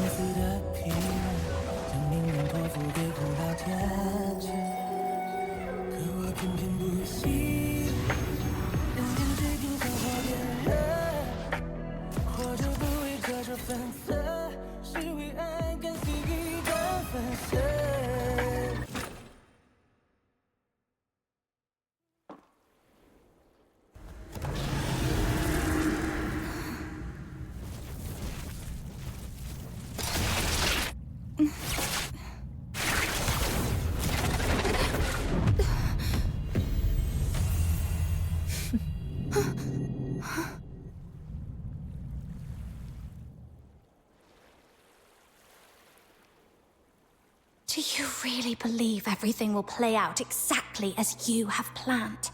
似的疲倦，将命运托付给古老天际，可我偏偏不信，人间最平凡或边缘，或者不为这这粉色，是为爱甘心一旦粉身。Do you really believe everything will play out exactly as you have planned?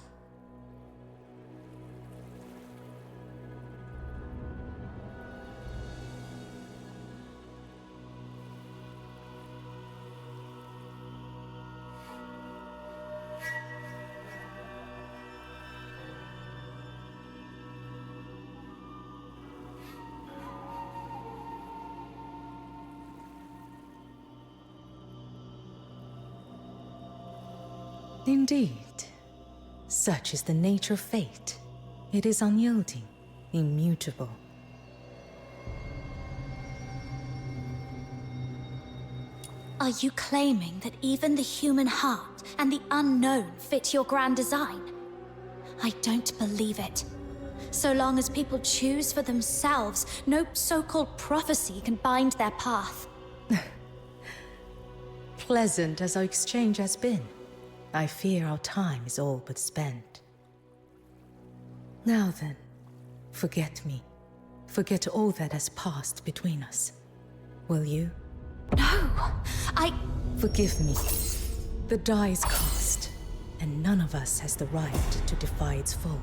Indeed. Such is the nature of fate. It is unyielding, immutable. Are you claiming that even the human heart and the unknown fit your grand design? I don't believe it. So long as people choose for themselves, no so-called prophecy can bind their path. Pleasant as our exchange has been, I fear our time is all but spent. Now then, forget me. Forget all that has passed between us. Will you? No, Forgive me. The die is cast, and none of us has the right to defy its fall.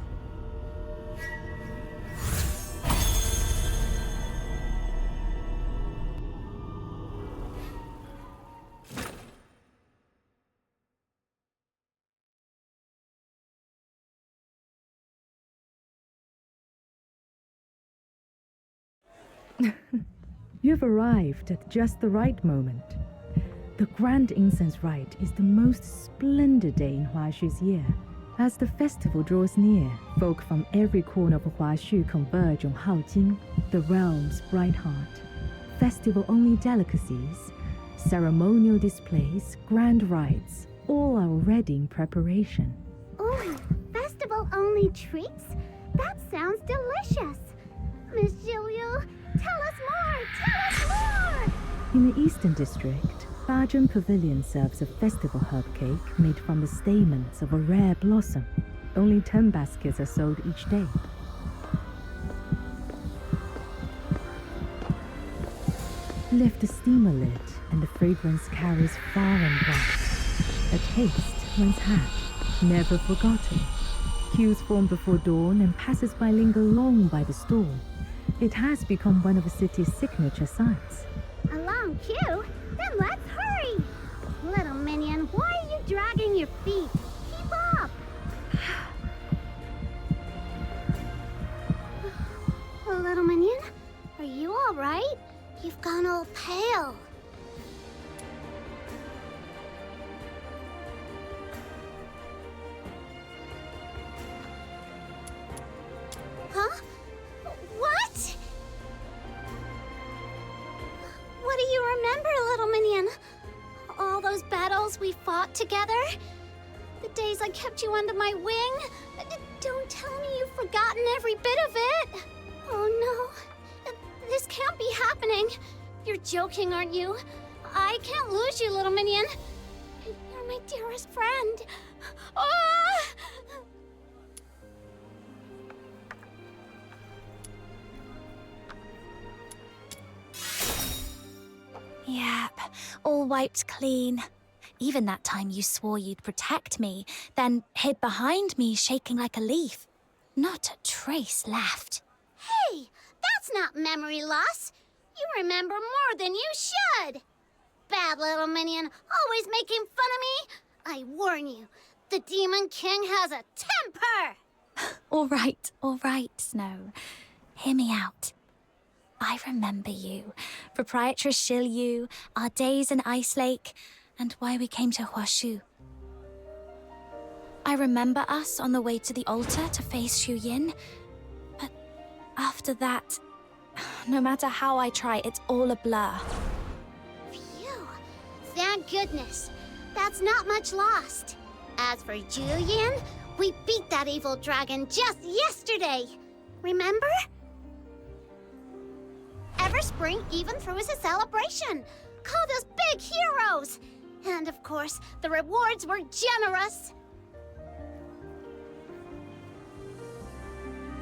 You've arrived at just the right moment. The Grand Incense Rite is the most splendid day in Huaxu's year. As the festival draws near, folk from every corner of Huaxu converge on Haojing, the realm's bright heart. Festival-only delicacies, ceremonial displays, grand rites, all are already in preparation. Oh, festival-only treats? That sounds delicious! Miss Jiu, tell us more! Tell us more! In the Eastern District, Bajun Pavilion serves a festival herb cake made from the stamens of a rare blossom. Only 10 baskets are sold each day. Lift the steamer lid, and the fragrance carries far and wide. A taste once had, never forgotten. Queues form before dawn, and passers-by linger long by the stall. It has become one of the city's signature sights. A long queue? Then let's hurry! Little minion, why are you dragging your feet? Keep up! Little minion, are you all right? You've gone all pale. Huh? What? What do you remember, little minion? All those battles we fought together? The days I kept you under my wing? Don't tell me you've forgotten every bit of it! Oh no, this can't be happening. You're joking, aren't you? I can't lose you, little minion. You're my dearest friend. Ah! Yep, all wiped clean. Even that time you swore you'd protect me, then hid behind me shaking like a leaf. Not a trace left. Hey, that's not memory loss. You remember more than you should. Bad little minion, always making fun of me. I warn you, the Demon King has a temper. All right, Snow. Hear me out. I remember you. Proprietress Shilyu, our days in Ice Lake, and why we came to Huashu. I remember us on the way to the altar to face Shu Yin, but after that, no matter how I try, it's all a blur. Phew. Thank goodness. That's not much lost. As for Julian, we beat that evil dragon just yesterday. Remember? Everspring even threw us a celebration. Called us big heroes. And of course, the rewards were generous.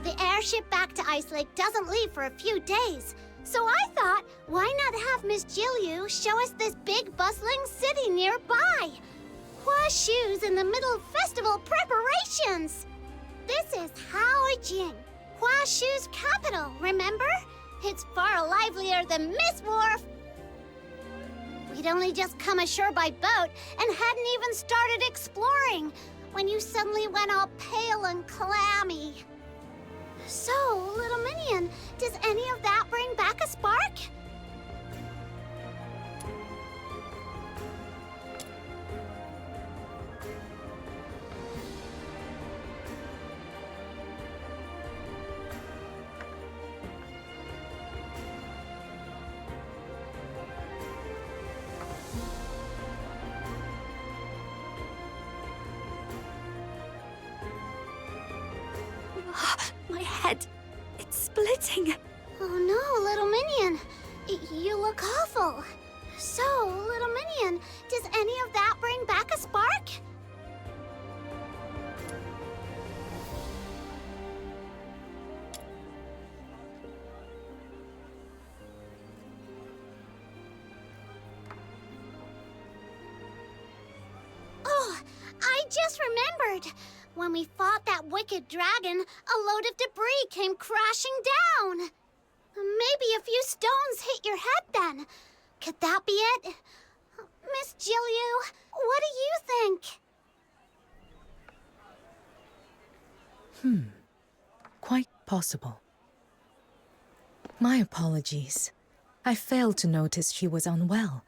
The airship back to Ice Lake doesn't leave for a few days. So I thought, why not have Miss Jilyu show us this big bustling city nearby? Huashu's in the middle of festival preparations. This is Haojing, Huashu's capital, remember? It's far livelier than Miss Wharf. We'd only just come ashore by boat and hadn't even started exploring when you suddenly went all pale and clammy. So, little minion, does any of that bring back a spark? My head, it's splitting. Oh no, little minion. You look awful. So, little minion, does any of that bring back a spark? Oh, I just remembered. When we fought that wicked dragon, a load of debris came crashing down. Maybe a few stones hit your head then. Could that be it? Miss Jilyu, what do you think? Quite possible. My apologies. I failed to notice she was unwell.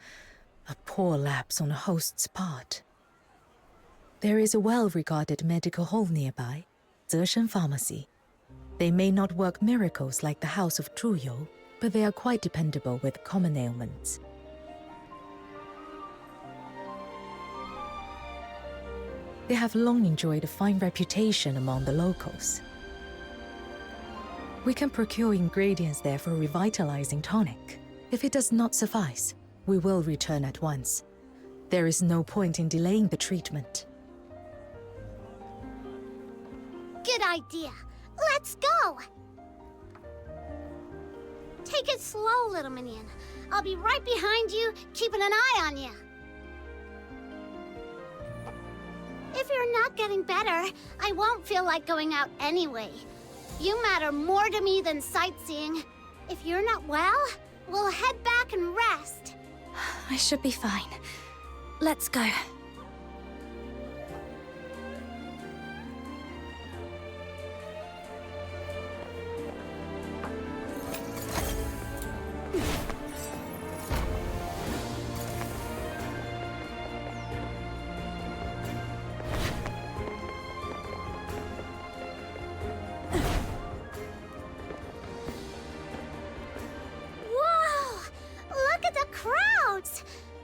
A poor lapse on a host's part. There is a well-regarded medical hall nearby, Zeshen Pharmacy. They may not work miracles like the House of Zhuyo, but they are quite dependable with common ailments. They have long enjoyed a fine reputation among the locals. We can procure ingredients there for a revitalizing tonic. If it does not suffice, we will return at once. There is no point in delaying the treatment. Good idea. Let's go. Take it slow, little minion. I'll be right behind you, keeping an eye on you. If you're not getting better, I won't feel like going out anyway. You matter more to me than sightseeing. If you're not well, we'll head back and rest. I should be fine. Let's go.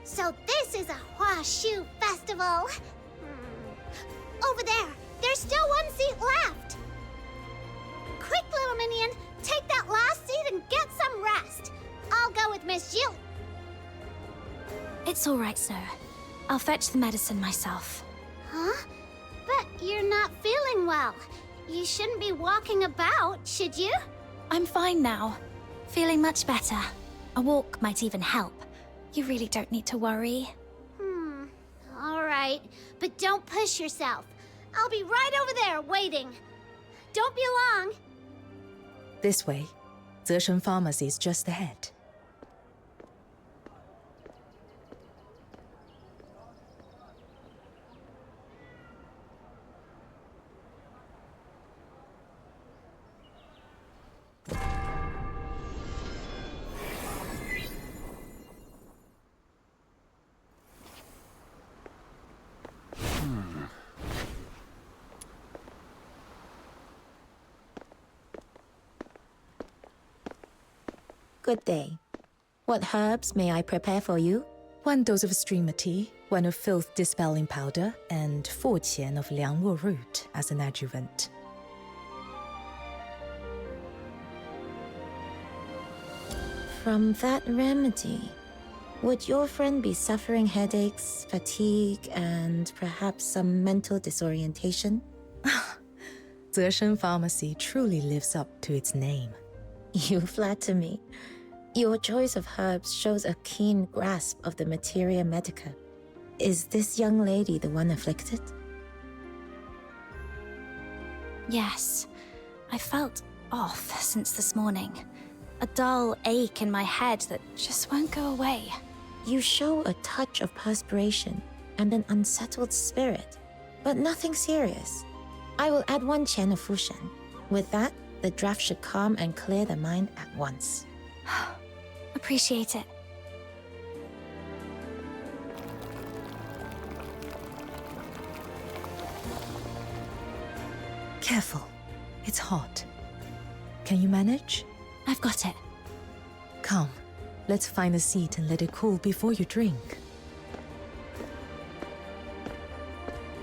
So this is a Huashu festival. Over there, there's still one seat left. Quick, little minion, take that last seat and get some rest. I'll go with Miss Jill. It's all right, Snow. I'll fetch the medicine myself. Huh? But you're not feeling well. You shouldn't be walking about, should you? I'm fine now. Feeling much better. A walk might even help. You really don't need to worry. All right, but don't push yourself. I'll be right over there waiting. Don't be long. This way. Zeshen Pharmacy is just ahead. good day. What herbs may I prepare for you? 1 dose of streamer tea, 1 of filth dispelling powder, and 4 qian of liangluo root as an adjuvant. From that remedy, would your friend be suffering headaches, fatigue, and perhaps some mental disorientation? Zeshen Pharmacy truly lives up to its name. You flatter me. Your choice of herbs shows a keen grasp of the materia medica. Is this young lady the one afflicted? Yes. I felt off since this morning. A dull ache in my head that just won't go away. You show a touch of perspiration and an unsettled spirit, but nothing serious. I will add 1 qian of fushan. With that, the draft should calm and clear the mind at once. Appreciate it. Careful. It's hot. Can you manage? I've got it. Come. Let's find a seat and let it cool before you drink.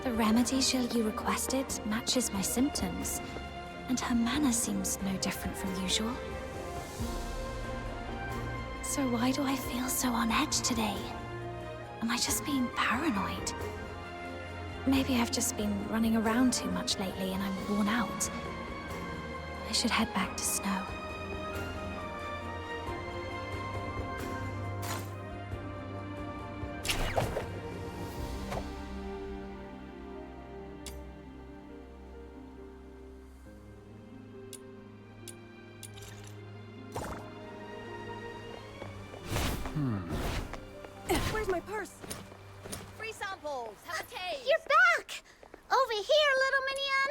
The remedy you requested matches my symptoms, and her manner seems no different from usual. So why do I feel so on edge today? Am I just being paranoid? Maybe I've just been running around too much lately and I'm worn out. I should head back to Snow. Where's my purse? Free samples. Have a taste. You're back! Over here, little minion!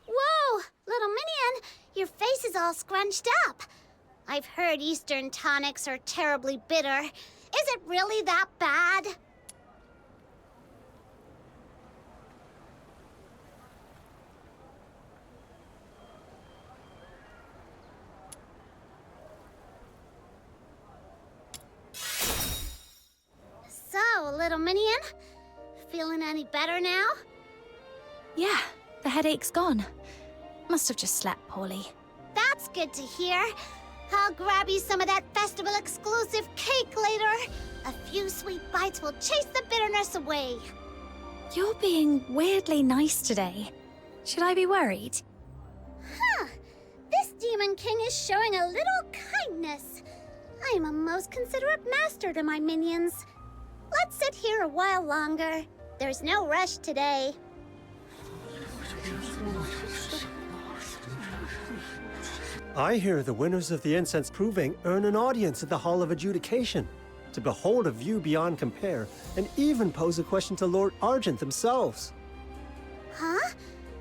Whoa! Little minion, your face is all scrunched up. I've heard Eastern tonics are terribly bitter. Is it really that bad? So, little minion, feeling any better now? Yeah, the headache's gone. Must have just slept poorly. That's good to hear. I'll grab you some of that festival exclusive cake later. A few sweet bites will chase the bitterness away. You're being weirdly nice today. Should I be worried? Huh. This Demon King is showing a little kindness. I am a most considerate master to my minions. Let's sit here a while longer. There's no rush today. I hear the winners of the incense proving earn an audience at the Hall of Adjudication to behold a view beyond compare and even pose a question to Lord Argent themselves. Huh?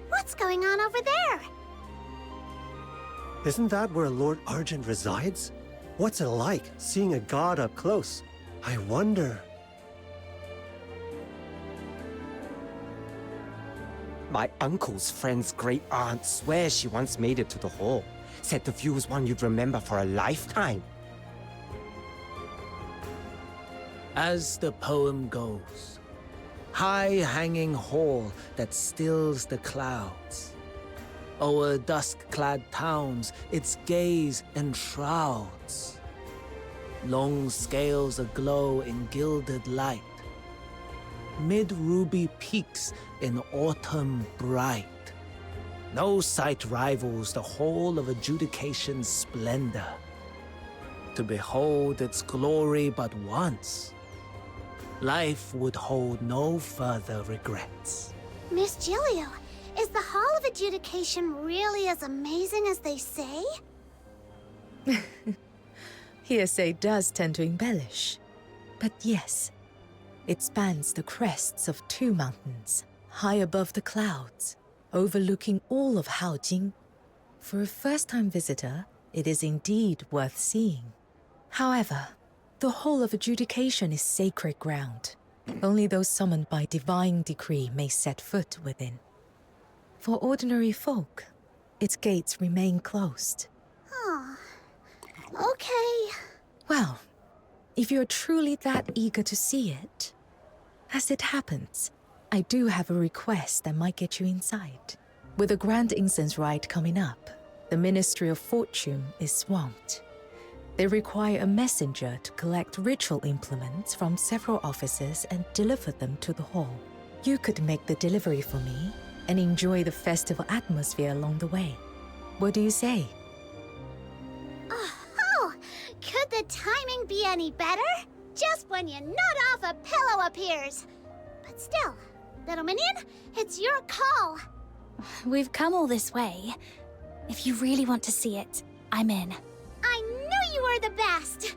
What's going on over there? Isn't that where Lord Argent resides? What's it like seeing a god up close? I wonder. My uncle's friend's great aunt swears she once made it to the hall. Said the view was one you'd remember for a lifetime. As the poem goes, high-hanging hall that stills the clouds. O'er dusk-clad towns, its gaze enshrouds. Long scales aglow in gilded light. Mid-ruby peaks in autumn bright. No sight rivals the Hall of Adjudication's splendor. To behold its glory but once, life would hold no further regrets. Miss Gilio, is the Hall of Adjudication really as amazing as they say? Hearsay does tend to embellish. But yes, it spans the crests of 2 mountains, high above the clouds, overlooking all of Haojing. For a first-time visitor, it is indeed worth seeing. However, the Hall of Adjudication is sacred ground. Only those summoned by divine decree may set foot within. For ordinary folk, its gates remain closed. Okay. Well, if you're truly that eager to see it, as it happens, I do have a request that might get you inside. With the Grand Incense Rite coming up, the Ministry of Fortune is swamped. They require a messenger to collect ritual implements from several offices and deliver them to the hall. You could make the delivery for me and enjoy the festival atmosphere along the way. What do you say? Oh, could the timing be any better? Just when you nod off, a pillow appears. But still, little minion, it's your call. We've come all this way. If you really want to see it, I'm in. I knew you were the best.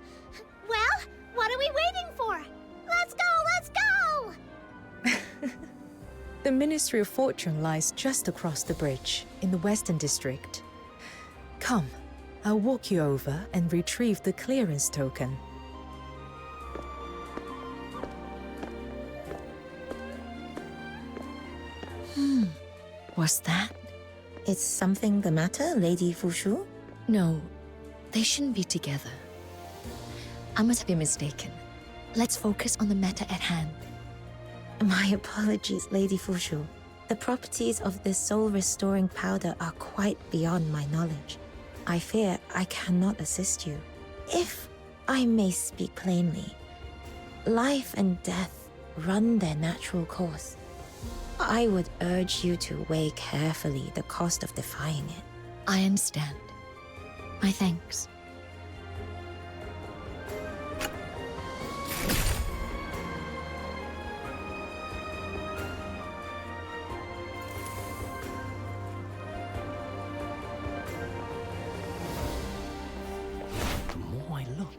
Well, what are we waiting for? Let's go, let's go! The Ministry of Fortune lies just across the bridge in the Western District. Come, I'll walk you over and retrieve the clearance token. What's that? Is something the matter, Lady Fushu? No, they shouldn't be together. I must have been mistaken. Let's focus on the matter at hand. My apologies, Lady Fushu. The properties of this soul-restoring powder are quite beyond my knowledge. I fear I cannot assist you. If I may speak plainly, life and death run their natural course. I would urge you to weigh carefully the cost of defying it. I understand. My thanks. The more I look,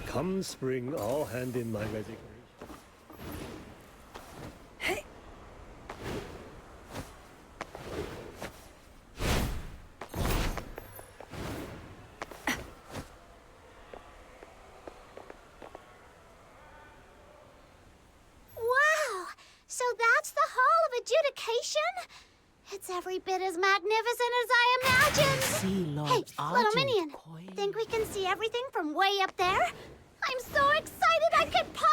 Come spring, I'll hand in my resignation. Wow! So that's the Hall of Adjudication? It's every bit as magnificent as I imagined! see Lord Hey, little Argent, minion, Koi. think we can see everything from way up there? I'm so excited I could pop!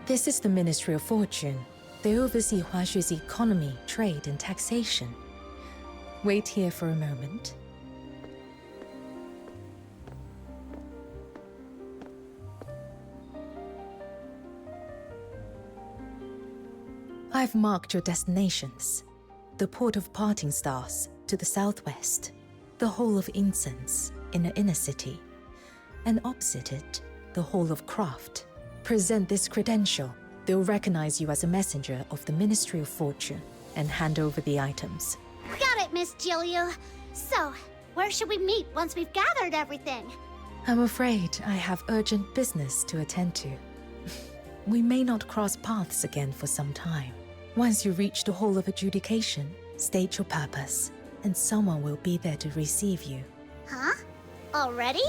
This is the Ministry of Fortune. They oversee Huashu's economy, trade, and taxation. Wait here for a moment. I've marked your destinations. The Port of Parting Stars to the southwest, the Hall of Incense in the inner city, and opposite it, the Hall of Craft. Present this credential. They'll recognize you as a messenger of the Ministry of Fortune and hand over the items. Got it, Miss Jilliu. So, where should we meet once we've gathered everything? I'm afraid I have urgent business to attend to. We may not cross paths again for some time. Once you reach the Hall of Adjudication, state your purpose, and someone will be there to receive you. Huh? Already?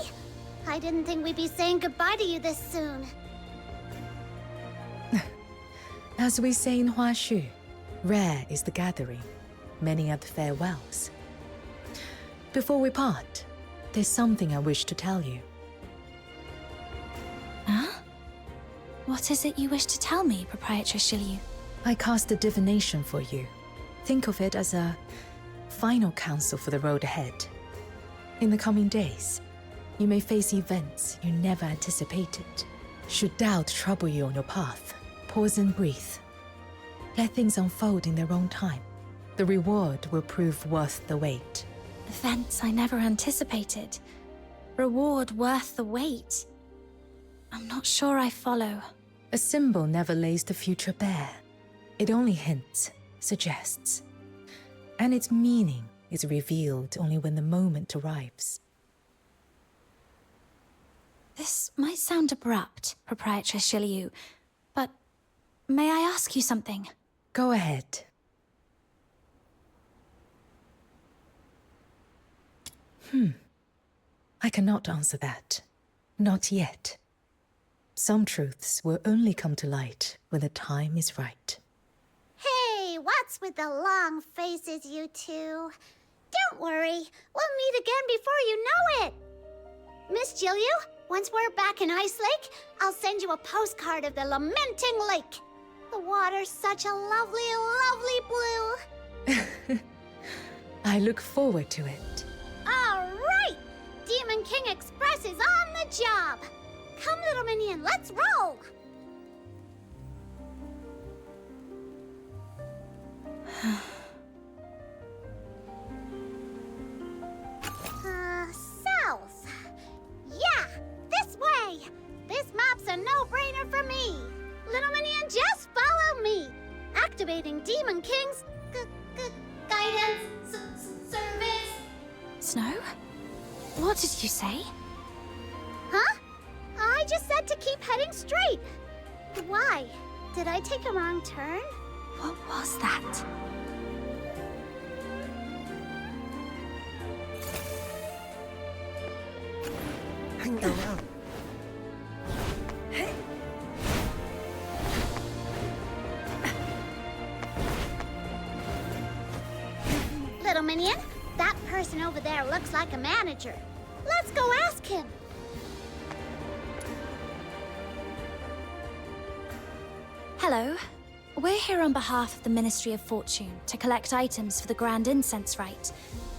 I didn't think we'd be saying goodbye to you this soon. As we say in Huashu, rare is the gathering, many are the farewells. Before we part, there's something I wish to tell you. Huh? What is it you wish to tell me, Proprietress Shilyu? I cast a divination for you. Think of it as a final counsel for the road ahead. In the coming days, you may face events you never anticipated. Should doubt trouble you on your path, pause and breathe. Let things unfold in their own time. The reward will prove worth the wait. Events I never anticipated. Reward worth the wait. I'm not sure I follow. A symbol never lays the future bare. It only hints, suggests. And its meaning is revealed only when the moment arrives. This might sound abrupt, Proprietress Shiliu, but may I ask you something? Go ahead. I cannot answer that. Not yet. Some truths will only come to light when the time is right. Hey, what's with the long faces, you two? Don't worry, we'll meet again before you know it. Miss Jilyu, once we're back in Ice Lake, I'll send you a postcard of the Lamenting Lake. The water's such a lovely, lovely blue. I look forward to it. All right! Demon King Express is on the job! Come, little minion, let's roll! South. Yeah, this way! This map's a no-brainer for me! Little minion, just follow me! Activating Demon King's guidance service. Snow? What did you say? Huh? I just said to keep heading straight. Why? Did I take a wrong turn? What was that? Hang around. Little minion, that person over there looks like a manager. Let's go ask him. Hello. We're here on behalf of the Ministry of Fortune to collect items for the Grand Incense Rite.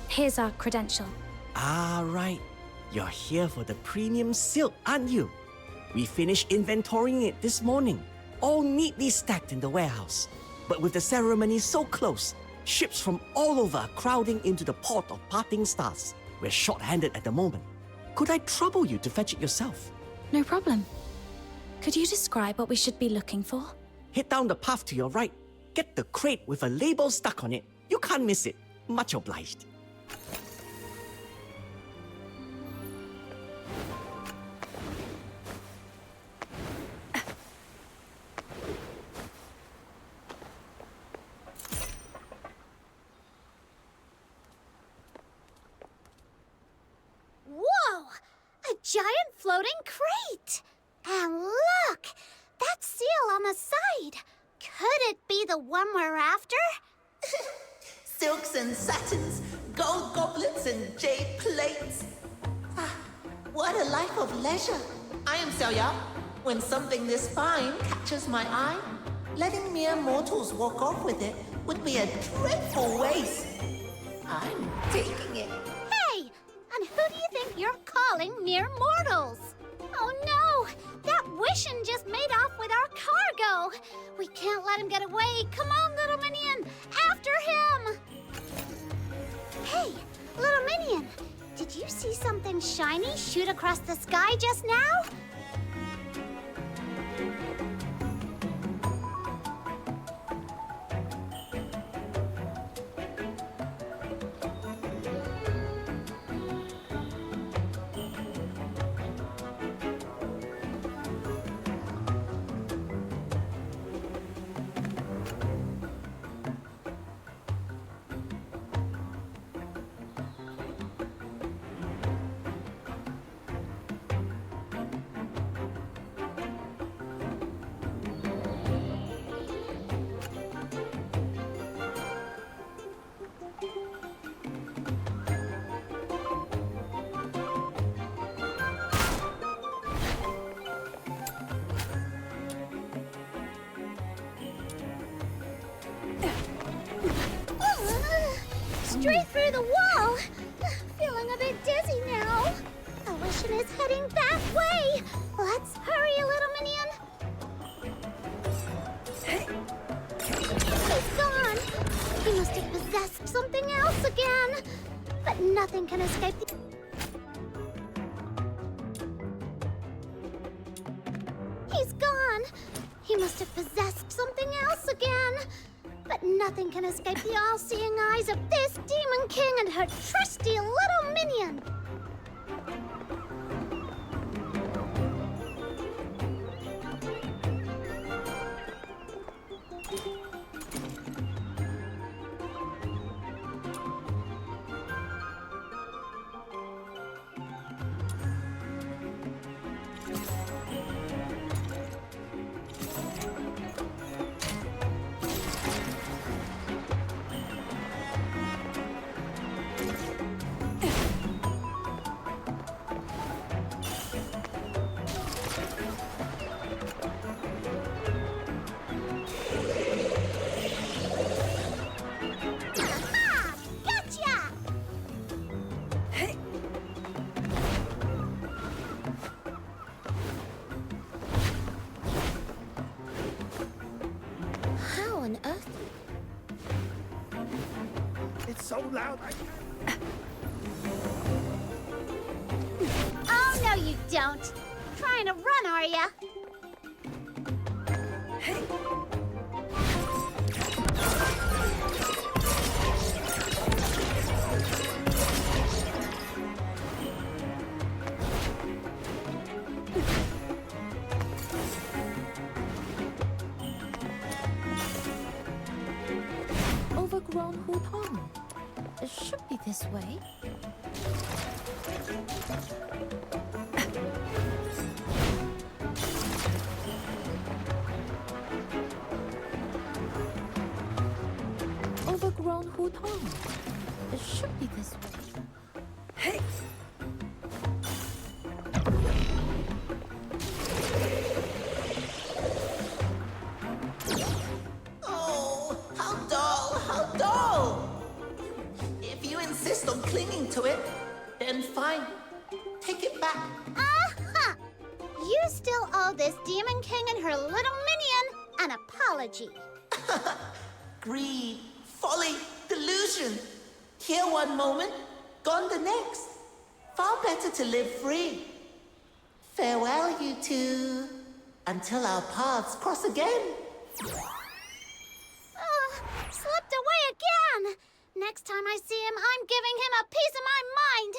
Here's our credential. Ah, right. You're here for the premium silk, aren't you? We finished inventorying it this morning, all neatly stacked in the warehouse. But with the ceremony so close, ships from all over are crowding into the port of Parting Stars. We're short-handed at the moment. Could I trouble you to fetch it yourself? No problem. Could you describe what we should be looking for? Head down the path to your right. Get the crate with a label stuck on it. You can't miss it. Much obliged. Whoa! A giant floating crate! And look! That seal on the side! Could it be the one we're after? Silks and satins, gold goblets and jade plates. Ah, what a life of leisure. I am Xiaoyao. When something this fine catches my eye, letting mere mortals walk off with it would be a dreadful waste. I'm taking it. Hey! And who do you think you're calling mere mortals? Oh no! That Wishin just made off with our cargo! We can't let him get away! Come on, little minion! After him! Hey, little minion! Did you see something shiny shoot across the sky just now? Straight through the wall! Feeling a bit dizzy now. The Wishin is heading that way! Let's hurry, little minion! He's gone! He must have possessed something else again! But nothing can escape the... He's gone! He must have possessed something else again! But nothing can escape the all-seeing eyes of this Demon King and her trusty little minion! so loud I Oh, no, you don't. Trying to run, are ya? Overgrown Hutong. It should be this way. Overgrown Hutong. It should be this way. Hey! Oh, how dull, how dull! If you insist on clinging to it, then fine. Take it back. Aha! You still owe this Demon King and her little minion an apology. Greed, folly, delusion. Here one moment, gone the next. Far better to live free. Farewell, you two. Until our paths cross again. Slipped away again. Next time I see him, I'm giving him a piece of my mind.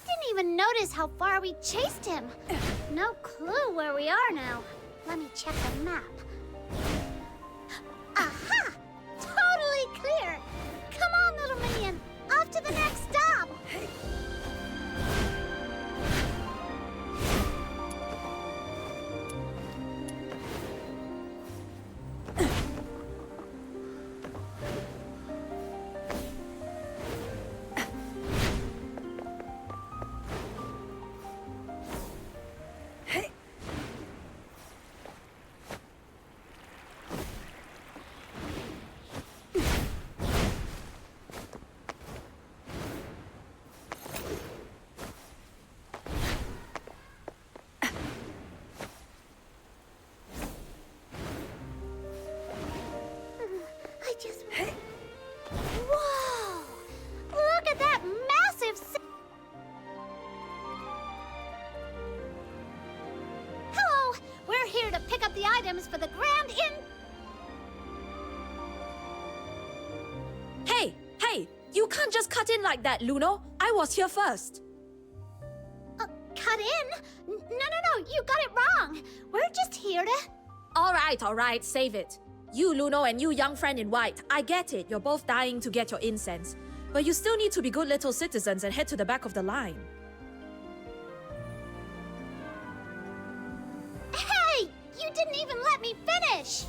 Didn't even notice how far we chased him. No clue where we are now. Let me check the map. Aha! Totally clear. Come on, little minion. Off to the next stop. I just... Whoa! Look at that massive... Hello! We're here to pick up the items for the Grand Inn... Hey! Hey! You can't just cut in like that, Luno. I was here first. Cut in? No, you got it wrong. We're just here to... Alright, save it. You, Luno, and you, young friend in white, I get it. You're both dying to get your incense. But you still need to be good little citizens and head to the back of the line. Hey! You didn't even let me finish!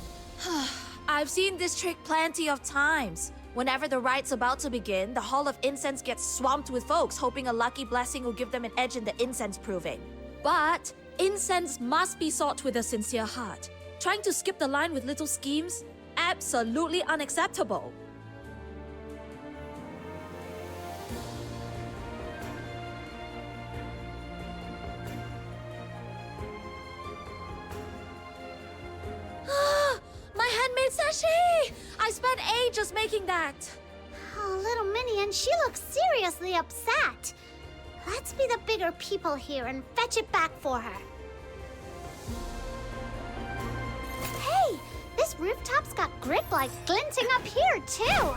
I've seen this trick plenty of times. Whenever the rite's about to begin, the Hall of Incense gets swamped with folks hoping a lucky blessing will give them an edge in the incense proving. But incense must be sought with a sincere heart. Trying to skip the line with little schemes? Absolutely unacceptable. My handmade sachet! I spent ages making that. Oh, little minion, she looks seriously upset. Let's be the bigger people here and fetch it back for her. Hey, this rooftop's got grip like glinting up here, too.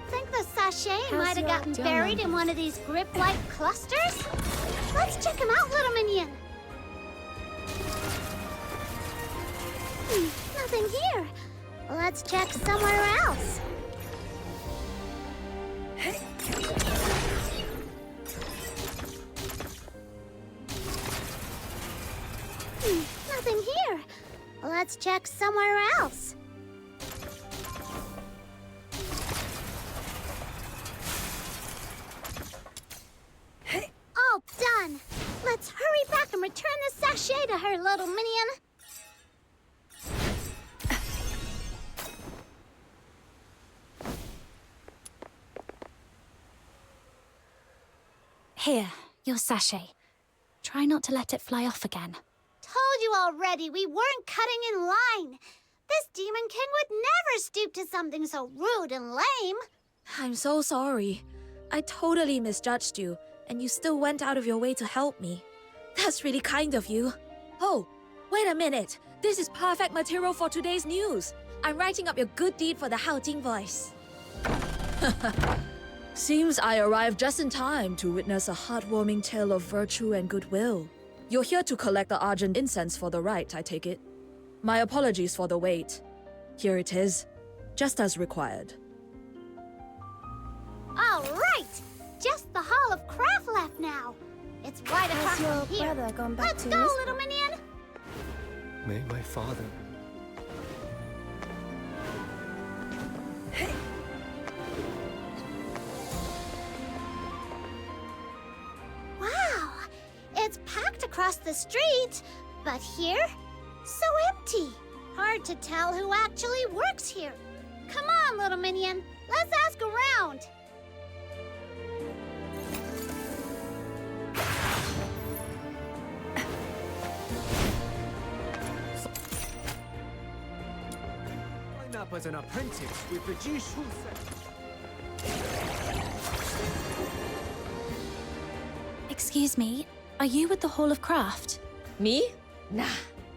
Think the sachet might have gotten buried in one of these grip-like clusters? Let's check him out, little minion. Nothing here. Let's check somewhere else. Nothing here. Let's check somewhere else. All done. Let's hurry back and return the sachet to her, little minion. Here, your sachet. Try not to let it fly off again. Told you already, we weren't cutting in line. This Demon King would never stoop to something so rude and lame. I'm so sorry. I totally misjudged you, and you still went out of your way to help me. That's really kind of you. Oh, wait a minute. This is perfect material for today's news. I'm writing up your good deed for the Haojing voice. Seems I arrived just in time to witness a heartwarming tale of virtue and goodwill. You're here to collect the Argent incense for the rite, I take it. My apologies for the wait. Here it is, just as required. All right! Just the Hall of Craft left now. It's right across from here. Let's go, little minion! May my father. Wow! It's packed across the street, but here, so empty. Hard to tell who actually works here. Come on, little minion. Let's ask around. Line up as an apprentice, we produce who Excuse me, are you with the Hall of Craft? Me? Nah,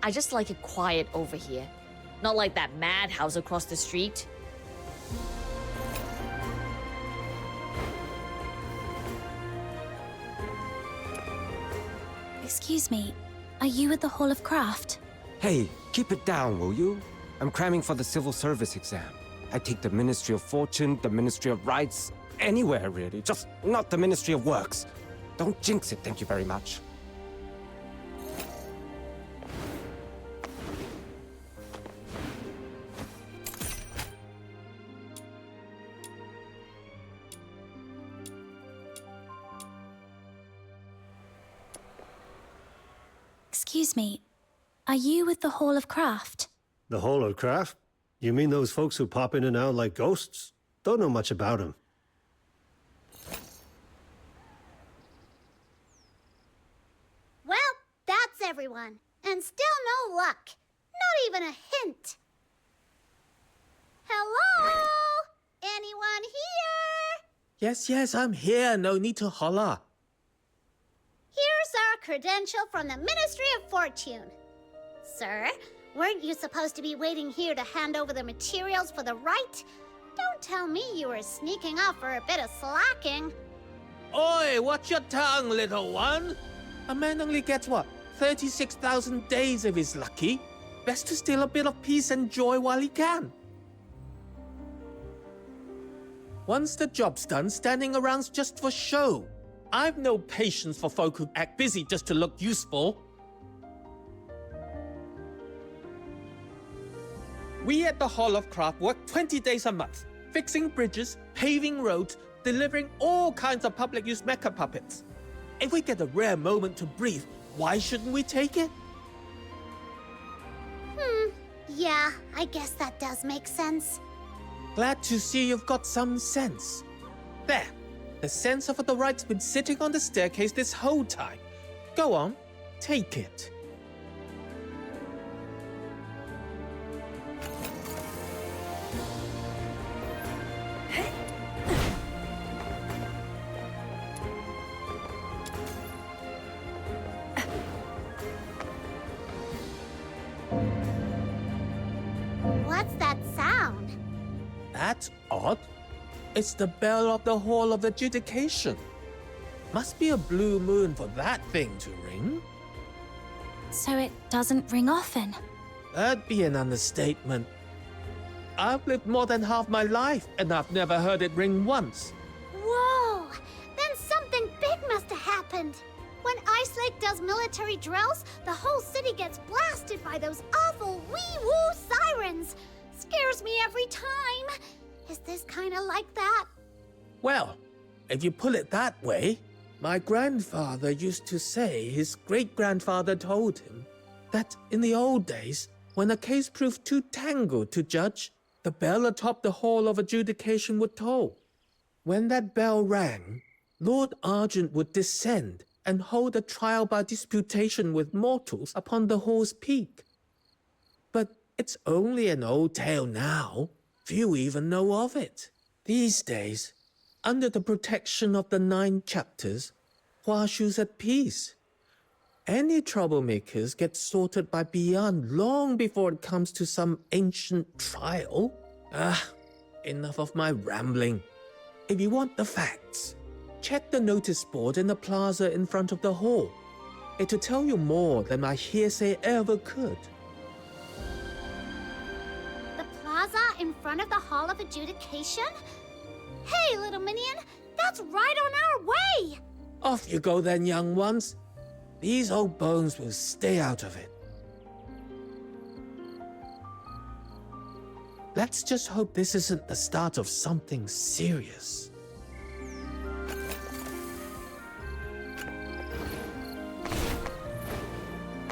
I just like it quiet over here. Not like that madhouse across the street. Excuse me, are you with the Hall of Craft? Hey, keep it down, will you? I'm cramming for the civil service exam. I take the Ministry of Fortune, the Ministry of Rights, anywhere really, just not the Ministry of Works. Don't jinx it, thank you very much. Excuse me, are you with the Hall of Craft? The Hall of Craft? You mean those folks who pop in and out like ghosts? Don't know much about them. Well, that's everyone. And still no luck. Not even a hint. Hello? Anyone here? Yes, I'm here. No need to holler. Here's our credential from the Ministry of Fortune. Sir, weren't you supposed to be waiting here to hand over the materials for the rite? Don't tell me you were sneaking off for a bit of slacking. Oi, watch your tongue, little one. A man only gets what? 36,000 days if he's lucky. Best to steal a bit of peace and joy while he can. Once the job's done, standing around's just for show. I've no patience for folk who act busy just to look useful. We at the Hall of Craft work 20 days a month, fixing bridges, paving roads, delivering all kinds of public use mecha puppets. If we get a rare moment to breathe, why shouldn't we take it? Yeah, I guess that does make sense. Glad to see you've got some sense. There. The sense of the right's been sitting on the staircase this whole time. Go on, take it. What's that sound? That's odd. It's the bell of the Hall of Adjudication. Must be a blue moon for that thing to ring. So it doesn't ring often. That'd be an understatement. I've lived more than half my life, and I've never heard it ring once. Whoa! Then something big must have happened. When Ice Lake does military drills, the whole city gets blasted by those awful wee-woo sirens. Scares me every time. Is this kind of like that? Well, if you put it that way, my grandfather used to say his great-grandfather told him that in the old days, when a case proved too tangled to judge, the bell atop the Hall of Adjudication would toll. When that bell rang, Lord Argent would descend and hold a trial by disputation with mortals upon the hall's peak. But It's only an old tale now. Few even know of it. These days, under the protection of the 9 chapters, Huashu's at peace. Any troublemakers get sorted by Beyond long before it comes to some ancient trial. Enough of my rambling. If you want the facts, check the notice board in the plaza in front of the hall. It'll tell you more than my hearsay ever could. The plaza in front of the Hall of Adjudication? Hey, little minion, that's right on our way! Off you go then, young ones. These old bones will stay out of it. Let's just hope this isn't the start of something serious.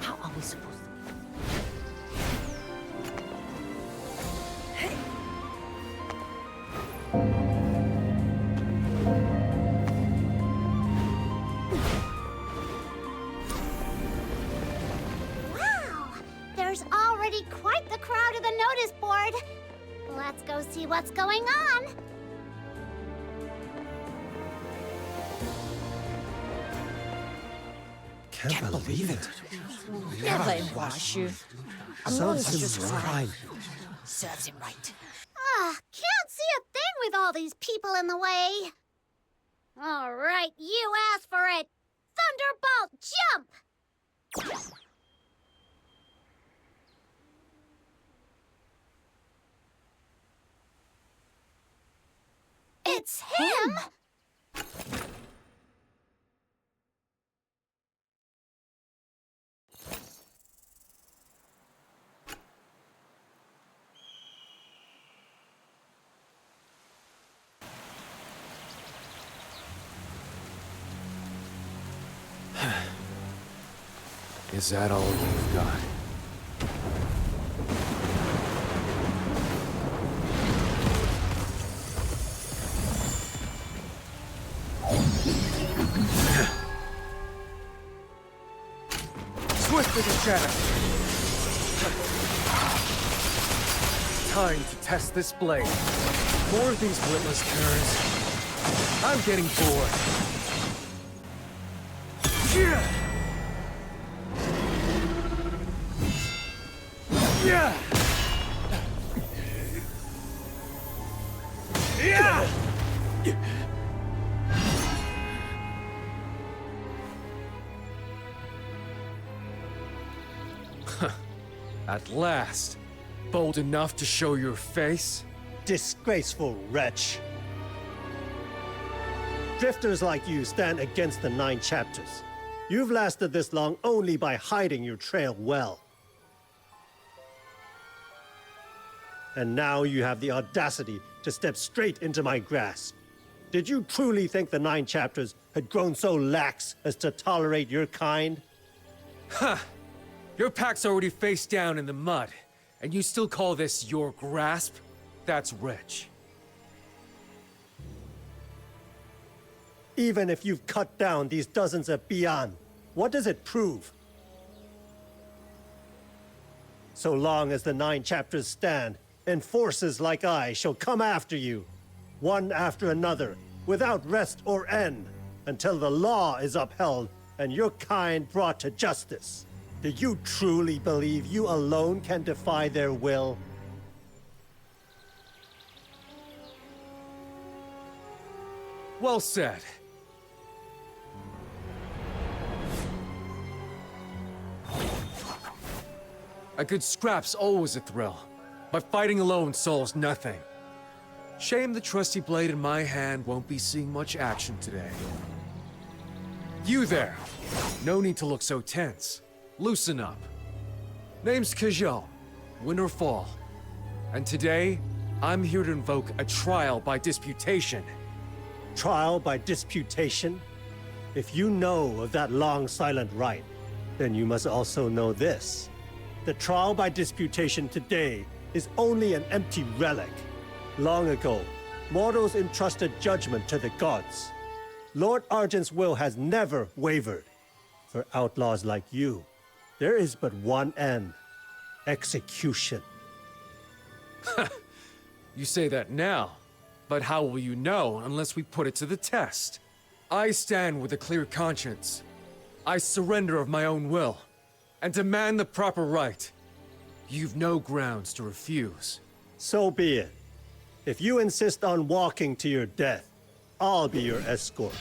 How are we supposed to? Wow! There's already quite the crowd at the notice board. Let's go see what's going on. Can't believe it. Never in Huashu. Serves him right. Serves him right. Can't see a thing with all these people in the way. All right, you asked for it. Thunderbolt, jump! It's him! Is that all you've got? Swift as a shadow. Time to test this blade. More of these witless curs. I'm getting bored. Yeah! Yeah! Yeah! At last. Bold enough to show your face? Disgraceful wretch. Drifters like you stand against the 9 chapters. You've lasted this long only by hiding your trail well. And now you have the audacity to step straight into my grasp. Did you truly think the 9 chapters had grown so lax as to tolerate your kind? Huh! Your pack's already face down in the mud, and you still call this your grasp? That's rich. Even if you've cut down these dozens of Beyond, what does it prove? So long as the 9 chapters stand, enforcers like I shall come after you, one after another, without rest or end, until the law is upheld and your kind brought to justice. Do you truly believe you alone can defy their will? Well said. A good scrap's always a thrill, but fighting alone solves nothing. Shame the trusty blade in my hand won't be seeing much action today. You there! No need to look so tense. Loosen up. Name's Kajal, win or fall. And today, I'm here to invoke a trial by disputation. Trial by disputation? If you know of that long silent rite, then you must also know this. The trial by disputation today is only an empty relic. Long ago, mortals entrusted judgment to the gods. Lord Argent's will has never wavered. For outlaws like you, there is but one end: execution. You say that now, but how will you know unless we put it to the test? I stand with a clear conscience. I surrender of my own will, and demand the proper right. You've no grounds to refuse. So be it. If you insist on walking to your death, I'll be your escort.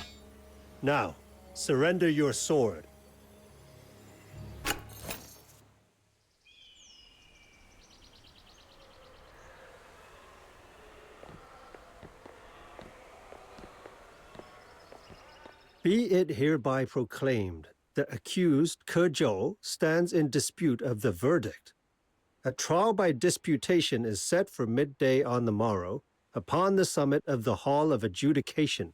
Now, surrender your sword. Be it hereby proclaimed, the accused, Ke Zhou, stands in dispute of the verdict. A trial by disputation is set for midday on the morrow, upon the summit of the Hall of Adjudication.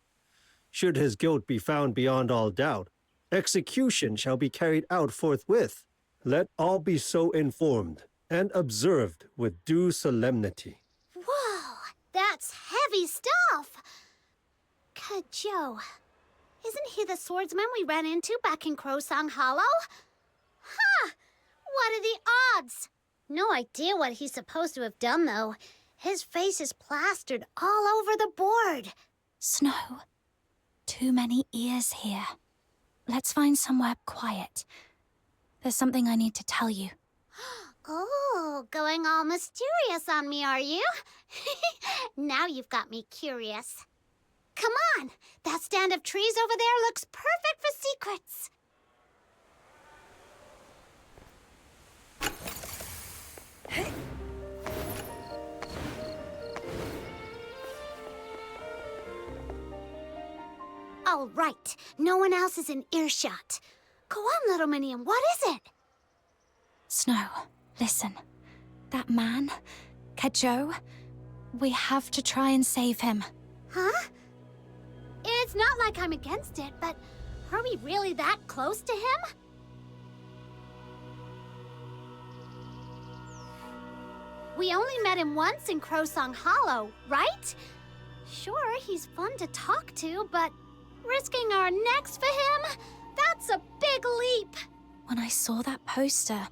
Should his guilt be found beyond all doubt, execution shall be carried out forthwith. Let all be so informed and observed with due solemnity. Whoa, that's heavy stuff! Ke Zhou. Isn't he the swordsman we ran into back in Crosang Hollow? Huh! What are the odds? No idea what he's supposed to have done, though. His face is plastered all over the board. Snow. Too many ears here. Let's find somewhere quiet. There's something I need to tell you. Oh, going all mysterious on me, are you? Now you've got me curious. Come on! That stand of trees over there looks perfect for secrets! All right, no one else is in earshot. Go on, little Minion, what is it? Snow, listen. That man, Ke Zhou, we have to try and save him. Huh? It's not like I'm against it, but are we really that close to him? We only met him once in Crosang Hollow, right? Sure, he's fun to talk to, but risking our necks for him? That's a big leap! When I saw that poster,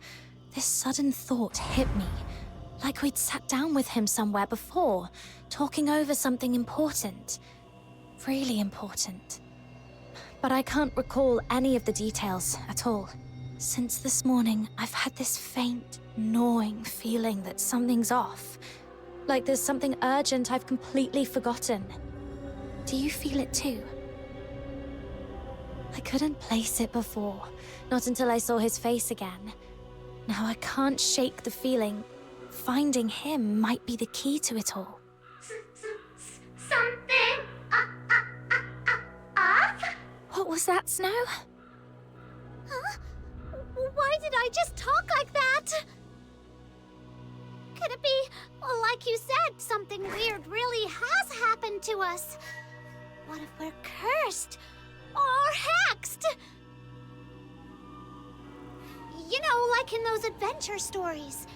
this sudden thought hit me. Like we'd sat down with him somewhere before, talking over something important. Really important. But I can't recall any of the details at all. Since this morning, I've had this faint, gnawing feeling that something's off. Like there's something urgent I've completely forgotten. Do you feel it too? I couldn't place it before, not until I saw his face again. Now I can't shake the feeling. Finding him might be the key to it all. Something off? What was that, Snow? Huh? Why did I just talk like that? Could it be, well, like you said, something weird really has happened to us? What if we're cursed? Or hexed? You know, like in those adventure stories.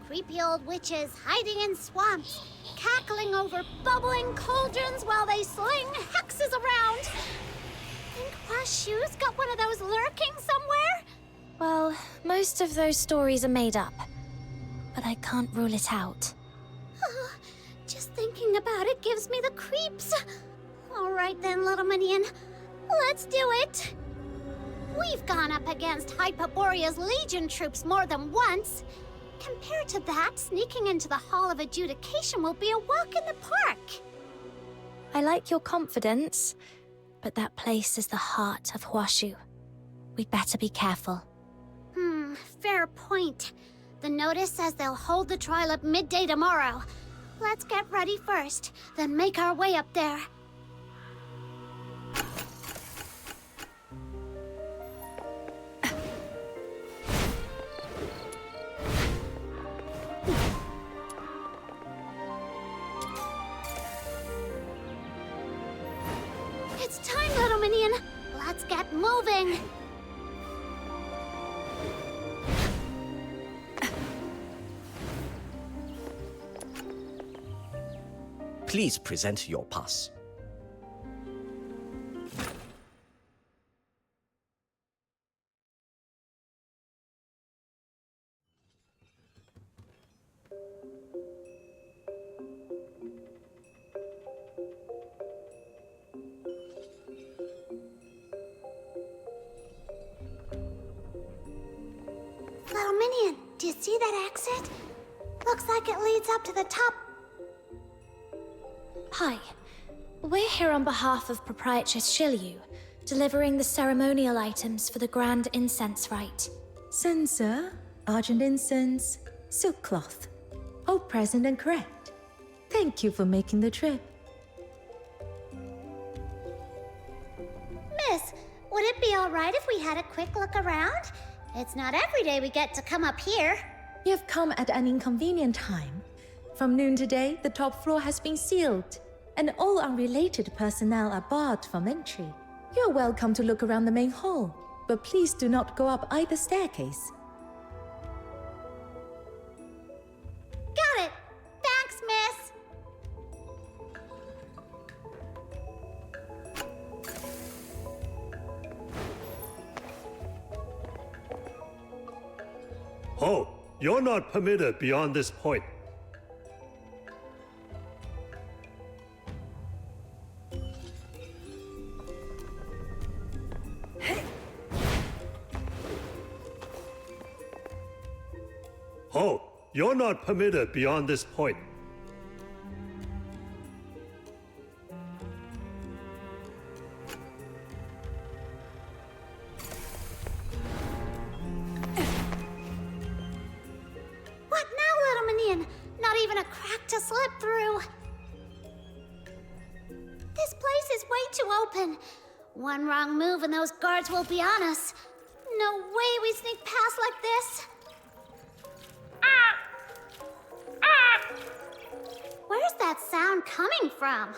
Creepy old witches hiding in swamps, cackling over bubbling cauldrons while they sling hexes around. Think Huashu's got one of those lurking somewhere? Well, most of those stories are made up. But I can't rule it out. Just thinking about it gives me the creeps. All right then, little Minion. Let's do it. We've gone up against Hyperborea's Legion troops more than once. Compared to that, sneaking into the Hall of Adjudication will be a walk in the park. I like your confidence, but that place is the heart of Huashu. We'd better be careful. Fair point. The notice says they'll hold the trial at midday tomorrow. Let's get ready first, then make our way up there. It's time, little Minion. Let's get moving. Please present your pass. See that exit? Looks like it leads up to the top. Hi. We're here on behalf of Proprietress Shilyu, delivering the ceremonial items for the Grand Incense Rite. Censer, argent incense, silk cloth. All present and correct. Thank you for making the trip. Miss, would it be all right if we had a quick look around? It's not every day we get to come up here. You have come at an inconvenient time. From noon today, the top floor has been sealed, and all unrelated personnel are barred from entry. You are welcome to look around the main hall, but please do not go up either staircase. Got it. Thanks, miss. Oh, you're not permitted beyond this point. Oh, you're not permitted beyond this point. What now, little minion? Not even a crack to slip through. This place is way too open. One wrong move and those guards will be on us. No way we sneak past like this. Where's that sound coming from?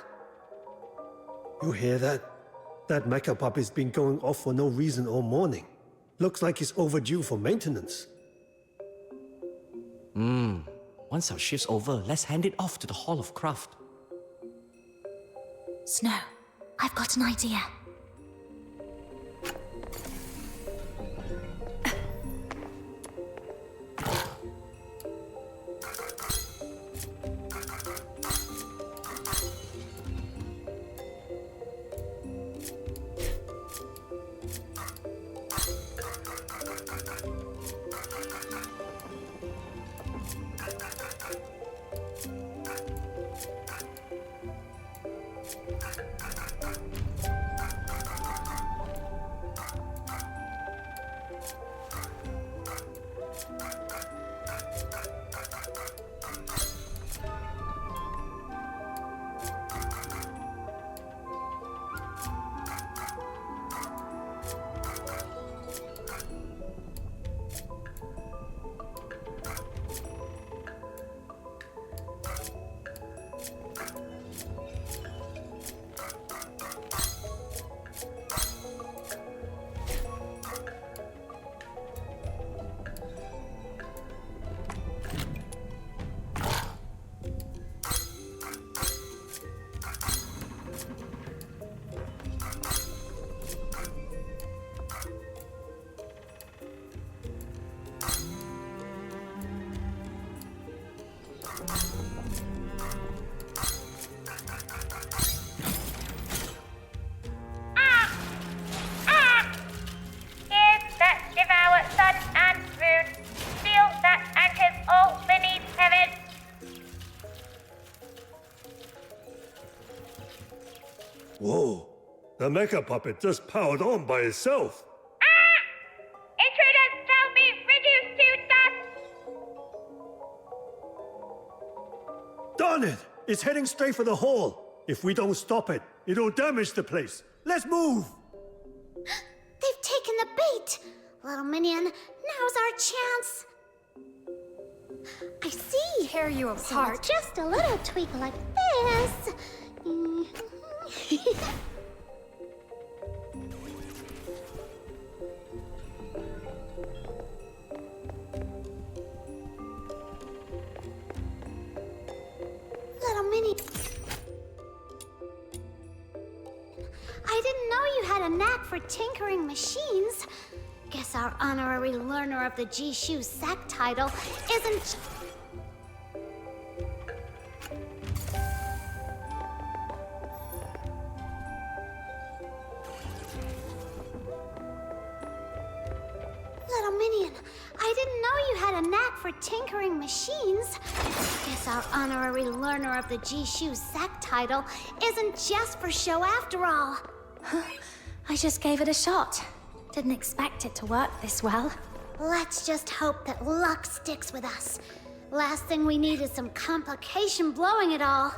You hear that? That mecha puppy's been going off for no reason all morning. Looks like it's overdue for maintenance. Once our shift's over, let's hand it off to the Hall of Craft. Snow, I've got an idea. Whoa, the mecha puppet just powered on by itself. Intruders shall be reduced to dust! Darn it! It's heading straight for the hall. If we don't stop it, it'll damage the place. Let's move! They've taken the bait. Little minion, now's our chance. I see. Tear you apart. So just a little tweak like this. Little mini. I didn't know you had a knack for tinkering machines. Guess our honorary learner of the Jishu sect title isn't. Little minion, I didn't know you had a knack for tinkering machines. Guess our honorary learner of the Jishu Sec title isn't just for show after all. I just gave it a shot. Didn't expect it to work this well. Let's just hope that luck sticks with us. Last thing we need is some complication blowing it all.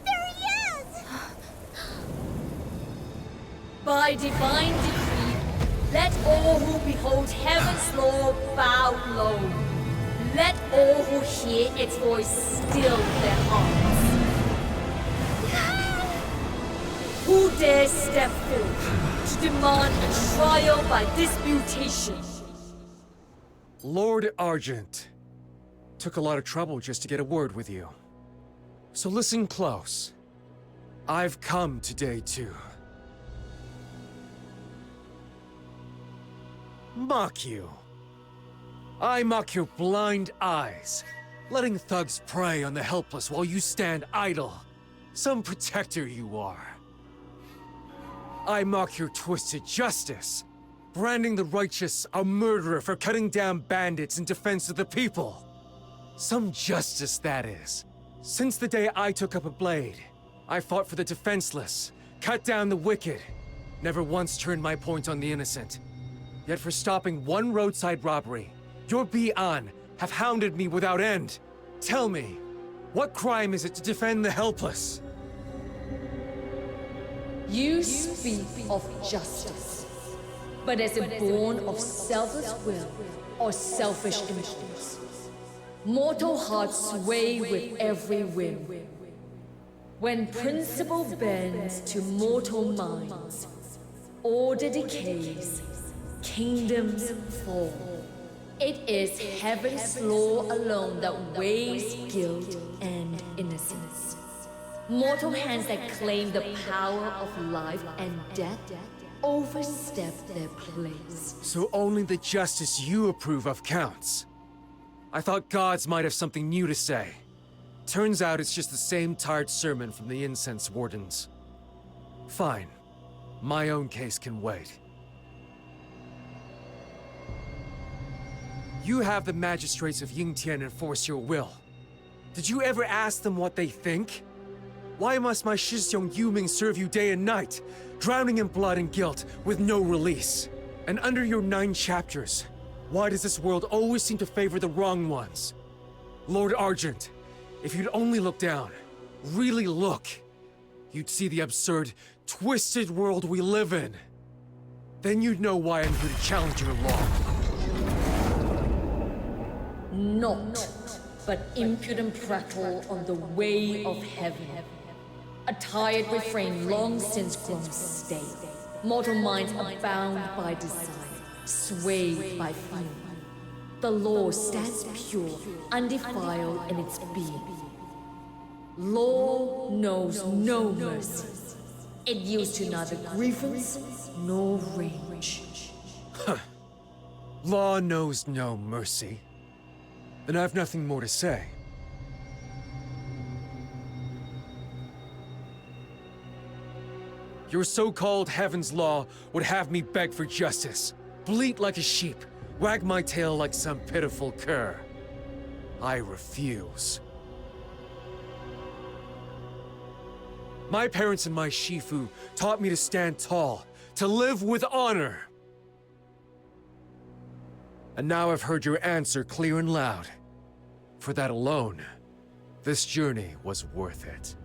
There he is! By divine decree, let all who behold heaven's law bow low. Let all who hear its voice still their hearts. Who dares step forth to demand a trial by disputation? Lord Argent. Took a lot of trouble just to get a word with you. So listen close. I've come today to mock you. I mock your blind eyes, letting thugs prey on the helpless while you stand idle. Some protector you are. I mock your twisted justice, branding the righteous a murderer for cutting down bandits in defense of the people. Some justice, that is. Since the day I took up a blade, I fought for the defenseless, cut down the wicked, never once turned my point on the innocent. Yet for stopping one roadside robbery, your Bi'an have hounded me without end. Tell me, what crime is it to defend the helpless? You speak of justice, but is it born of selfless will or selfish impulse? Mortal hearts sway with every whim. When principle bends to mortal minds, order decays, kingdoms fall. It is heaven's law alone that weighs guilt and innocence. Mortal hands that claim the power of life and death overstep their place. So only the justice you approve of counts. I thought gods might have something new to say. Turns out it's just the same tired sermon from the incense wardens. Fine. My own case can wait. You have the magistrates of Yingtian enforce your will. Did you ever ask them what they think? Why must my Shixiong Yuming serve you day and night, drowning in blood and guilt with no release? And under your 9 chapters, why does this world always seem to favor the wrong ones? Lord Argent, if you'd only look down, really look, you'd see the absurd, twisted world we live in. Then you'd know why I'm here to challenge your law. Naught but impudent prattle on the way of heaven. A tired refrain long since grown stale. Mortal minds are bound by desire, swayed by fear. The law stands pure, undefiled in its being. Law knows no mercy. It yields to neither grievance nor rage. Huh. Law knows no mercy. Then I've nothing more to say. Your so-called Heaven's Law would have me beg for justice, bleat like a sheep, wag my tail like some pitiful cur. I refuse. My parents and my Shifu taught me to stand tall, to live with honor. And now I've heard your answer clear and loud. For that alone, this journey was worth it.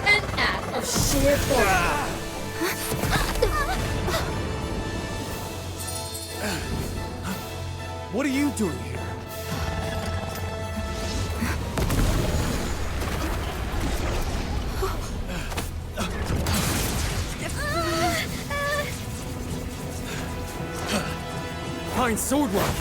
An act of sheer force. What are you doing here? Fine sword work.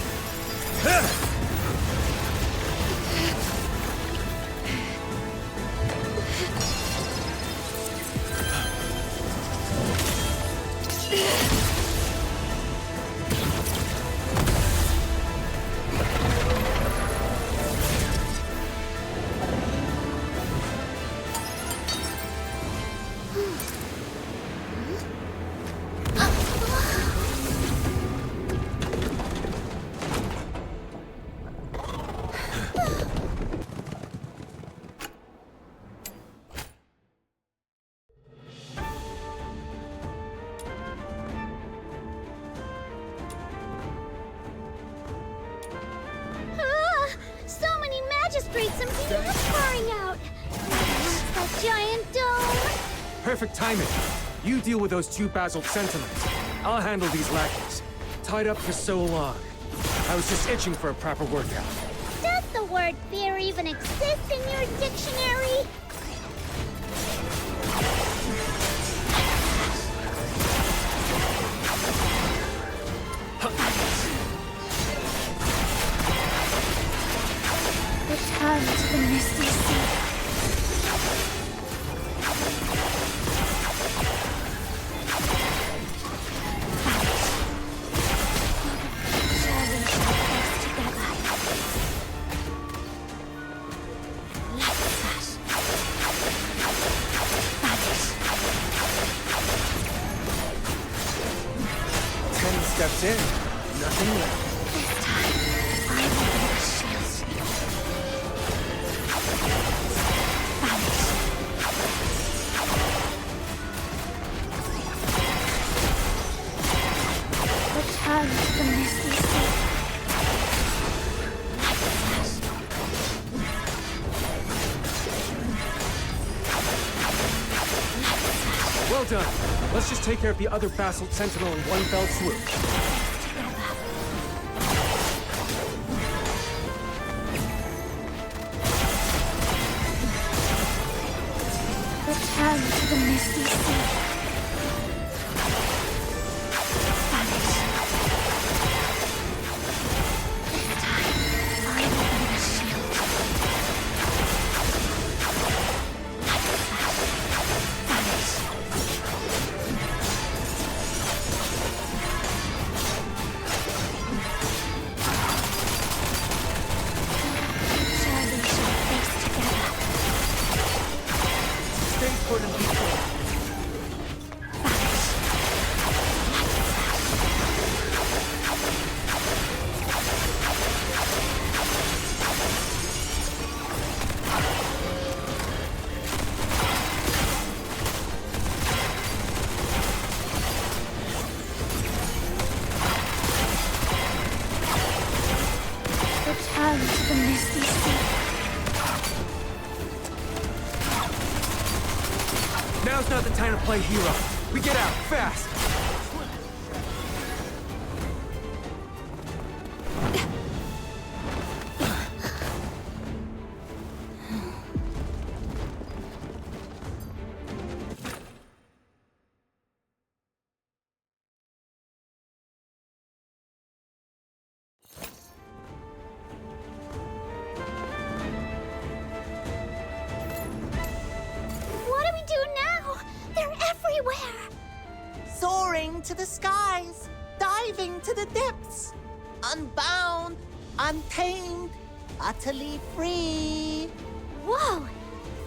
So many magistrates and people pouring out. That giant dome. Perfect timing. You deal with those two basalt sentinels. I'll handle these lackeys. Tied up for so long. I was just itching for a proper workout. Does the word fear even exist in your dictionary? Return to the misty sea. Surely shall face together. Let's vanish. 10 steps in, nothing left. This time, I will be the shield. Return to the misty sea. Well done. Let's just take care of the other basalt sentinel in one fell swoop. Return to the misty sea. Return to the misty sea. Now's not the time to play hero. We get out, fast! soaring to the skies, diving to the depths, unbound, untamed, utterly free. Whoa!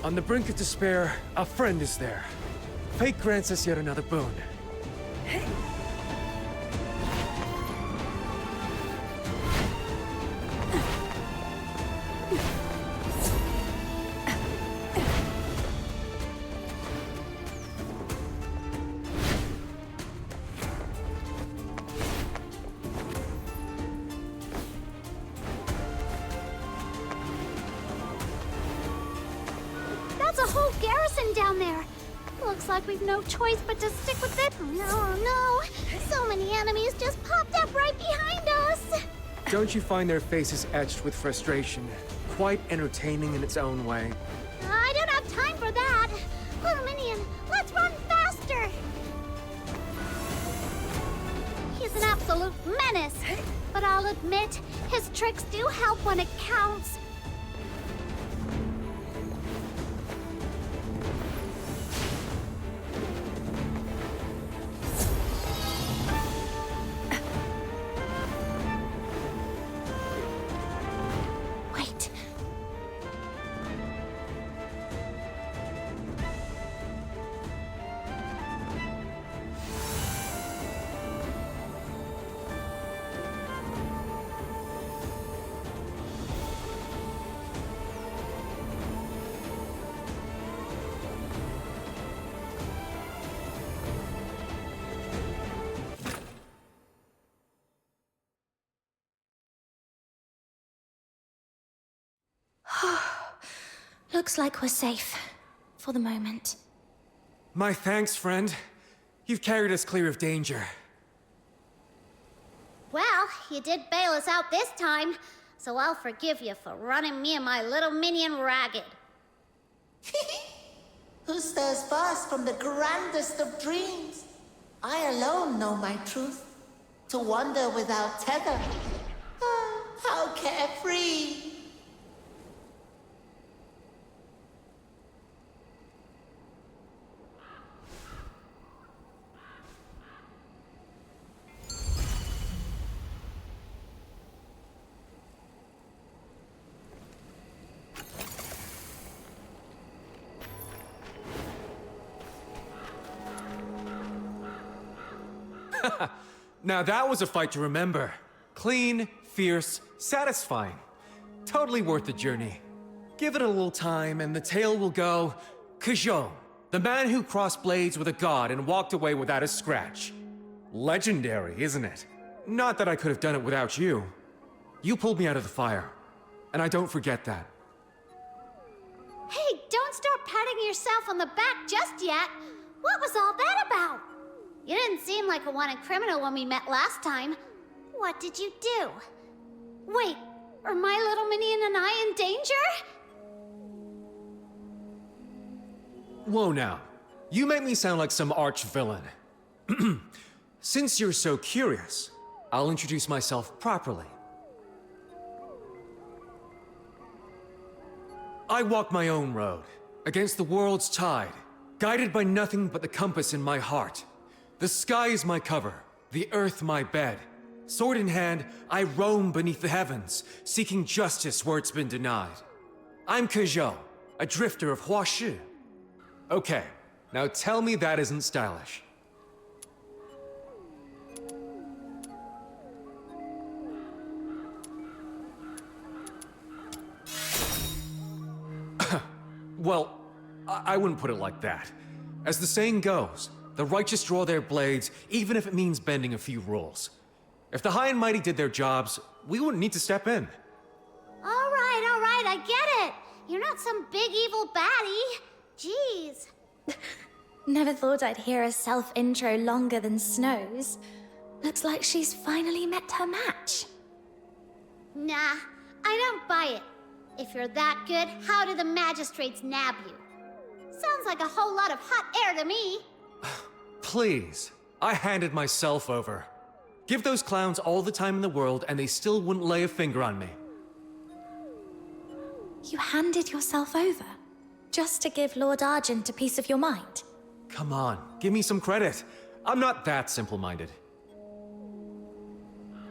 On the brink of despair, a friend is there. Fate grants us yet another boon. That's a whole garrison down there. Looks like we've no choice but to stick with it. Oh no! So many enemies just popped up right behind us! Don't you find their faces etched with frustration quite entertaining in its own way? I don't have time for that! Little Minion, let's run faster! He's an absolute menace, but I'll admit, his tricks do help when it counts. Wait. Looks like we're safe. For the moment. My thanks, friend. You've carried us clear of danger. Well, you did bail us out this time, so I'll forgive you for running me and my little minion ragged. Who stirs first from the grandest of dreams? I alone know my truth. To wander without tether. Ah, how carefree. Now that was a fight to remember. Clean, fierce, satisfying. Totally worth the journey. Give it a little time and the tale will go... Kajol, the man who crossed blades with a god and walked away without a scratch. Legendary, isn't it? Not that I could have done it without you. You pulled me out of the fire, and I don't forget that. Hey, don't start patting yourself on the back just yet. What was all that about? You didn't seem like a wanted criminal when we met last time. What did you do? Wait, are my little minion and I in danger? Whoa now. You make me sound like some arch-villain. Since you're so curious, I'll introduce myself properly. I walk my own road, against the world's tide, guided by nothing but the compass in my heart. The sky is my cover, the earth my bed. Sword in hand, I roam beneath the heavens, seeking justice where it's been denied. I'm Kajol, a drifter of Huashi. Okay, now tell me that isn't stylish. Well, I wouldn't put it like that. As the saying goes, the righteous draw their blades, even if it means bending a few rules. If the high and mighty did their jobs, we wouldn't need to step in. All right, I get it. You're not some big evil baddie. Jeez. Never thought I'd hear a self-intro longer than Snow's. Looks like she's finally met her match. Nah, I don't buy it. If you're that good, how did the magistrates nab you? Sounds like a whole lot of hot air to me. Please, I handed myself over. Give those clowns all the time in the world and they still wouldn't lay a finger on me. You handed yourself over? Just to give Lord Argent a piece of your mind? Come on, give me some credit. I'm not that simple-minded.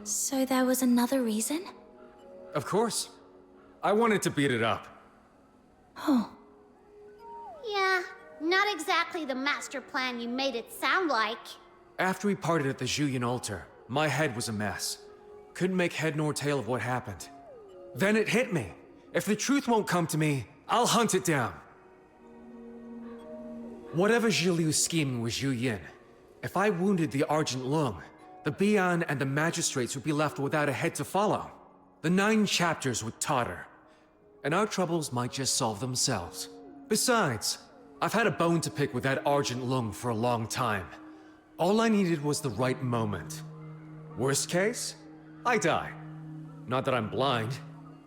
So there was another reason? Of course. I wanted to beat it up. Oh. Yeah, not exactly the master plan you made it sound like. After we parted at the Julian altar, my head was a mess. Couldn't make head nor tail of what happened. Then it hit me. If the truth won't come to me, I'll hunt it down. Whatever Zhiliu's scheming was Zhu Yin. If I wounded the Argent Lung, the Bian and the magistrates would be left without a head to follow. The 9 chapters would totter, and our troubles might just solve themselves. Besides, I've had a bone to pick with that Argent Lung for a long time. All I needed was the right moment. Worst case, I die. Not that I'm blind.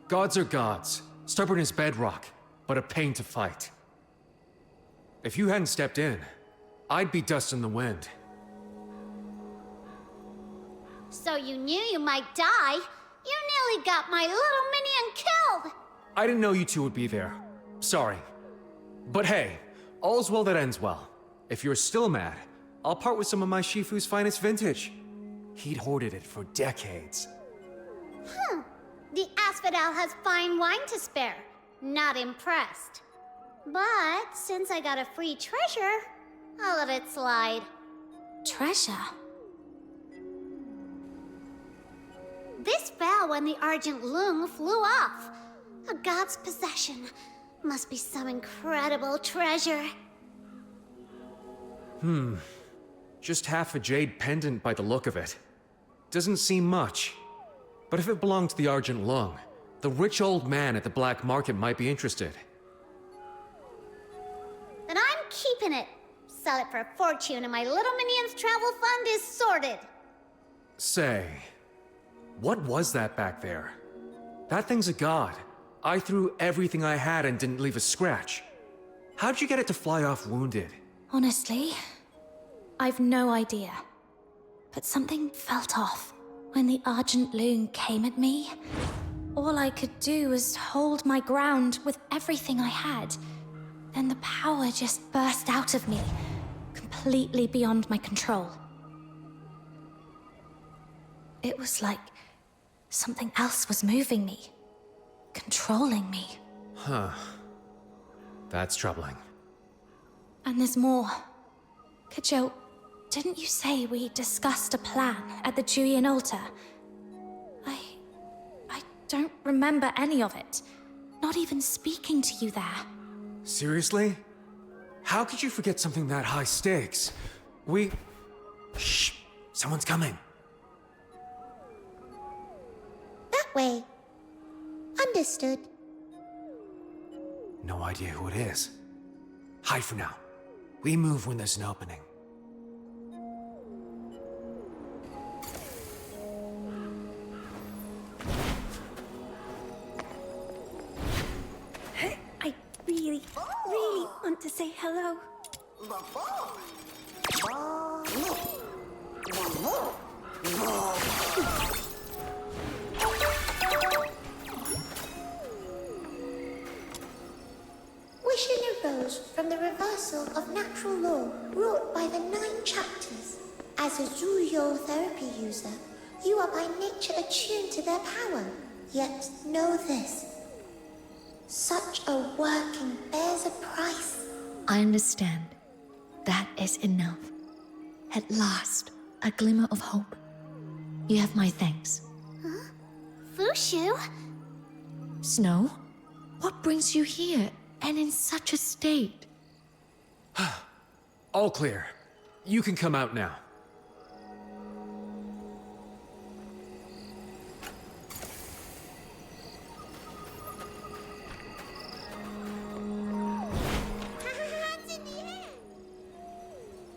Gods are gods, stubborn as bedrock, but a pain to fight. If you hadn't stepped in, I'd be dust in the wind. So you knew you might die? You nearly got my little minion killed! I didn't know you two would be there. Sorry. But hey, all's well that ends well. If you're still mad, I'll part with some of my Shifu's finest vintage. He'd hoarded it for decades. The Asphodel has fine wine to spare. Not impressed. But since I got a free treasure, I'll let it slide. Treasure? This fell when the Argent Lung flew off. A god's possession. Must be some incredible treasure. Just half a jade pendant by the look of it. Doesn't seem much. But if it belonged to the Argent Lung, the rich old man at the black market might be interested. Then I'm keeping it. Sell it for a fortune and my little minion's travel fund is sorted. Say, what was that back there? That thing's a god. I threw everything I had and didn't leave a scratch. How'd you get it to fly off wounded? Honestly, I've no idea. But something felt off. When the Argent Loon came at me, all I could do was hold my ground with everything I had. Then the power just burst out of me, completely beyond my control. It was like something else was moving me, controlling me. Huh. That's troubling. And there's more. Kajou, didn't you say we discussed a plan at the Julian altar? I don't remember any of it. Not even speaking to you there. Seriously? How could you forget something that high stakes? Shh! Someone's coming. That way. Understood. No idea who it is. Hide for now. We move when there's an opening. I really want to say hello. Wishing arose from the reversal of natural law wrought by the 9 chapters. As a Zhuyo therapy user, you are by nature attuned to their power. Yet know this. Such a working bears a price. I understand. That is enough. At last, a glimmer of hope. You have my thanks. Huh? Fushu? Snow? What brings you here, and in such a state? All clear. You can come out now.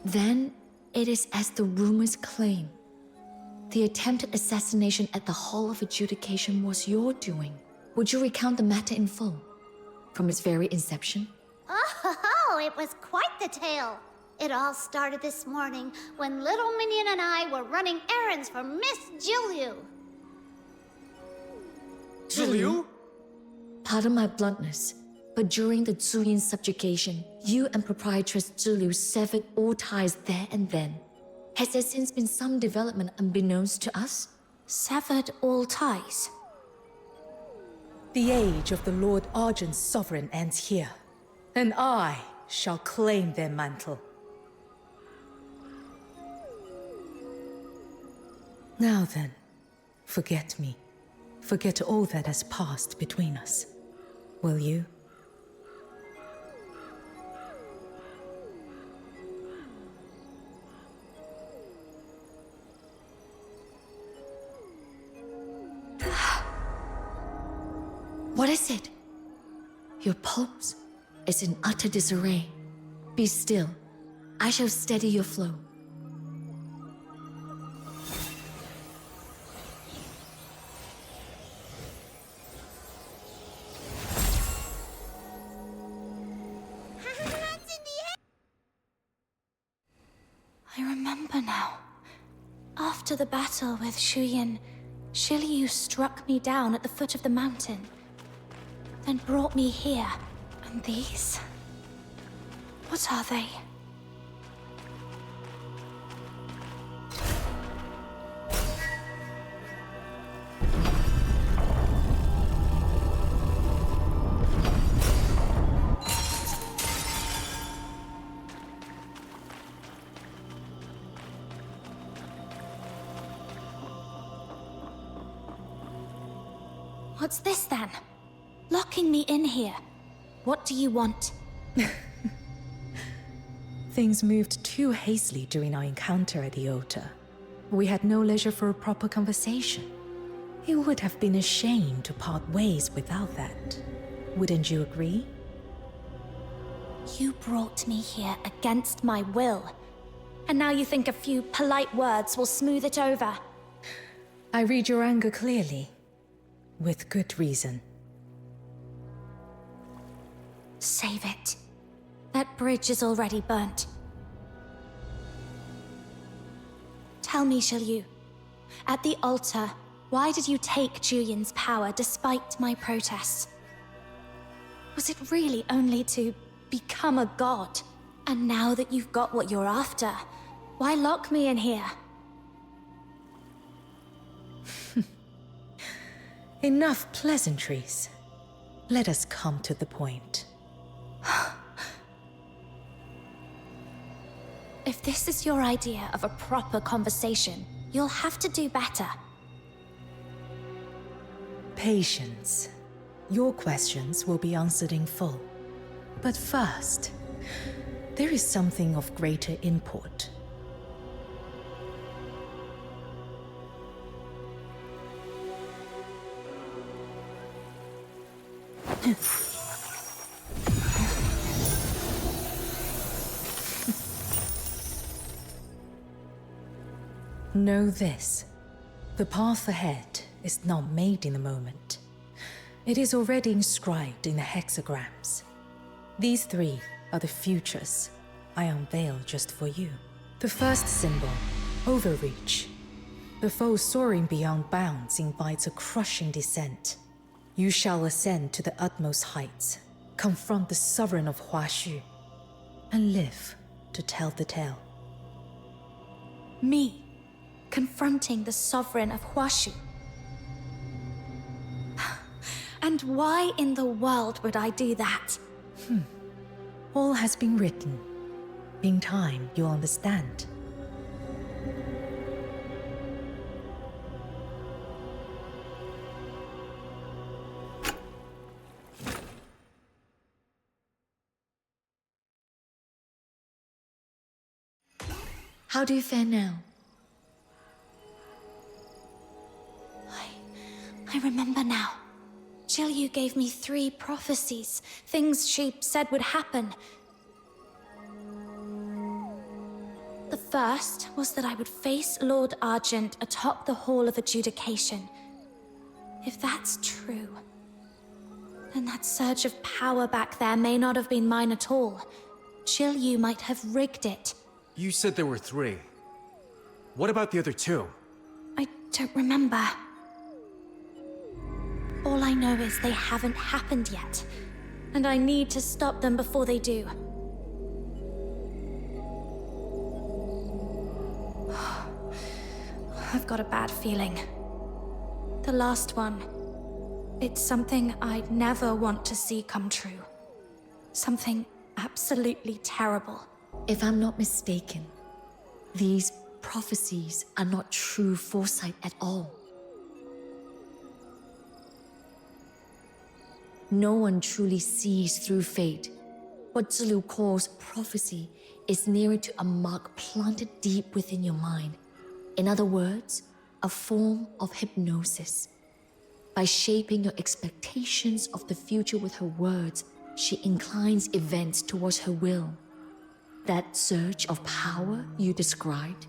Then, it is as the rumors claim. The attempted assassination at the Hall of Adjudication was your doing. Would you recount the matter in full? From its very inception? Oh, it was quite the tale. It all started this morning when Little Minion and I were running errands for Miss Zhiliu. Zhiliu? Pardon my bluntness, but during the Zuyin subjugation, you and proprietress Zhiliu severed all ties there and then. Has there since been some development unbeknownst to us? Severed all ties. The age of the Lord Argent's sovereign ends here, and I shall claim their mantle. Now then, forget me. Forget all that has passed between us. Will you? What is it? Your pulse is in utter disarray. Be still. I shall steady your flow. I remember now. After the battle with Shuyin, Shiliu struck me down at the foot of the mountain, then brought me here. And these? What are they? What's this then? Locking me in here. What do you want? Things moved too hastily during our encounter at the altar. We had no leisure for a proper conversation. It would have been a shame to part ways without that. Wouldn't you agree? You brought me here against my will. And now you think a few polite words will smooth it over? I read your anger clearly. With good reason. Save it. That bridge is already burnt. Tell me, Shiliu, at the altar, why did you take Julian's power despite my protests? Was it really only to become a god? And now that you've got what you're after, why lock me in here? Enough pleasantries. Let us come to the point. If this is your idea of a proper conversation, you'll have to do better. Patience. Your questions will be answered in full. But first, there is something of greater import. Know this. The path ahead is not made in a moment. It is already inscribed in the hexagrams. These three are the futures I unveil just for you. The first symbol, overreach. The foe soaring beyond bounds invites a crushing descent. You shall ascend to the utmost heights, confront the sovereign of Huaxu, and live to tell the tale. Me, confronting the sovereign of Huaxu? And why in the world would I do that? All has been written. In time, you'll understand. How do you fare now? I remember now. Shiliu gave me 3 prophecies, things she said would happen. The first was that I would face Lord Argent atop the Hall of Adjudication. If that's true, then that surge of power back there may not have been mine at all. Shiliu might have rigged it. You said there were 3. What about the other 2? I don't remember. All I know is they haven't happened yet, and I need to stop them before they do. I've got a bad feeling. The last one. It's something I'd never want to see come true. Something absolutely terrible. If I'm not mistaken, these prophecies are not true foresight at all. No one truly sees through fate. What Zulu calls prophecy is nearer to a mark planted deep within your mind. In other words, a form of hypnosis. By shaping your expectations of the future with her words, she inclines events towards her will. That surge of power you described,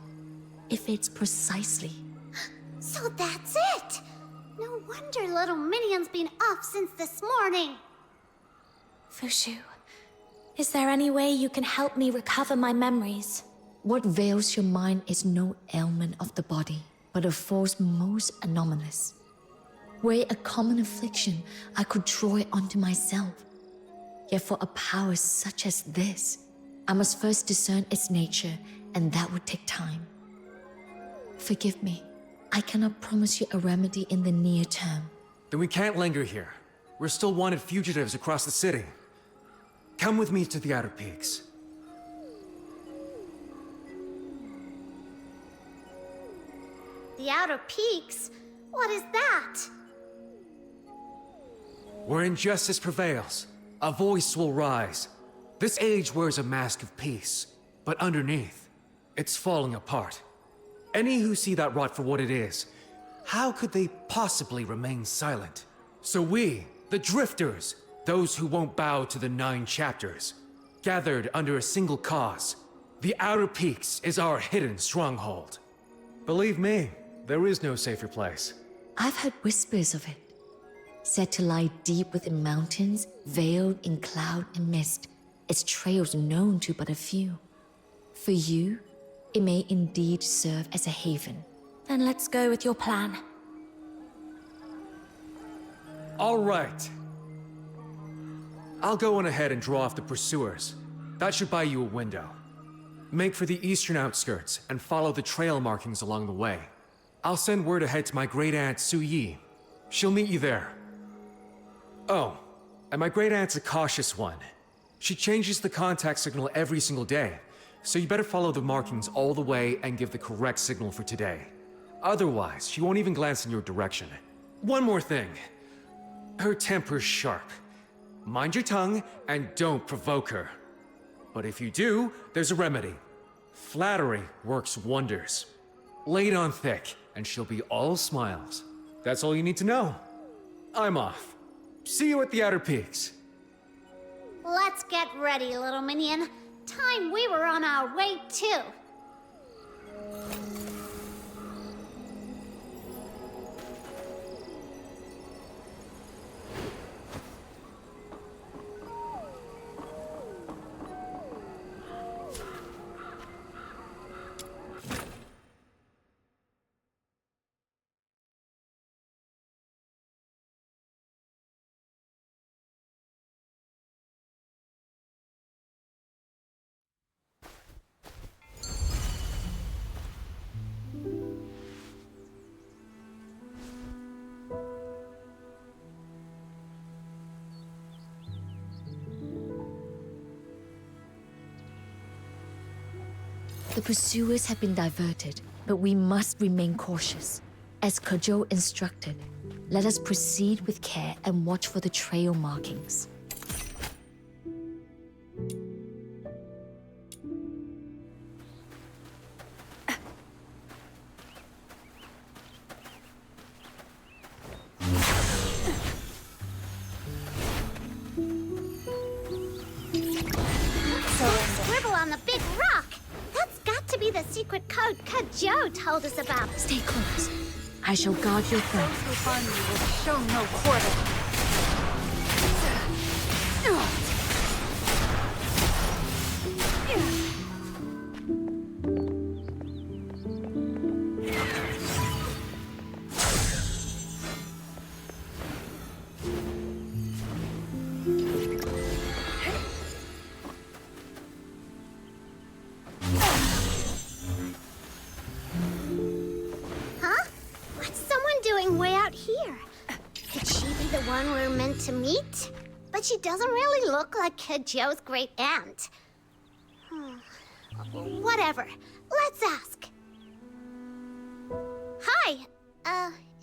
it fits precisely. So that's it! No wonder little Minion's been off since this morning. Fushu, is there any way you can help me recover my memories? What veils your mind is no ailment of the body, but a force most anomalous. Were it a common affliction, I could draw it onto myself. Yet for a power such as this, I must first discern its nature, and that would take time. Forgive me, I cannot promise you a remedy in the near term. Then we can't linger here. We're still wanted fugitives across the city. Come with me to the Outer Peaks. The Outer Peaks? What is that? Where injustice prevails, a voice will rise. This age wears a mask of peace, but underneath, it's falling apart. Any who see that rot for what it is, how could they possibly remain silent? So we, the Drifters, those who won't bow to the 9 chapters, gathered under a single cause. The Outer Peaks is our hidden stronghold. Believe me, there is no safer place. I've heard whispers of it. Said to lie deep within mountains, veiled in cloud and mist, its trails known to but a few. For you, it may indeed serve as a haven. Then let's go with your plan. All right. I'll go on ahead and draw off the pursuers. That should buy you a window. Make for the eastern outskirts and follow the trail markings along the way. I'll send word ahead to my great-aunt Su Yi. She'll meet you there. Oh, and my great-aunt's a cautious one. She changes the contact signal every single day, so you better follow the markings all the way and give the correct signal for today. Otherwise, she won't even glance in your direction. One more thing. Her temper's sharp. Mind your tongue and don't provoke her. But if you do, there's a remedy. Flattery works wonders. Lay it on thick, and she'll be all smiles. That's all you need to know. I'm off. See you at the Outer Peaks. Let's get ready, little minion. Time we were on our way too. The pursuers have been diverted, but we must remain cautious. As Kojo instructed, let us proceed with care and watch for the trail markings. Scribble on the big rock! That's got to be the secret code Kojo told us about. Stay close. I shall guard your front. Those who find me will show no quarter. here? Could she be the one we're meant to meet? But she doesn't really look like Joe's great aunt. Whatever. Let's ask. Hi.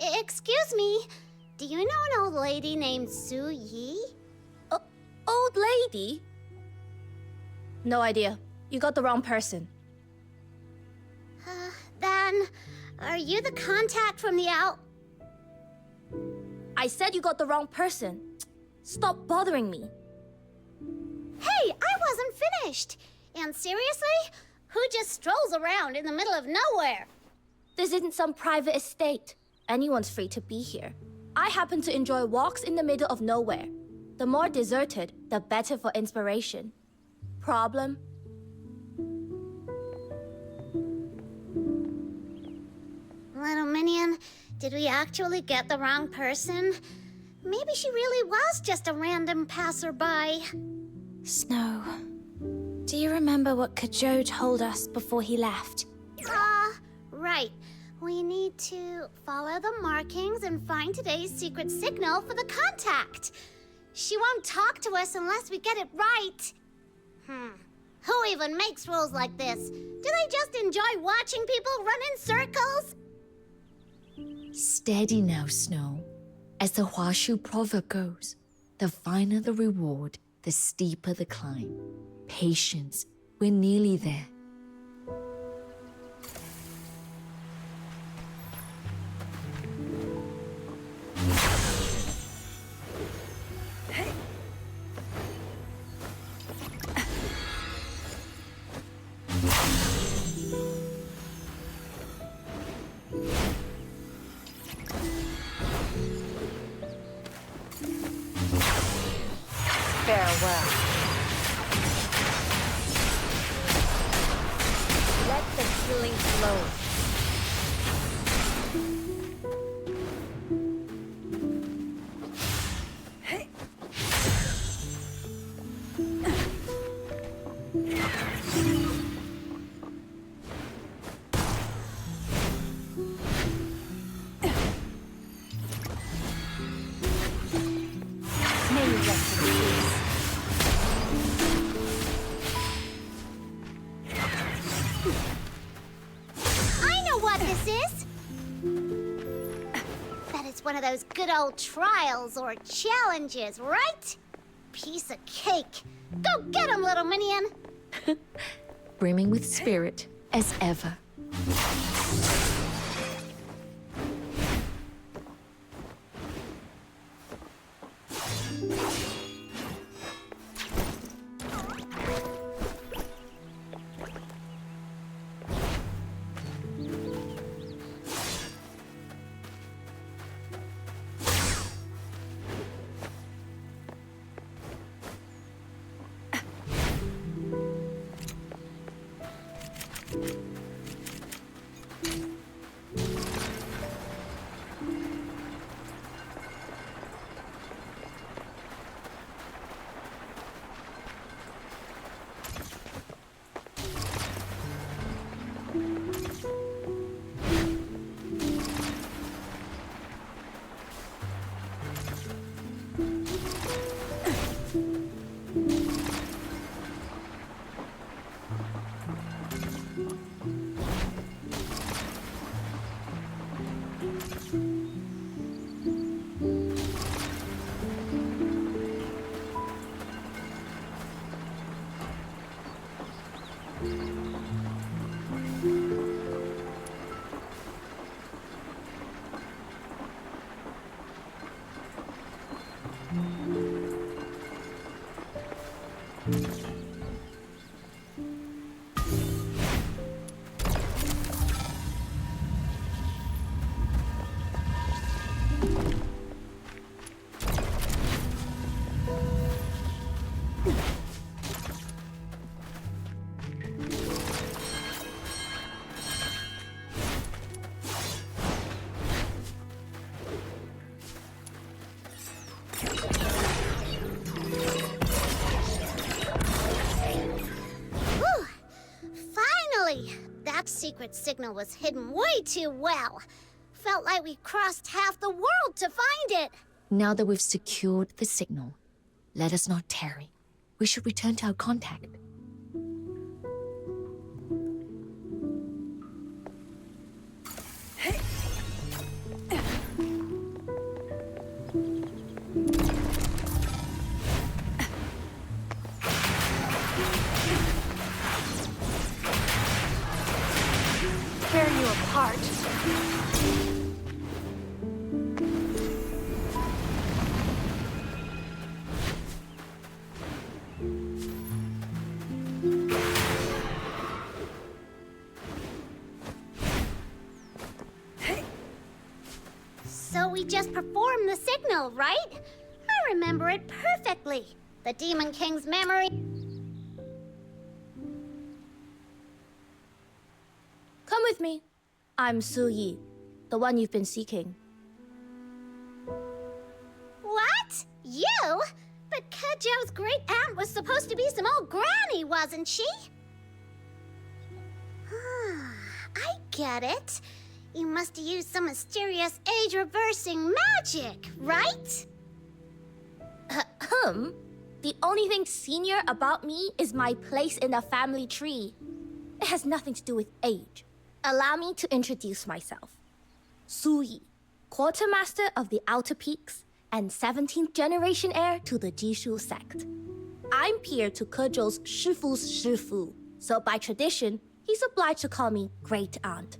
Excuse me. Do you know an old lady named Su Yi? Old lady? No idea. You got the wrong person. Then, are you the contact from the out? I said you got the wrong person. Stop bothering me. Hey, I wasn't finished. And seriously? Who just strolls around in the middle of nowhere? This isn't some private estate. Anyone's free to be here. I happen to enjoy walks in the middle of nowhere. The more deserted, the better for inspiration. Problem? Little minion, did we actually get the wrong person? Maybe she really was just a random passerby. Snow, do you remember what Kajou told us before he left? Right. We need to follow the markings and find today's secret signal for the contact. She won't talk to us unless we get it right. Who even makes rules like this? Do they just enjoy watching people run in circles? Steady now, Snow. As the Huashu proverb goes, the finer the reward, the steeper the climb. Patience, we're nearly there. Farewell. Let the healing flow. May you rest in peace. I know what this is! Bet it's one of those good old trials or challenges, right? Piece of cake. Go get 'em, little minion! Brimming with spirit, as ever. Secret signal was hidden way too well. felt like we crossed half the world to find it. Now that we've secured the signal, let us not tarry. We should return to our contact. Tear you apart. So we just performed the signal, right? I remember it perfectly. The Demon King's memory. Come with me. I'm Su Yi, the one you've been seeking. What? You? But Kejo's great aunt was supposed to be some old granny, wasn't she? I get it. You must have used some mysterious age-reversing magic, right? The only thing senior about me is my place in the family tree. It has nothing to do with age. Allow me to introduce myself. Su Yi, quartermaster of the Outer Peaks and 17th generation heir to the Jishu sect. I'm peer to Kejo's Shifu's Shifu, so by tradition, he's obliged to call me Great Aunt.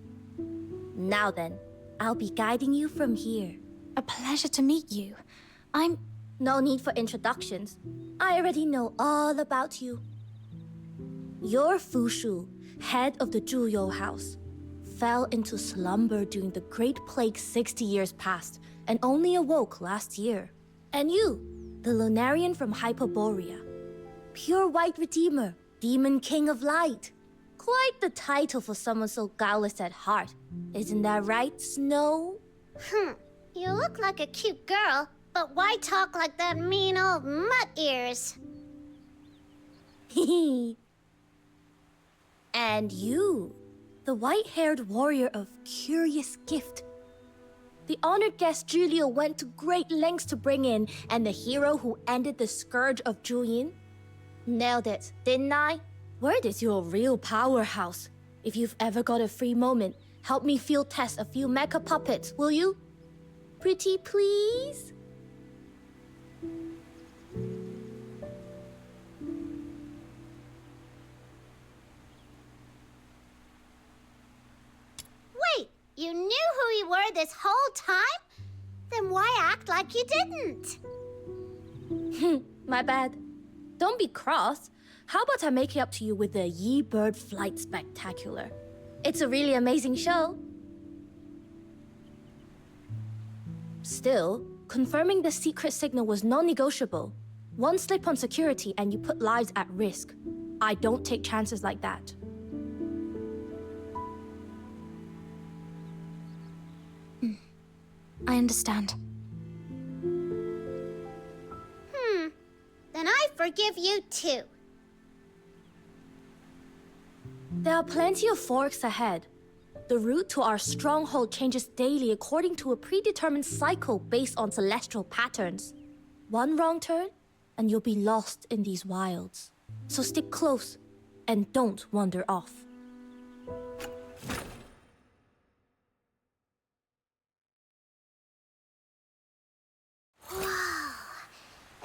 Now then, I'll be guiding you from here. A pleasure to meet you. No need for introductions. I already know all about you. You're Fushu, head of the Zhuyo house. Fell into slumber during the Great Plague 60 years past, and only awoke last year. And you, the Lunarian from Hyperborea. Pure White Redeemer, Demon King of Light. Quite the title for someone so guileless at heart. Isn't that right, Snow? You look like a cute girl, but why talk like that mean old mutt ears? And you, the white-haired warrior of curious gift. The honored guest Julio went to great lengths to bring in, and the hero who ended the scourge of Juyin. Nailed it, didn't I? Word is you're a real powerhouse. If you've ever got a free moment, help me field test a few mecha puppets, will you? Pretty please? Wait, you knew who you were this whole time? Then why act like you didn't? My bad. Don't be cross. How about I make it up to you with the Yi Bird Flight Spectacular? It's a really amazing show. Still, confirming the secret signal was non-negotiable. One slip on security and you put lives at risk. I don't take chances like that. I understand. Then I forgive you too. There are plenty of forks ahead. The route to our stronghold changes daily according to a predetermined cycle based on celestial patterns. One wrong turn, and you'll be lost in these wilds. So stick close, and don't wander off.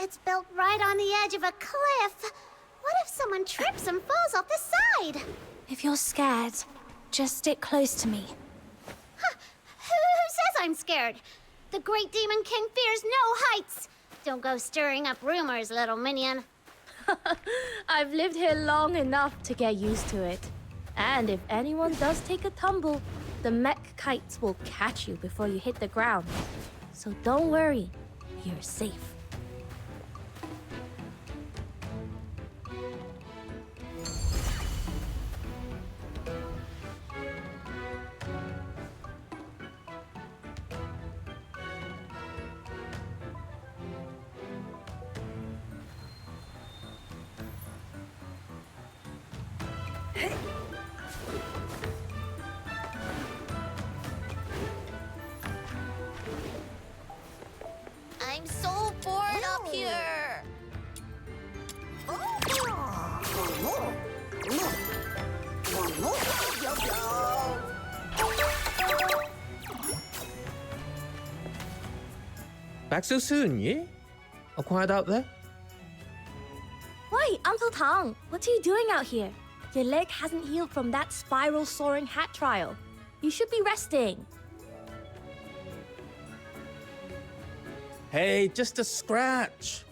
It's built right on the edge of a cliff. What if someone trips and falls off the side? If you're scared, just stick close to me. Who says I'm scared? The Great Demon King fears no heights. Don't go stirring up rumors, little minion. I've lived here long enough to get used to it. And if anyone does take a tumble, the mech kites will catch you before you hit the ground. So don't worry, you're safe. Back so soon, yeah? All quiet out there? Wait, Uncle Tang, what are you doing out here? Your leg hasn't healed from that spiral soaring hat trial. You should be resting. Hey, just a scratch.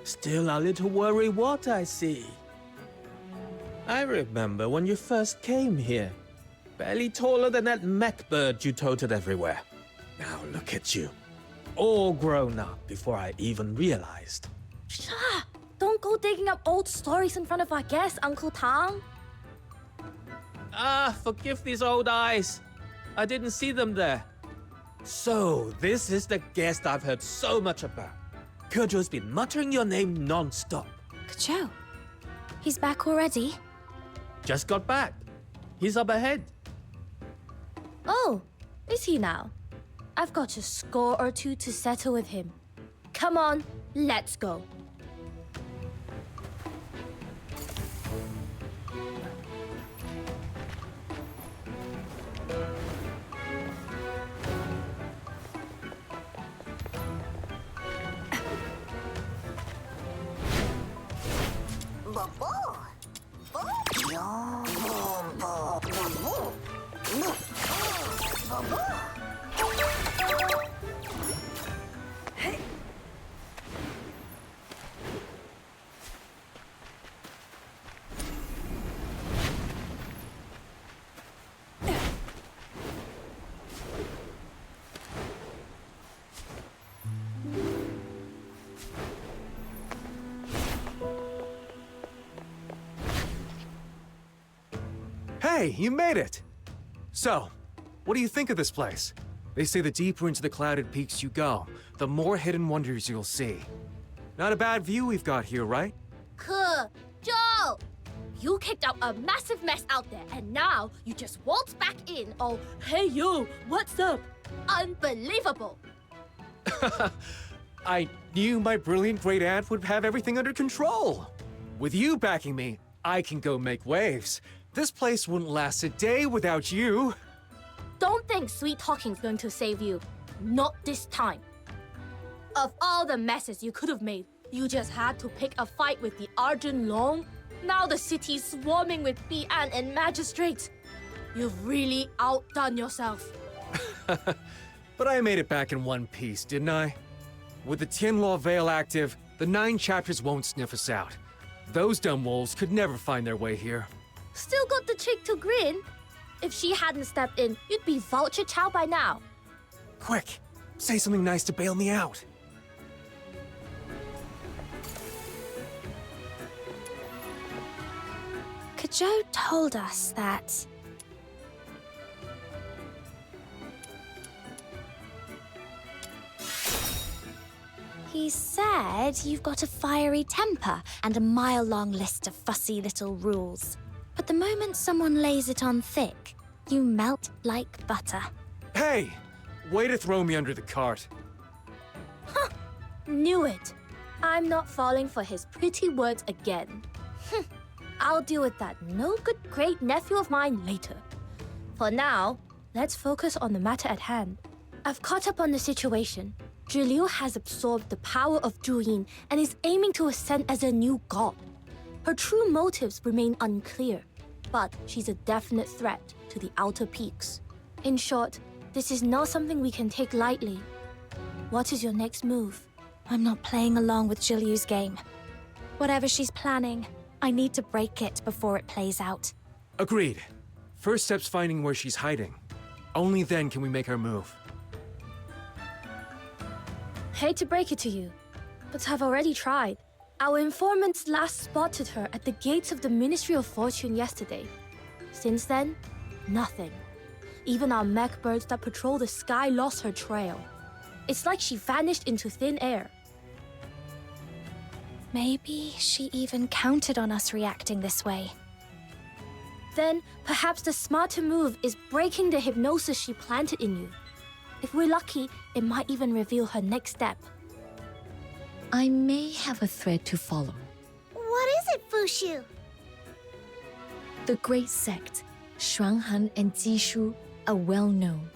Still a little worry what I see. I remember when you first came here. Barely taller than that mech bird you toted everywhere. Now look at you. All grown up before I even realized. Don't go digging up old stories in front of our guests, Uncle Tang. Ah, forgive these old eyes. I didn't see them there. So, this is the guest I've heard so much about. Kejou's been muttering your name non-stop. Kejou? He's back already? Just got back. He's up ahead. Oh, is he now? I've got a score or two to settle with him. Come on, let's go. Hey, you made it! So, what do you think of this place? They say the deeper into the clouded peaks you go, the more hidden wonders you'll see. Not a bad view we've got here, right? Kejou! You kicked out a massive mess out there, and now you just waltz back in. Oh, hey you, what's up? Unbelievable! I knew my brilliant great aunt would have everything under control. With you backing me, I can go make waves. This place wouldn't last a day without you. Don't think sweet talking's going to save you. Not this time. Of all the messes you could have made, you just had to pick a fight with the Arjun Long. Now the city's swarming with Bi'an and magistrates. You've really outdone yourself. But I made it back in one piece, didn't I? With the Tianluo Veil active, the 9 chapters won't sniff us out. Those dumb wolves could never find their way here. Still got the chick to grin. If she hadn't stepped in, you'd be vulture chow by now. Quick, say something nice to bail me out. Kejou told us that... He said you've got a fiery temper and a mile-long list of fussy little rules. But the moment someone lays it on thick, you melt like butter. Hey! Way to throw me under the cart. Huh! Knew it. I'm not falling for his pretty words again. I'll deal with that no-good great nephew of mine later. For now, let's focus on the matter at hand. I've caught up on the situation. Zhiliu has absorbed the power of Zhuyin and is aiming to ascend as a new god. Her true motives remain unclear, but she's a definite threat to the outer peaks. In short, this is not something we can take lightly. What is your next move? I'm not playing along with Zhiliu's game. Whatever she's planning, I need to break it before it plays out. Agreed. First step's finding where she's hiding. Only then can we make our move. Hate to break it to you, but I've already tried. Our informants last spotted her at the gates of the Ministry of Fortune yesterday. Since then, nothing. Even our mech birds that patrol the sky lost her trail. It's like she vanished into thin air. Maybe she even counted on us reacting this way. Then, perhaps the smarter move is breaking the hypnosis she planted in you. If we're lucky, it might even reveal her next step. I may have a thread to follow. What is it, Fushu? The great sect, Shuanghan and Jishu, are well known.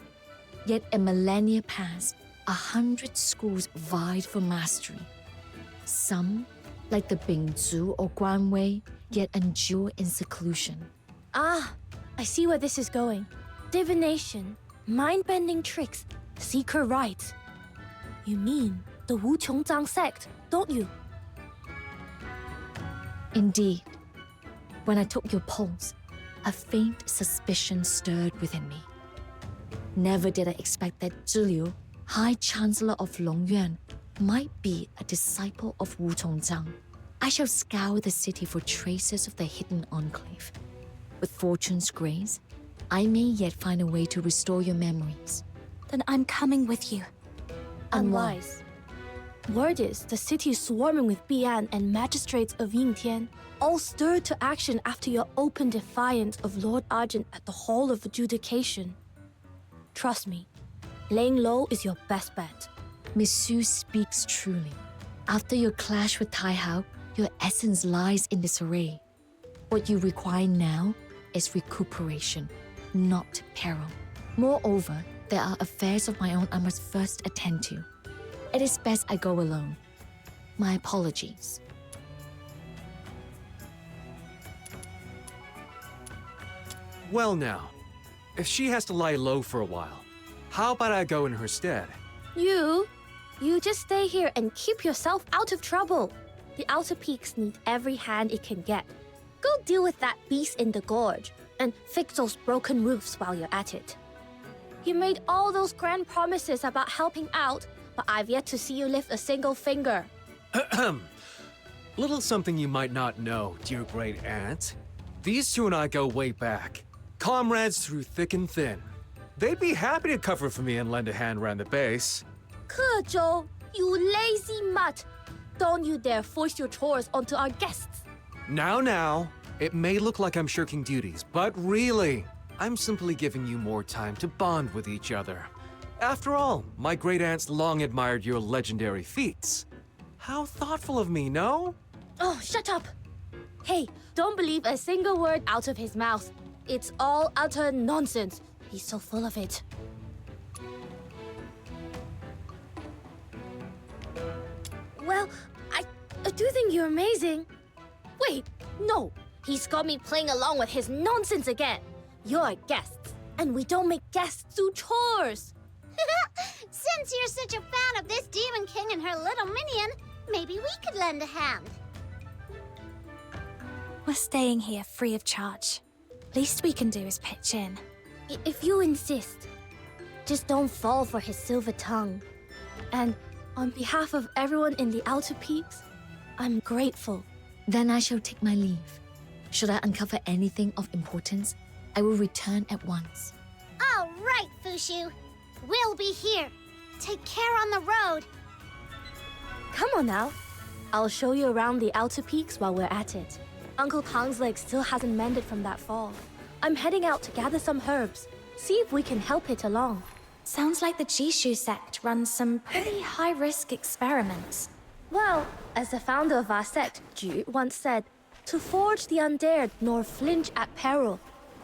Yet a millennia passed, 100 schools vied for mastery. Some, like the Bingzu or Guanwei, yet endure in seclusion. Ah, I see where this is going. Divination, mind-bending tricks, secret rites. You mean the Wu Qiongzang sect, don't you? Indeed. When I took your pulse, a faint suspicion stirred within me. Never did I expect that Zhi Liu, High Chancellor of Longyuan, might be a disciple of Wu Qiongzang. I shall scour the city for traces of the hidden enclave. With fortune's grace, I may yet find a way to restore your memories. Then I'm coming with you. Unwise. Word is the city is swarming with Bian and magistrates of Yingtian, all stirred to action after your open defiance of Lord Argent at the Hall of Adjudication. Trust me, laying low is your best bet. Miss Su speaks truly. After your clash with Tai Hao, your essence lies in disarray. What you require now is recuperation, not peril. Moreover, there are affairs of my own I must first attend to. It is best I go alone. My apologies. Well now, if she has to lie low for a while, how about I go in her stead? You just stay here and keep yourself out of trouble. The Outer Peaks need every hand it can get. Go deal with that beast in the gorge and fix those broken roofs while you're at it. You made all those grand promises about helping out, but I've yet to see you lift a single finger. Little something you might not know, dear great aunt. These two and I go way back. Comrades through thick and thin. They'd be happy to cover for me and lend a hand around the base. Ke, you lazy mutt! Don't you dare force your chores onto our guests. Now, it may look like I'm shirking duties, but really, I'm simply giving you more time to bond with each other. After all, my great aunts long admired your legendary feats. How thoughtful of me, no? Oh, shut up! Hey, don't believe a single word out of his mouth. It's all utter nonsense. He's so full of it. Well, I do think you're amazing. Wait, no. He's got me playing along with his nonsense again. You're guests, and we don't make guests do chores. Since you're such a fan of this Demon King and her little minion, maybe we could lend a hand. We're staying here free of charge. Least we can do is pitch in. If you insist, just don't fall for his silver tongue. And on behalf of everyone in the Outer Peaks, I'm grateful. Then I shall take my leave. Should I uncover anything of importance, I will return at once. All right, Fushu. We'll be here. Take care on the road. Come on now. I'll show you around the Outer Peaks while we're at it. Uncle Tang's leg still hasn't mended from that fall. I'm heading out to gather some herbs. See if we can help it along. Sounds like the Jishu sect runs some pretty high-risk experiments. Well, as the founder of our sect, Ju, once said, to forge the undared nor flinch at peril.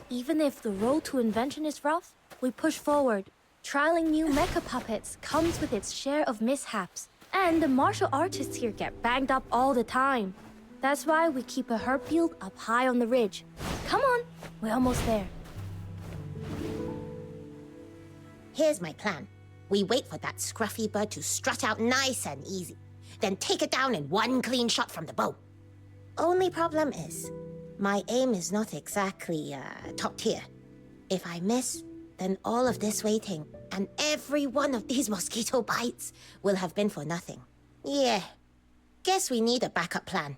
Even if the road to invention is rough, we push forward. Trialing new mecha puppets comes with its share of mishaps. And the martial artists here get banged up all the time. That's why we keep a herb field up high on the ridge. Come on, we're almost there. Here's my plan. We wait for that scruffy bird to strut out nice and easy, then take it down in one clean shot from the bow. Only problem is, my aim is not exactly top tier. If I miss, then all of this waiting and every one of these mosquito bites will have been for nothing. Yeah, guess we need a backup plan.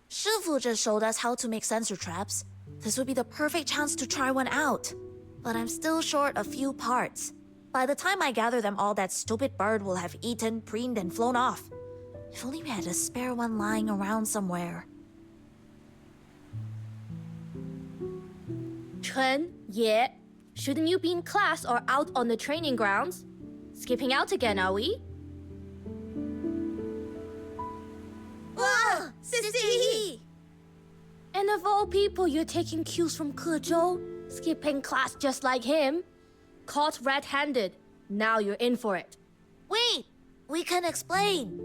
Shifu just showed us how to make sensor traps. This would be the perfect chance to try one out. But I'm still short a few parts. By the time I gather them all, that stupid bird will have eaten, preened, and flown off. If only we had a spare one lying around somewhere. Chen, Ye, shouldn't you be in class or out on the training grounds? Skipping out again, are we? Wow, Sissy! And of all people, you're taking cues from Ke Zhou, skipping class just like him. Caught red-handed. Now you're in for it. Wait! We can explain.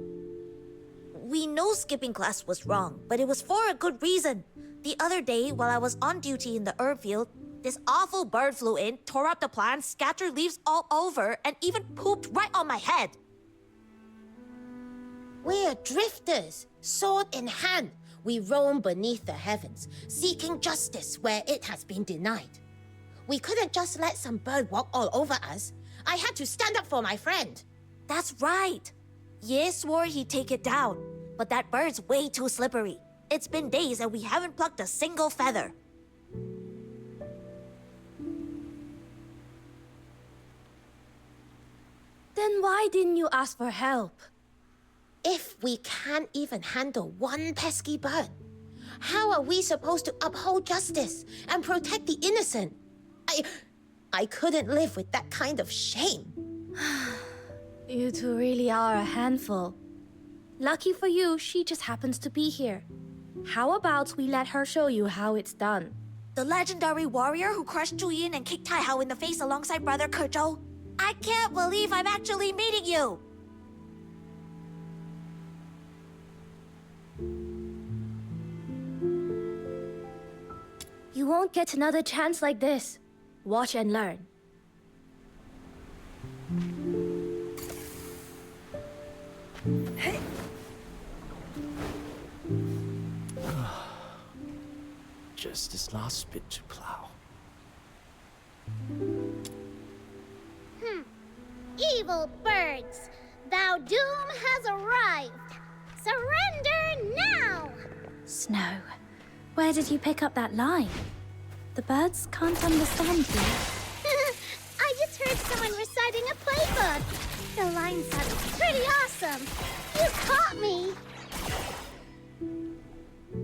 We know skipping class was wrong, but it was for a good reason. The other day, while I was on duty in the herb field, this awful bird flew in, tore up the plants, scattered leaves all over, and even pooped right on my head. We're drifters, sword in hand. We roam beneath the heavens, seeking justice where it has been denied. We couldn't just let some bird walk all over us. I had to stand up for my friend. That's right. Ye swore he'd take it down, but that bird's way too slippery. It's been days and we haven't plucked a single feather. Then why didn't you ask for help? If we can't even handle one pesky bird, how are we supposed to uphold justice and protect the innocent? I couldn't live with that kind of shame. You two really are a handful. Lucky for you, she just happens to be here. How about we let her show you how it's done? The legendary warrior who crushed Zhu Yin and kicked Tai Hao in the face alongside Brother Ke. I can't believe I'm actually meeting you! You won't get another chance like this. Watch and learn. Just this last bit to plow. Evil birds, thou doom has arrived. Surrender now! Snow, where did you pick up that line? The birds can't understand you. I just heard someone reciting a playbook. The line sounded pretty awesome. You caught me.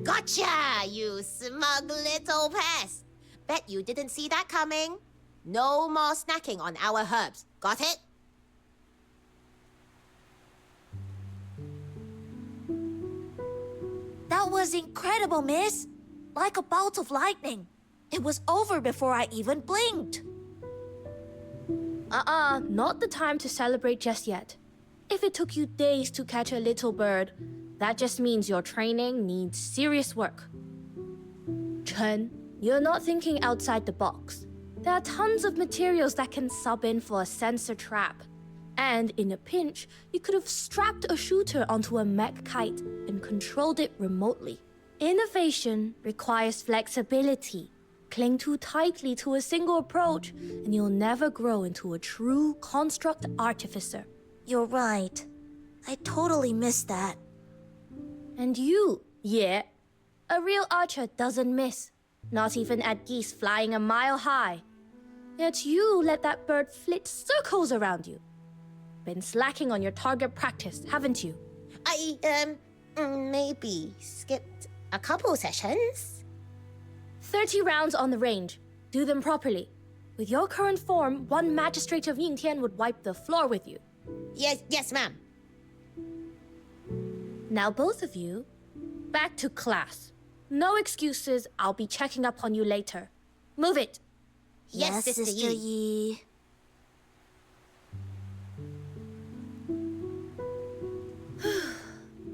Gotcha, you smug little pest. Bet you didn't see that coming. No more snacking on our herbs. Got it? That was incredible, miss. Like a bolt of lightning. It was over before I even blinked. Not the time to celebrate just yet. If it took you days to catch a little bird, that just means your training needs serious work. Chen, you're not thinking outside the box. There are tons of materials that can sub in for a sensor trap. And in a pinch, you could have strapped a shooter onto a mech kite and controlled it remotely. Innovation requires flexibility. Cling too tightly to a single approach, and you'll never grow into a true construct artificer. You're right. I totally missed that. And you, yeah. A real archer doesn't miss. Not even at geese flying a mile high. Yet you let that bird flit circles around you. Been slacking on your target practice, haven't you? Maybe skipped a couple sessions. 30 rounds on the range. Do them properly. With your current form, one magistrate of Yingtian would wipe the floor with you. Yes, ma'am. Now both of you, back to class. No excuses, I'll be checking up on you later. Move it. Yes, Sister Yi.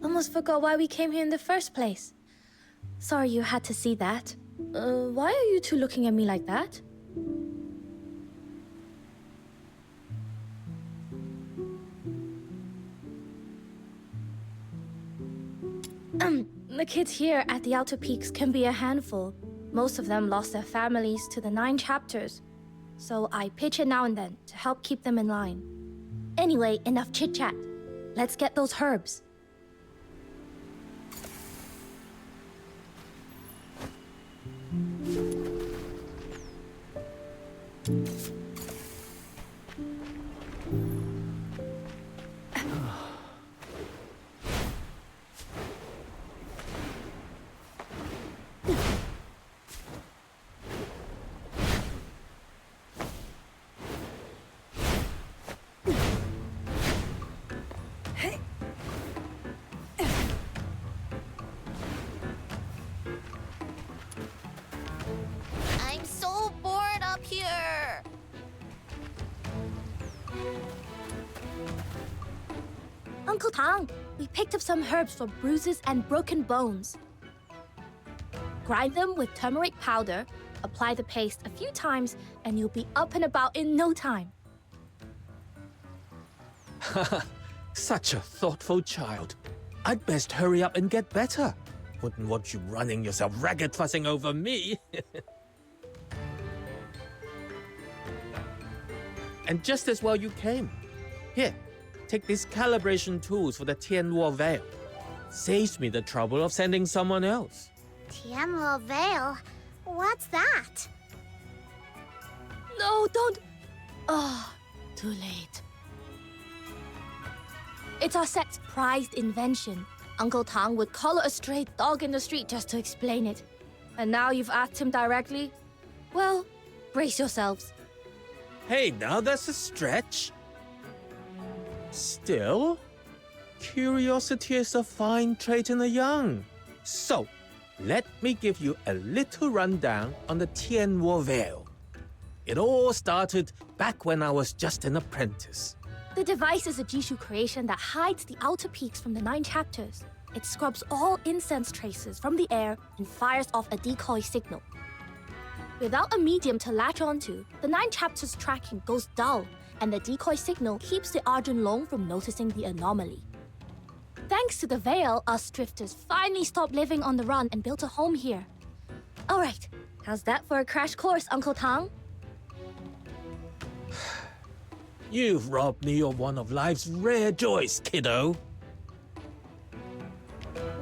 Almost forgot why we came here in the first place. Sorry you had to see that. Why are you two looking at me like that? The kids here at the Outer Peaks can be a handful. Most of them lost their families to the 9 chapters. So I pitch in now and then to help keep them in line. Anyway, enough chit-chat. Let's get those herbs. I'm so bored up here. Uncle Tang, we picked up some herbs for bruises and broken bones. Grind them with turmeric powder, apply the paste a few times, and you'll be up and about in no time. Such a thoughtful child. I'd best hurry up and get better. Wouldn't want you running yourself ragged fussing over me. And just as well you came. Here, take these calibration tools for the Tianluo Veil. Saves me the trouble of sending someone else. Tianluo Veil? What's that? No, don't... Oh, too late. It's our sect's prized invention. Uncle Tang would collar a stray dog in the street just to explain it. And now you've asked him directly? Well, brace yourselves. Hey, now that's a stretch. Still, curiosity is a fine trait in the young. So, let me give you a little rundown on the Tianluo Veil. It all started back when I was just an apprentice. The device is a Jishu creation that hides the outer peaks from the 9 chapters. It scrubs all incense traces from the air and fires off a decoy signal. Without a medium to latch onto, the 9 chapters tracking goes dull, and the decoy signal keeps the Arjun Long from noticing the anomaly. Thanks to the Veil, us drifters finally stopped living on the run and built a home here. All right, how's that for a crash course, Uncle Tang? You've robbed me of one of life's rare joys, kiddo.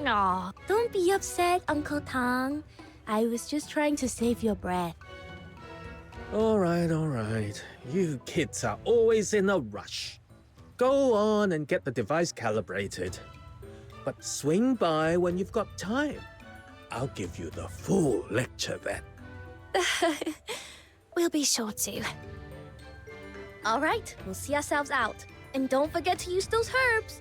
Aw, don't be upset, Uncle Tang. I was just trying to save your breath. All right. You kids are always in a rush. Go on and get the device calibrated. But swing by when you've got time. I'll give you the full lecture then. We'll be sure to. All right, we'll see ourselves out. And don't forget to use those herbs.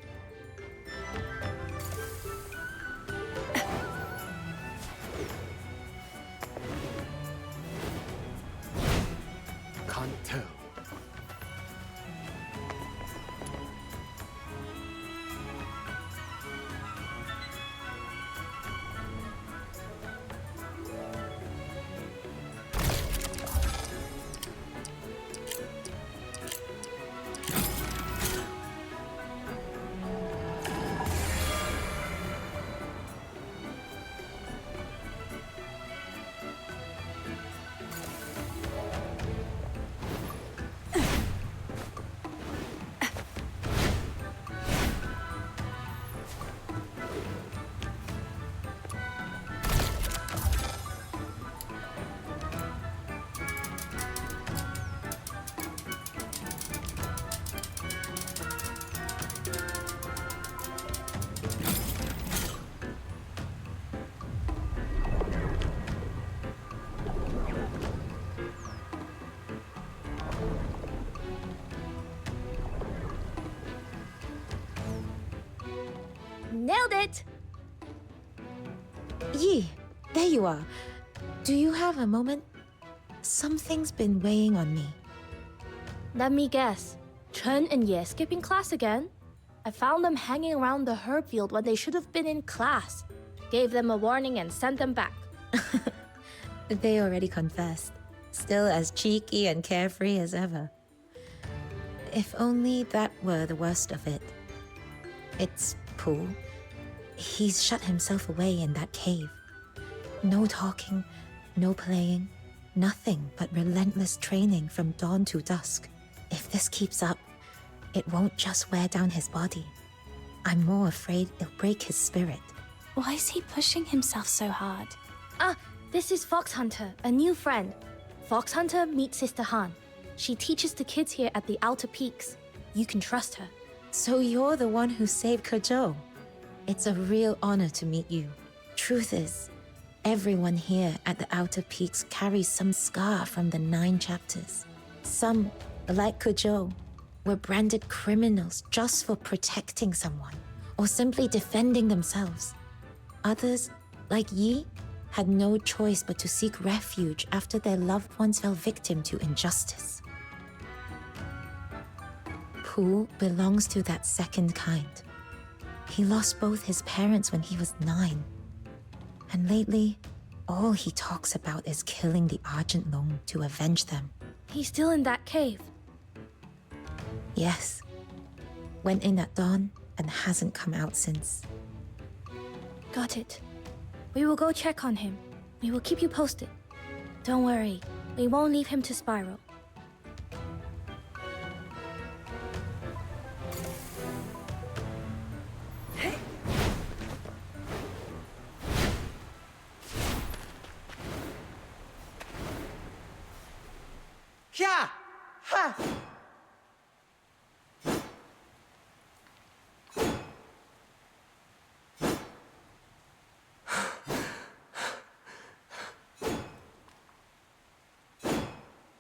Can't tell. Nailed it! Yi, there you are. Do you have a moment? Something's been weighing on me. Let me guess. Chen and Ye skipping class again? I found them hanging around the herb field when they should have been in class. Gave them a warning and sent them back. They already confessed. Still as cheeky and carefree as ever. If only that were the worst of it. It's Pooh. He's shut himself away in that cave. No talking, no playing, nothing but relentless training from dawn to dusk. If this keeps up, it won't just wear down his body. I'm more afraid it'll break his spirit. Why is he pushing himself so hard? Ah, this is Fox Hunter, a new friend. Fox Hunter, meet Sister Han. She teaches the kids here at the Outer Peaks. You can trust her. So you're the one who saved Kuzhou. It's a real honor to meet you. Truth is, everyone here at the Outer Peaks carries some scar from the 9 chapters. Some, like Kuzhou, were branded criminals just for protecting someone, or simply defending themselves. Others, like Yi, had no choice but to seek refuge after their loved ones fell victim to injustice. Pooh belongs to that second kind. He lost both his parents when he was 9. And lately, all he talks about is killing the Argent Long to avenge them. He's still in that cave. Yes. Went in at dawn and hasn't come out since. Got it. We will go check on him. We will keep you posted. Don't worry, we won't leave him to spiral. Yeah! Ha!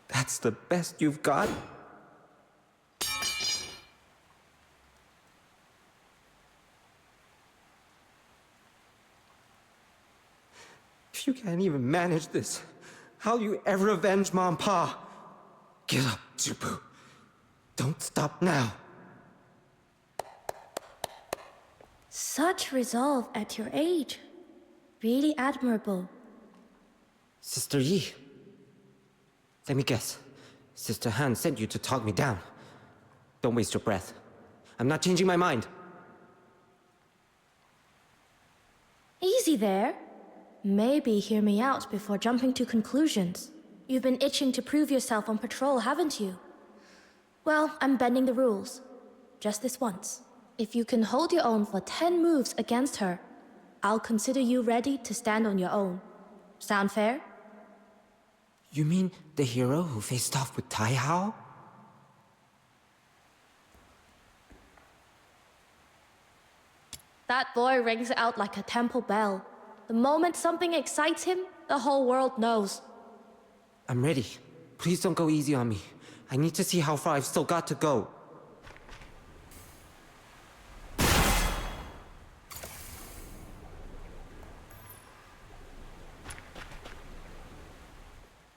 That's the best you've got? If you can't even manage this, how'll you ever avenge Mom and Pa? Get up, Zubu. Don't stop now. Such resolve at your age. Really admirable. Sister Yi. Let me guess. Sister Han sent you to talk me down. Don't waste your breath. I'm not changing my mind. Easy there. Maybe hear me out before jumping to conclusions. You've been itching to prove yourself on patrol, haven't you? Well, I'm bending the rules. Just this once. If you can hold your own for 10 moves against her, I'll consider you ready to stand on your own. Sound fair? You mean the hero who faced off with Tai Hao? That boy rings out like a temple bell. The moment something excites him, the whole world knows. I'm ready. Please don't go easy on me. I need to see how far I've still got to go.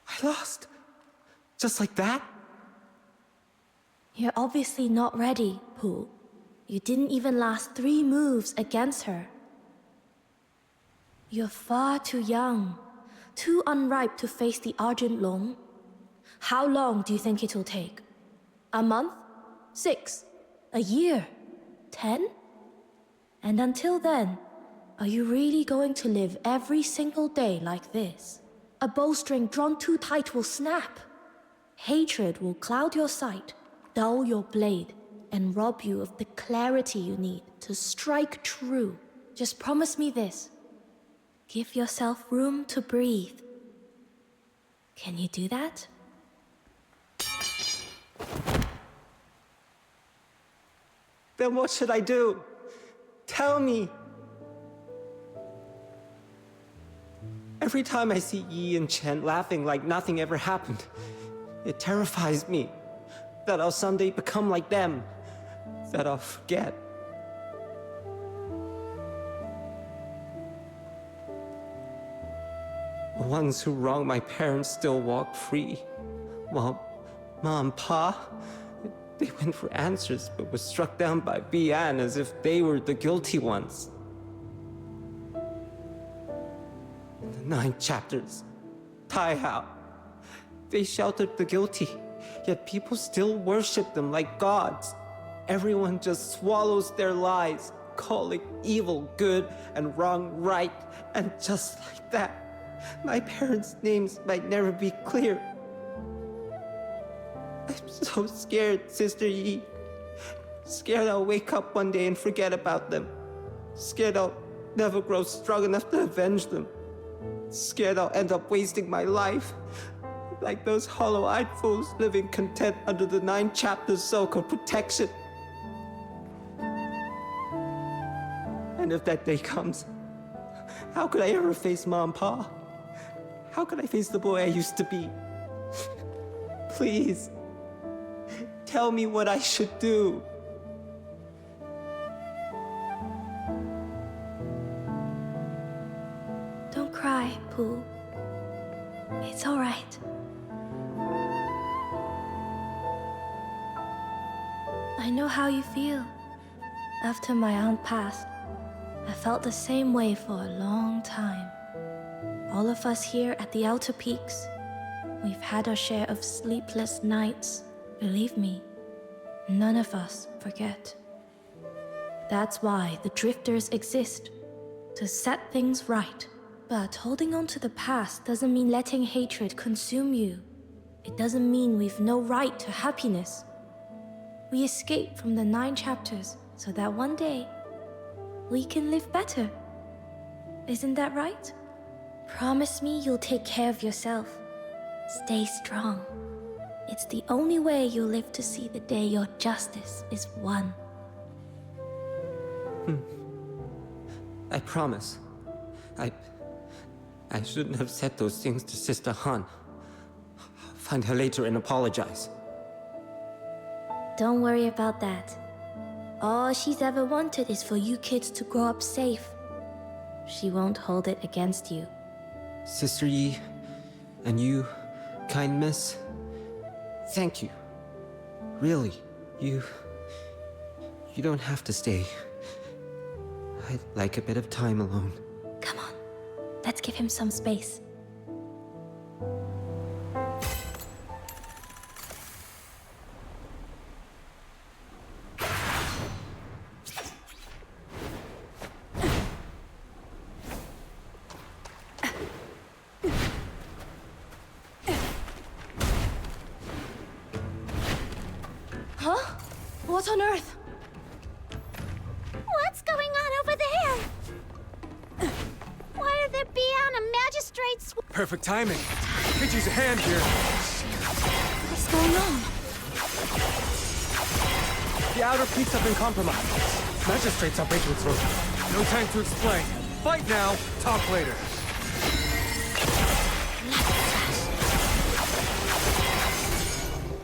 I lost. Just like that? You're obviously not ready, Pooh. You didn't even last 3 moves against her. You're far too young, too unripe to face the Argent Long. How long do you think it'll take? A month? 6? A year? 10? And until then, are you really going to live every single day like this? A bowstring drawn too tight will snap. Hatred will cloud your sight, dull your blade, and rob you of the clarity you need to strike true. Just promise me this. Give yourself room to breathe. Can you do that? Then what should I do? Tell me! Every time I see Yi and Chen laughing like nothing ever happened, it terrifies me that I'll someday become like them, that I'll forget. The ones who wronged my parents still walk free, while Mom and Pa, they went for answers but were struck down by Bian as if they were the guilty ones. In the 9 chapters, Tai Hao, they sheltered the guilty, yet people still worship them like gods. Everyone just swallows their lies, calling evil good and wrong right, and just like that, my parents' names might never be clear. I'm so scared, Sister Yi. Scared I'll wake up one day and forget about them. Scared I'll never grow strong enough to avenge them. Scared I'll end up wasting my life, like those hollow-eyed fools living content under the 9 chapters so-called protection. And if that day comes, how could I ever face Mom and Pa? How could I face the boy I used to be? Please, tell me what I should do. Don't cry, Pooh. It's all right. I know how you feel. After my aunt passed, I felt the same way for a long time. All of us here at the Outer Peaks, we've had our share of sleepless nights. Believe me, none of us forget. That's why the Drifters exist, to set things right. But holding on to the past doesn't mean letting hatred consume you. It doesn't mean we've no right to happiness. We escape from the 9 chapters so that one day we can live better. Isn't that right? Promise me you'll take care of yourself. Stay strong. It's the only way you'll live to see the day your justice is won. I promise. I shouldn't have said those things to Sister Han. Find her later and apologize. Don't worry about that. All she's ever wanted is for you kids to grow up safe. She won't hold it against you. Sister Yi, and you, kind miss, thank you. Really, you don't have to stay. I'd like a bit of time alone. Come on, let's give him some space. Huh? What on earth? What's going on over there? Why are there beyond a magistrate's... Perfect timing. Could use a hand here. What's going on? The Outer Peaks have been compromised. Magistrates are breaking through. No time to explain. Fight now, talk later.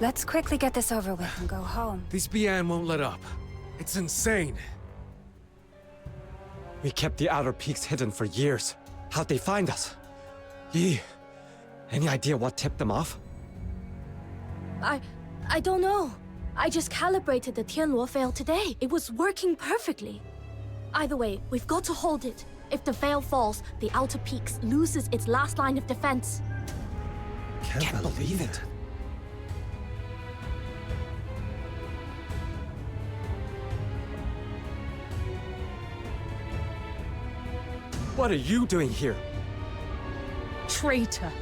Let's quickly get this over with and go home. These Bian won't let up. It's insane. We kept the Outer Peaks hidden for years. How'd they find us? Yi, any idea what tipped them off? I don't know. I just calibrated the Tianluo veil today. It was working perfectly. Either way, we've got to hold it. If the veil falls, the Outer Peaks loses its last line of defense. Can't believe it. What are you doing here? Traitor!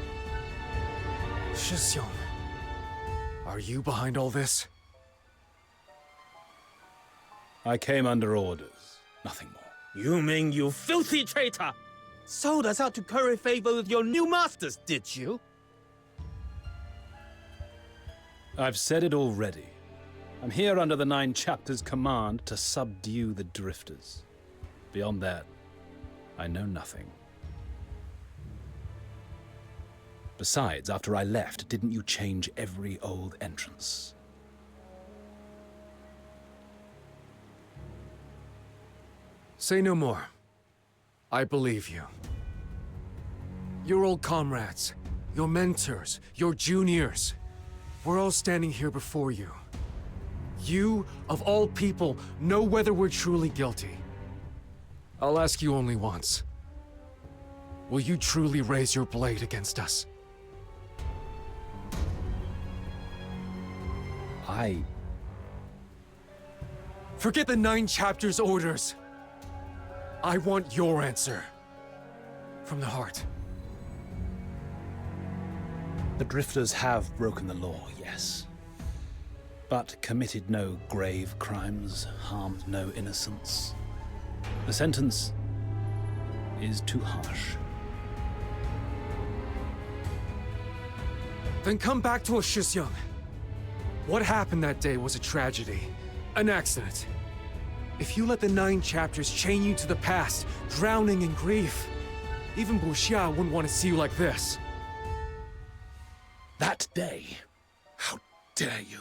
Shixiong, are you behind all this? I came under orders, nothing more. You mean you filthy traitor? Sold us out to curry favor with your new masters, did you? I've said it already. I'm here under the 9 chapters' command to subdue the Drifters. Beyond that, I know nothing. Besides, after I left, didn't you change every old entrance? Say no more. I believe you. Your old comrades, your mentors, your juniors, we're all standing here before you. You, of all people, know whether we're truly guilty. I'll ask you only once. Will you truly raise your blade against us? Forget the 9 chapters orders. I want your answer. From the heart. The Drifters have broken the law, yes. But committed no grave crimes, harmed no innocents. The sentence is too harsh. Then come back to us, Shixiong. What happened that day was a tragedy. An accident. If you let the 9 chapters chain you to the past, drowning in grief, even Buxia wouldn't want to see you like this. That day? How dare you?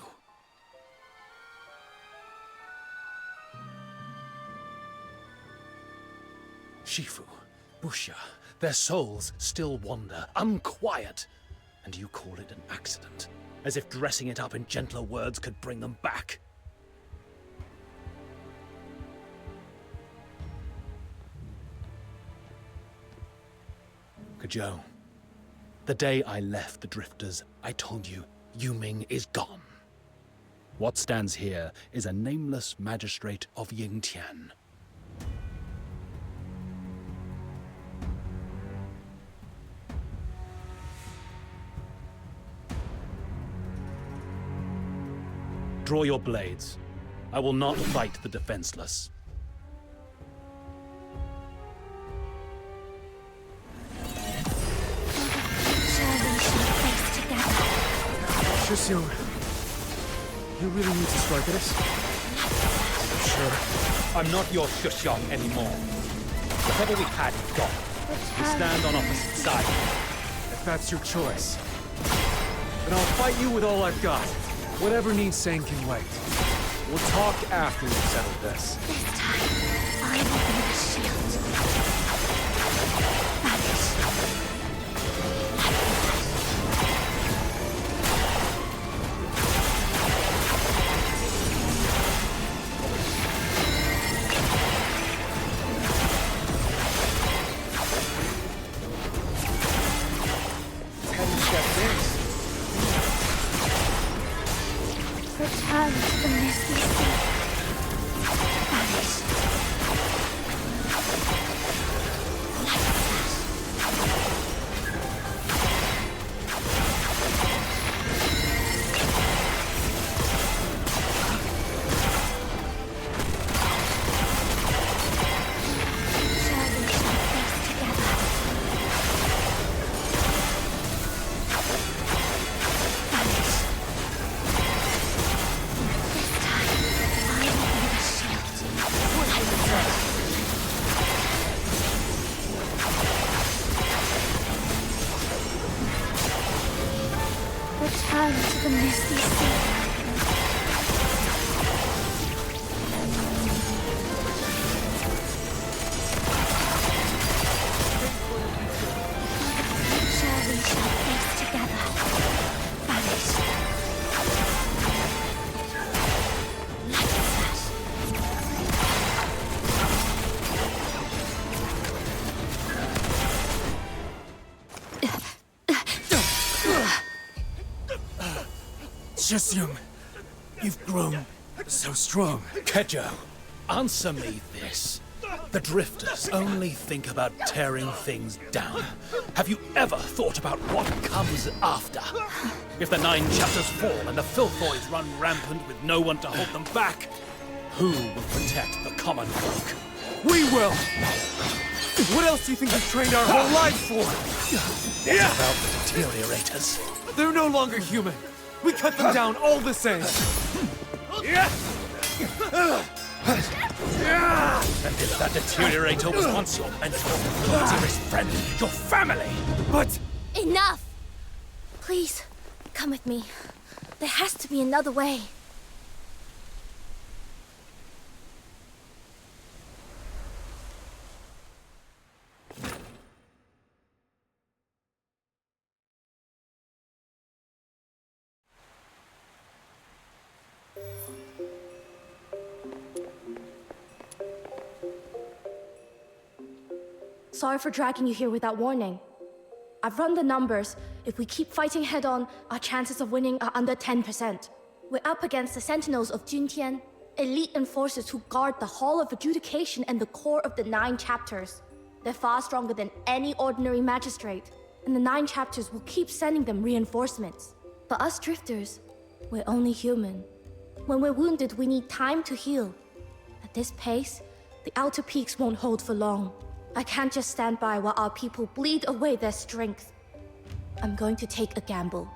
Shifu, Buxia, their souls still wander, unquiet. And you call it an accident, as if dressing it up in gentler words could bring them back. Kazhou, the day I left the Drifters, I told you Yuming is gone. What stands here is a nameless magistrate of Yingtian. Draw your blades. I will not fight the defenseless. Shisung, you really need to strike at us? Sure. I'm not your Shushong anymore. Whatever we had is gone. We stand on opposite sides. If that's your choice, then I'll fight you with all I've got. Whatever needs saying can wait. We'll talk after we've settled this. This time, I will be the shield. Vanish. Return to the misty sea. Vanish. Return to the misty sea. We shall face together. Vanish. Shisung, you've grown so strong. Kazhou, answer me this. The Drifters only think about tearing things down. Have you ever thought about what comes after? If the 9 chapters fall and the Filthoids run rampant with no one to hold them back, who will protect the common folk? We will! What else do you think we've trained our whole lives for? What about the deteriorators? They're no longer human. We cut them down all the same. And if that deteriorator was once your mentor, your dearest friend, your family! But... Enough! Please, come with me. There has to be another way. Sorry for dragging you here without warning. I've run the numbers. If we keep fighting head-on, our chances of winning are under 10%. We're up against the Sentinels of Juntian, elite enforcers who guard the Hall of Adjudication and the core of the 9 chapters. They're far stronger than any ordinary magistrate, and the 9 chapters will keep sending them reinforcements. But us Drifters, we're only human. When we're wounded, we need time to heal. At this pace, the outer peaks won't hold for long. I can't just stand by while our people bleed away their strength. I'm going to take a gamble.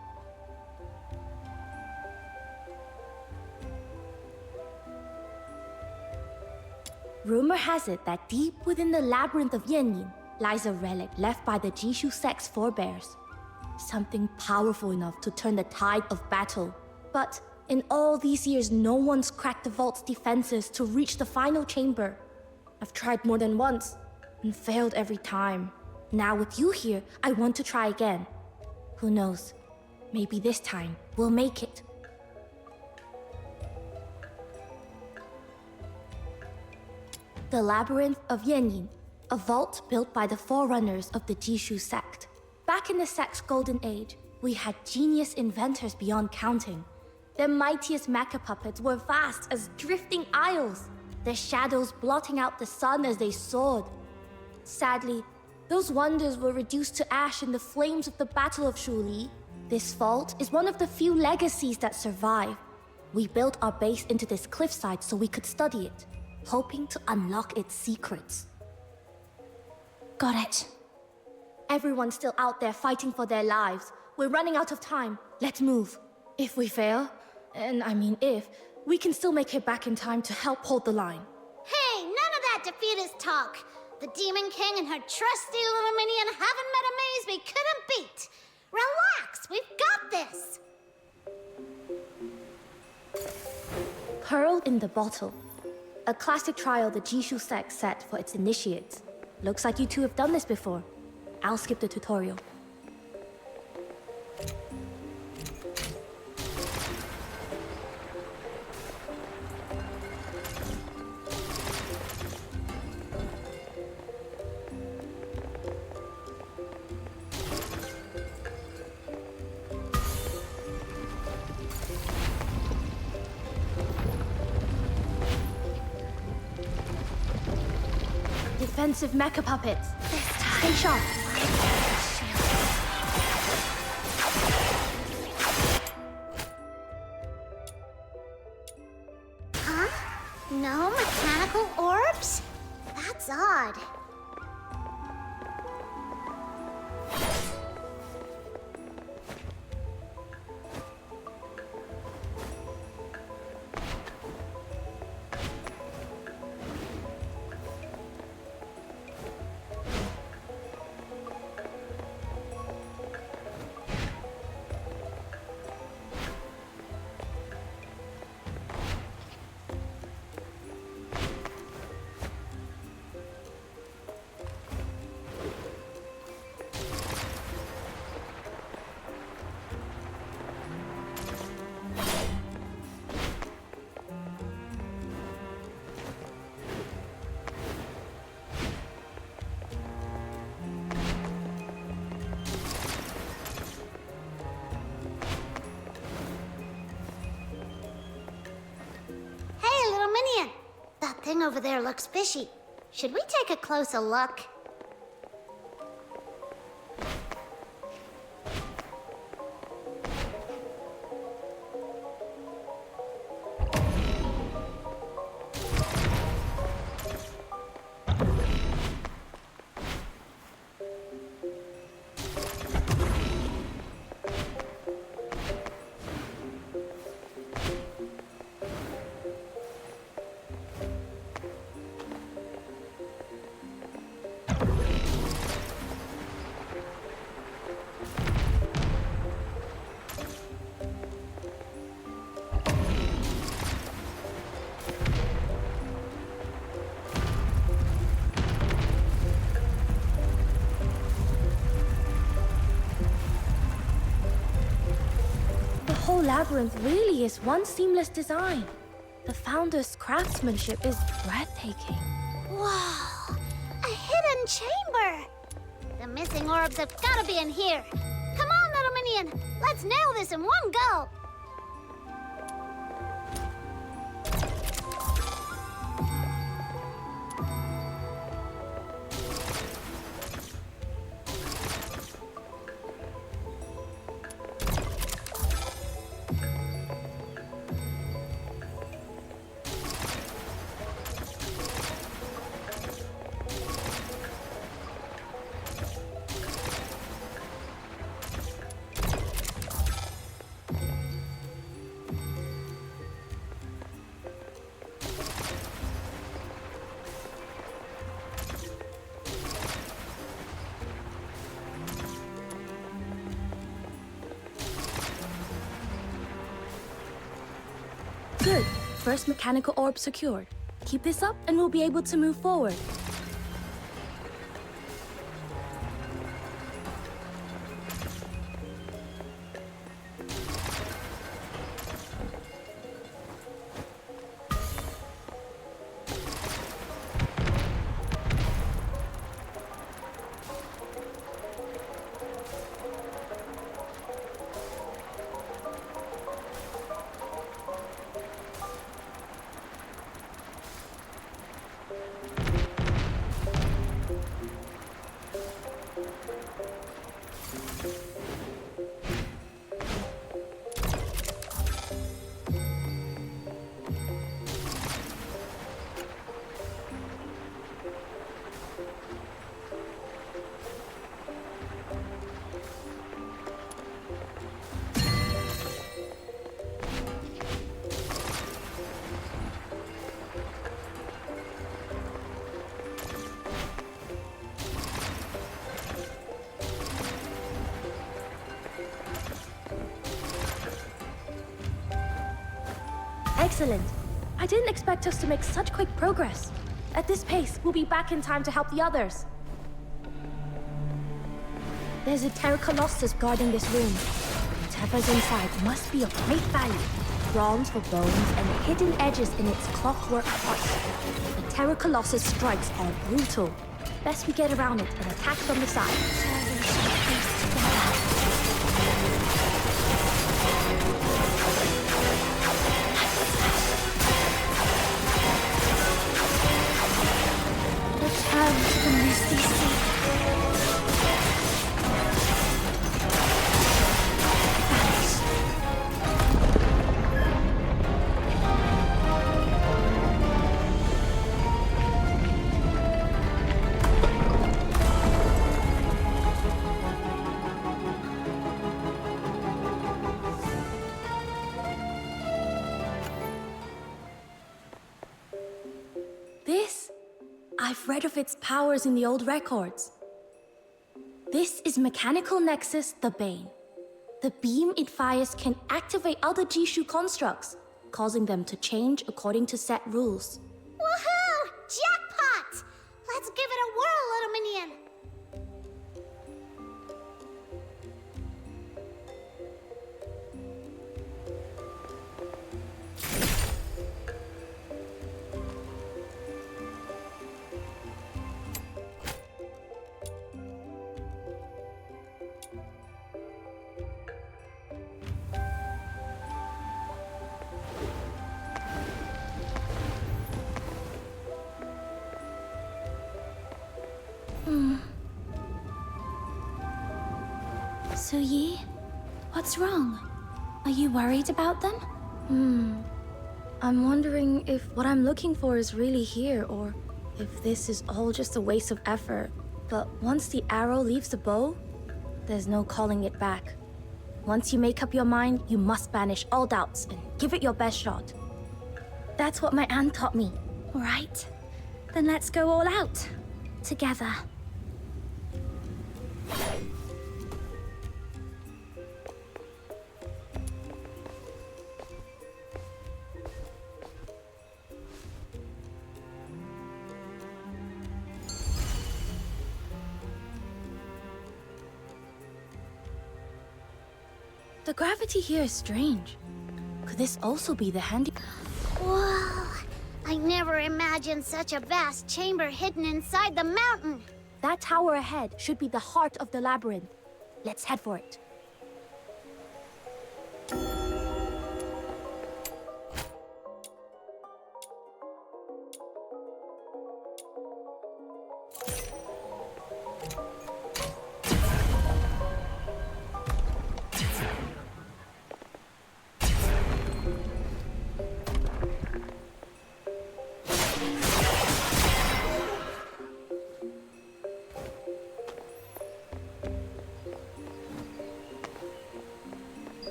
Rumor has it that deep within the labyrinth of Yanyin lies a relic left by the Jishu sect's forebears. Something powerful enough to turn the tide of battle. But in all these years, no one's cracked the vault's defenses to reach the final chamber. I've tried more than once, and failed every time. Now with you here, I want to try again. Who knows? Maybe this time, we'll make it. The Labyrinth of Yanyin, a vault built by the forerunners of the Jishu sect. Back in the sect's golden age, we had genius inventors beyond counting. Their mightiest mecha puppets were vast as drifting isles, their shadows blotting out the sun as they soared. Sadly, those wonders were reduced to ash in the flames of the Battle of Shuli. This vault is one of the few legacies that survive. We built our base into this cliffside so we could study it, hoping to unlock its secrets. Got it. Everyone's still out there fighting for their lives. We're running out of time. Let's move. If we fail, and I mean if, we can still make it back in time to help hold the line. Hey, none of that defeatist talk. The Demon King and her trusty little minion haven't met a maze we couldn't beat. Relax, we've got this. Pearl in the Bottle. A classic trial the Jishu sect set for its initiates. Looks like you two have done this before. I'll skip the tutorial. Defensive mecha puppets. Stay sharp. Huh? No mechanical orbs? That's odd. That thing over there looks fishy. Should we take a closer look? The whole labyrinth really is one seamless design. The founder's craftsmanship is breathtaking. Wow! A hidden chamber! The missing orbs have gotta be in here. Come on, little minion! Let's nail this in one go! Good. First mechanical orb secured. Keep this up and we'll be able to move forward. Excellent. I didn't expect us to make such quick progress. At this pace, we'll be back in time to help the others. There's a Terra Colossus guarding this room. Whatever's inside must be of great value. Bronze for bones and hidden edges in its clockwork heart. The Terra Colossus strikes are brutal. Best we get around it and attack from the side. Return to the misty sea. I've read of its powers in the old records. This is Mechanical Nexus, the Bane. The beam it fires can activate other Jishu constructs, causing them to change according to set rules. Woohoo! Jackpot! Let's give it a whirl, little minion. Suyi, what's wrong? Are you worried about them? I'm wondering if what I'm looking for is really here, or if this is all just a waste of effort. But once the arrow leaves the bow, there's no calling it back. Once you make up your mind, you must banish all doubts and give it your best shot. That's what my aunt taught me. Right. Then let's go all out. Together. The gravity here is strange. Could this also be the handy... Whoa! I never imagined such a vast chamber hidden inside the mountain. That tower ahead should be the heart of the labyrinth. Let's head for it.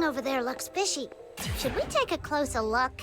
Over there looks fishy. Should we take a closer look?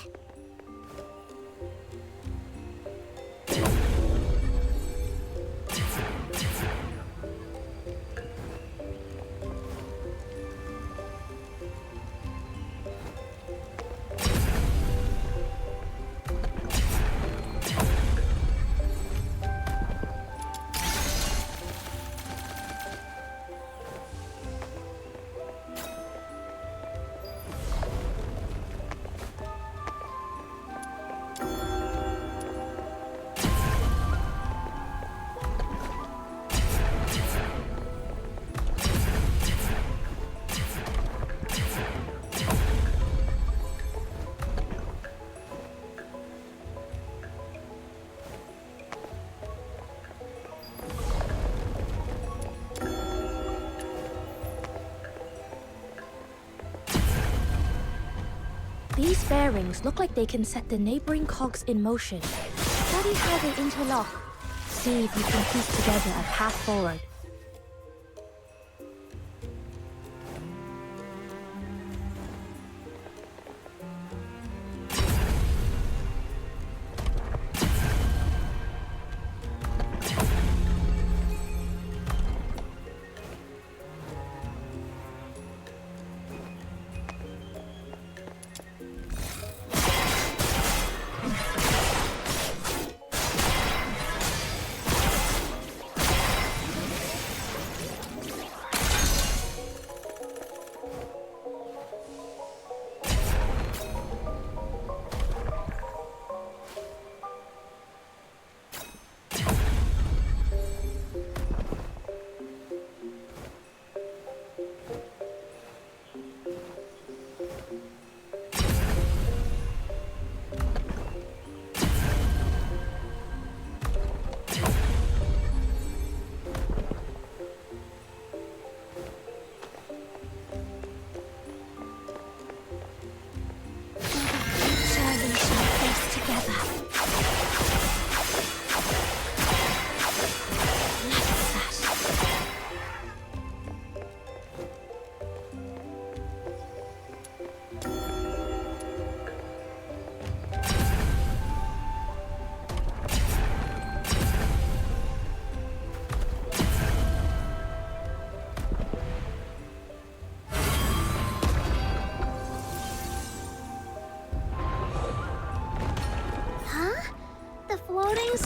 These bearings look like they can set the neighboring cogs in motion. Study how they interlock. See if you can piece together a path forward.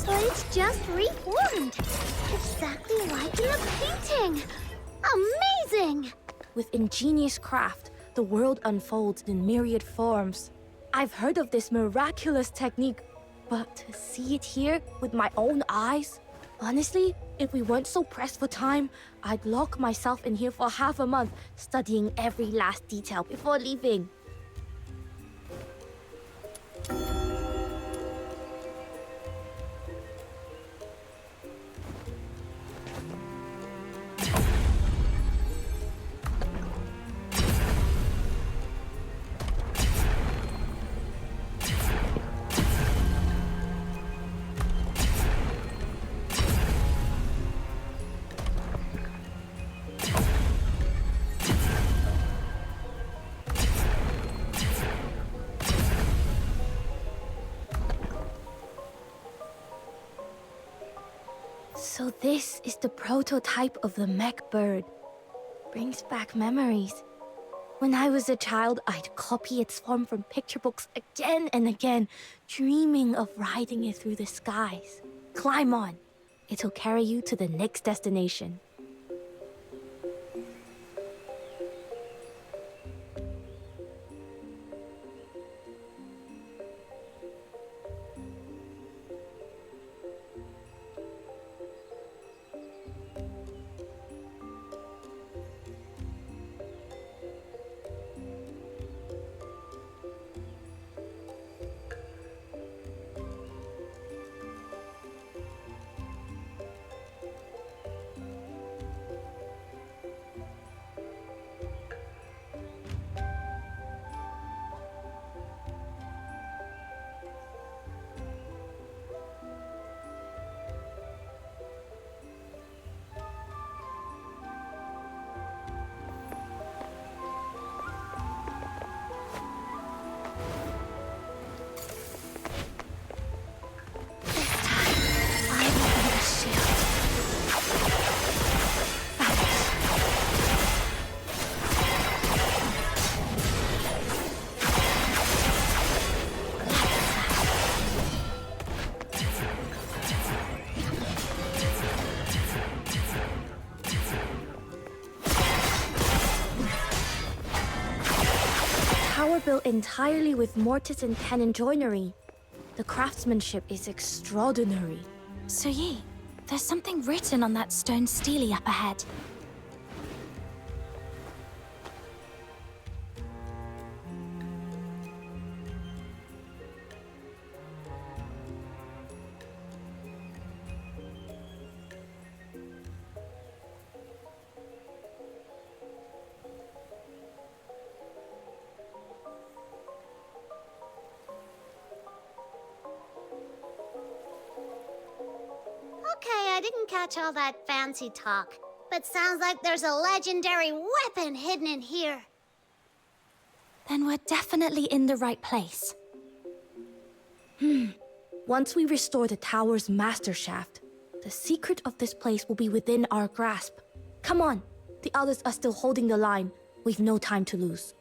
But it's just reformed. Exactly like in the painting. Amazing! With ingenious craft, the world unfolds in myriad forms. I've heard of this miraculous technique, but to see it here with my own eyes? Honestly, if we weren't so pressed for time, I'd lock myself in here for half a month, studying every last detail before leaving. So this is the prototype of the mech bird. Brings back memories. When I was a child, I'd copy its form from picture books again and again, dreaming of riding it through the skies. Climb on. It'll carry you to the next destination. Built entirely with mortise and tenon joinery. The craftsmanship is extraordinary. So Yi, there's something written on that stone stele up ahead. Okay, I didn't catch all that fancy talk, but sounds like there's a legendary weapon hidden in here. Then we're definitely in the right place. Once we restore the tower's master shaft, the secret of this place will be within our grasp. Come on, the others are still holding the line. We've no time to lose.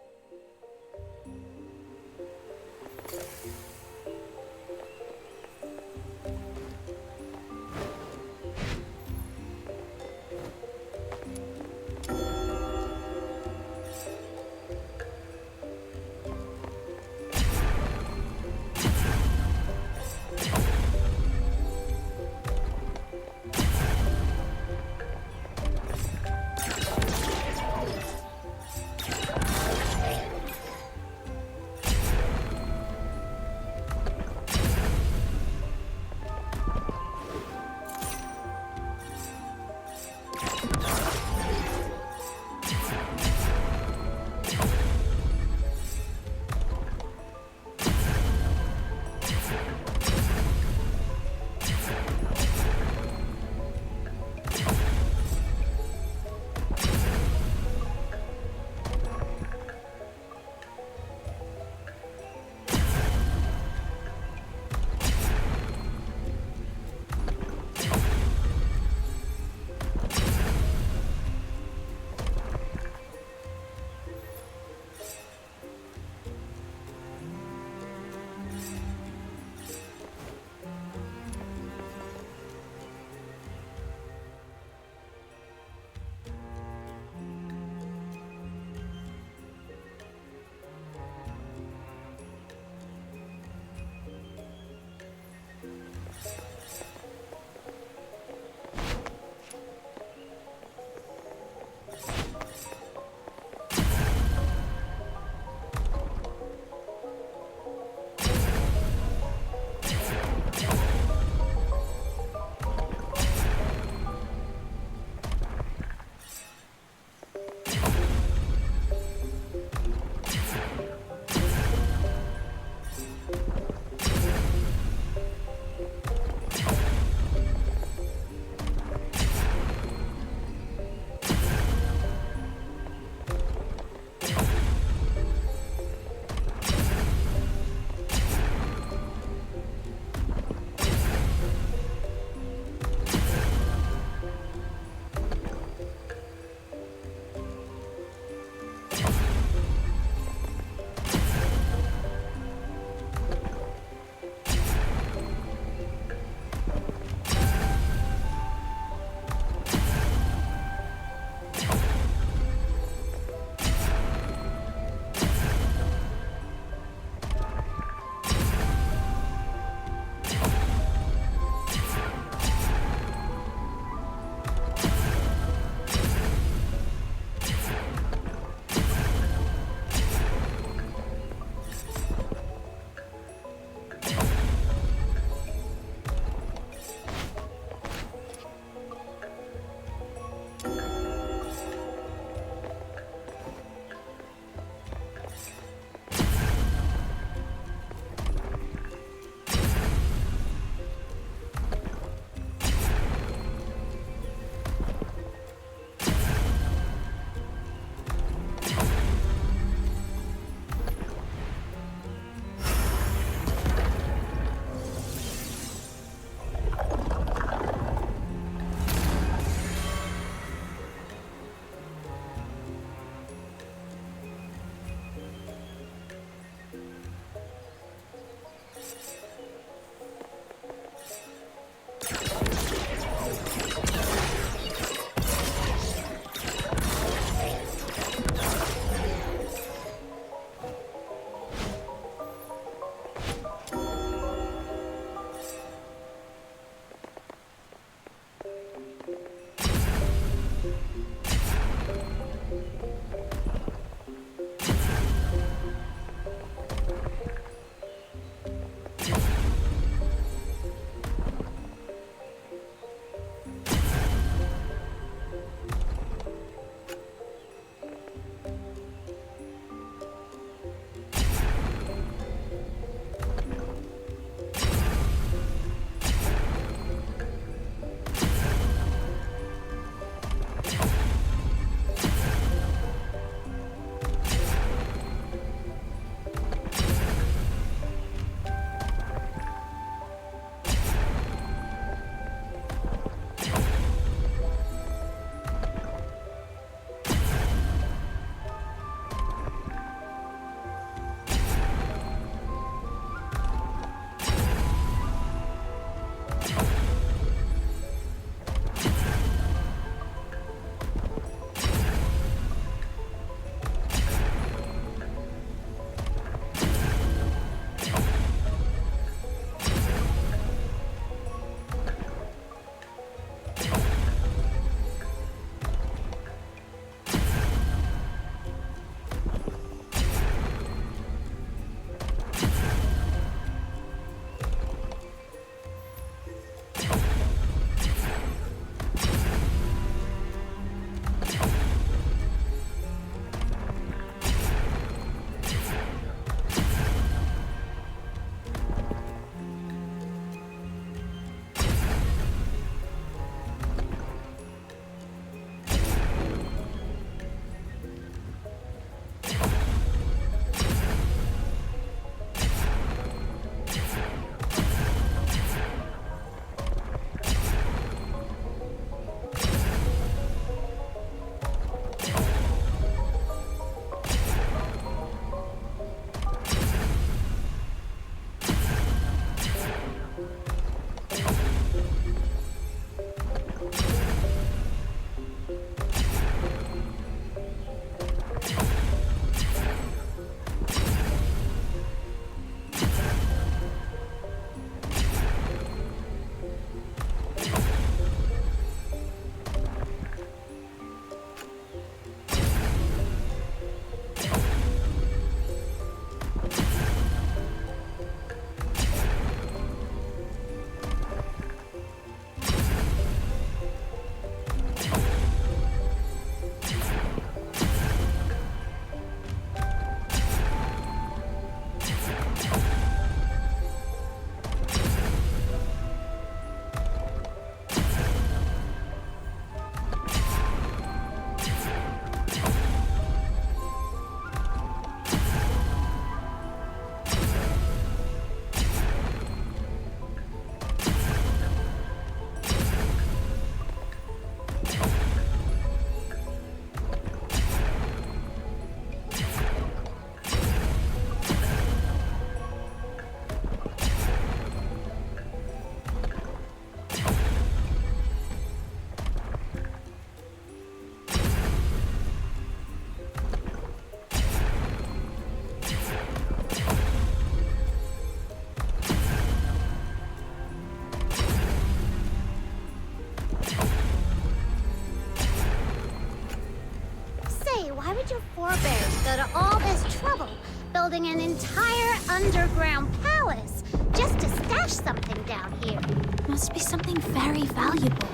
why would your forebears go to all this trouble building an entire underground palace just to stash something down here? Must be something very valuable.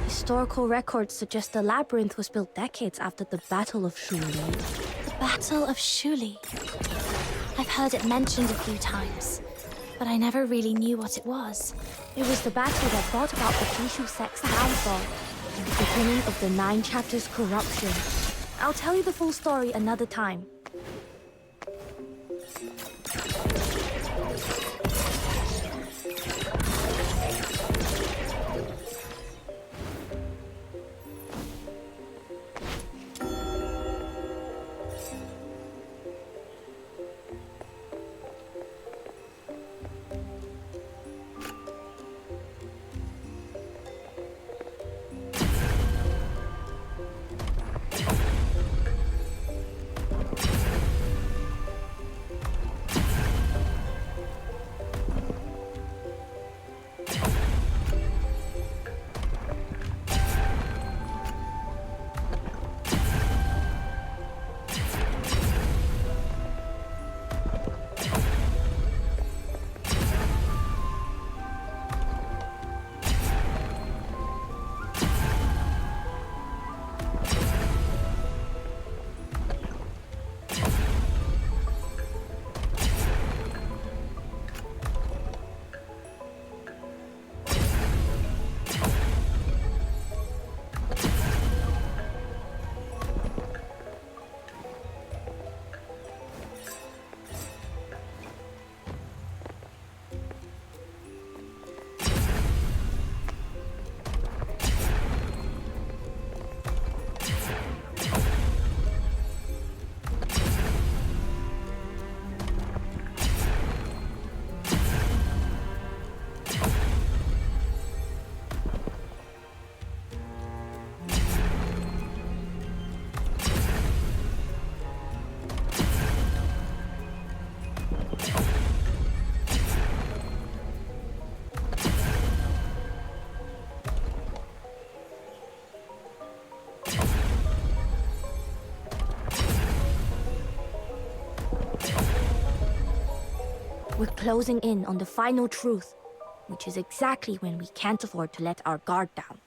Historical records suggest the labyrinth was built decades after the Battle of Shuli. The Battle of Shuli. I've heard it mentioned a few times, but I never really knew what it was. It was the battle that brought about the Jishu sect's downfall and the beginning of the 9 chapters corruption. I'll tell you the full story another time. We're closing in on the final truth, which is exactly when we can't afford to let our guard down.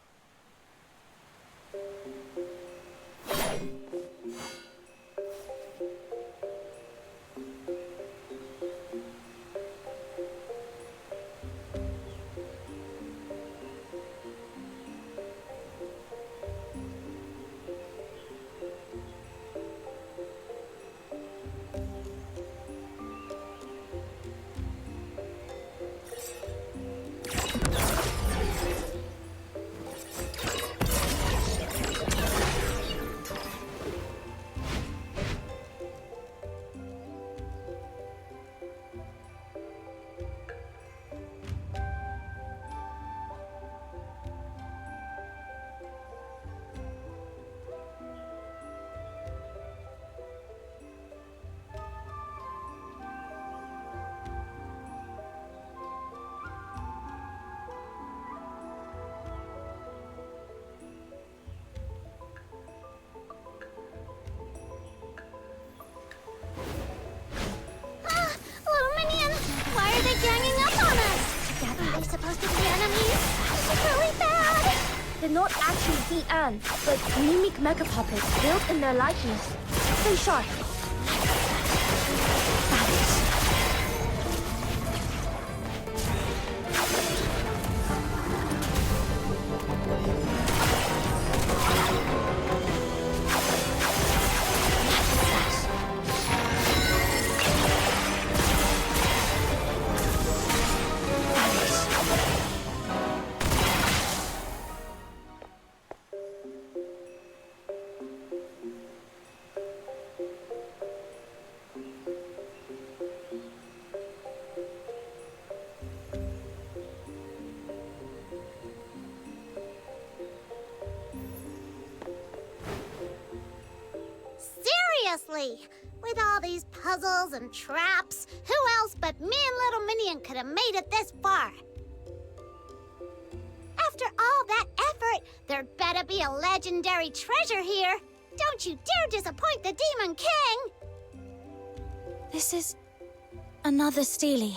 They're not actually Dian, but mimic mecha puppets built in their likeness. Stay sharp. Seriously, with all these puzzles and traps, who else but me and Little Minion could have made it this far? After all that effort report. There better be a legendary treasure here. Don't you dare disappoint the Demon King! This is another Steely.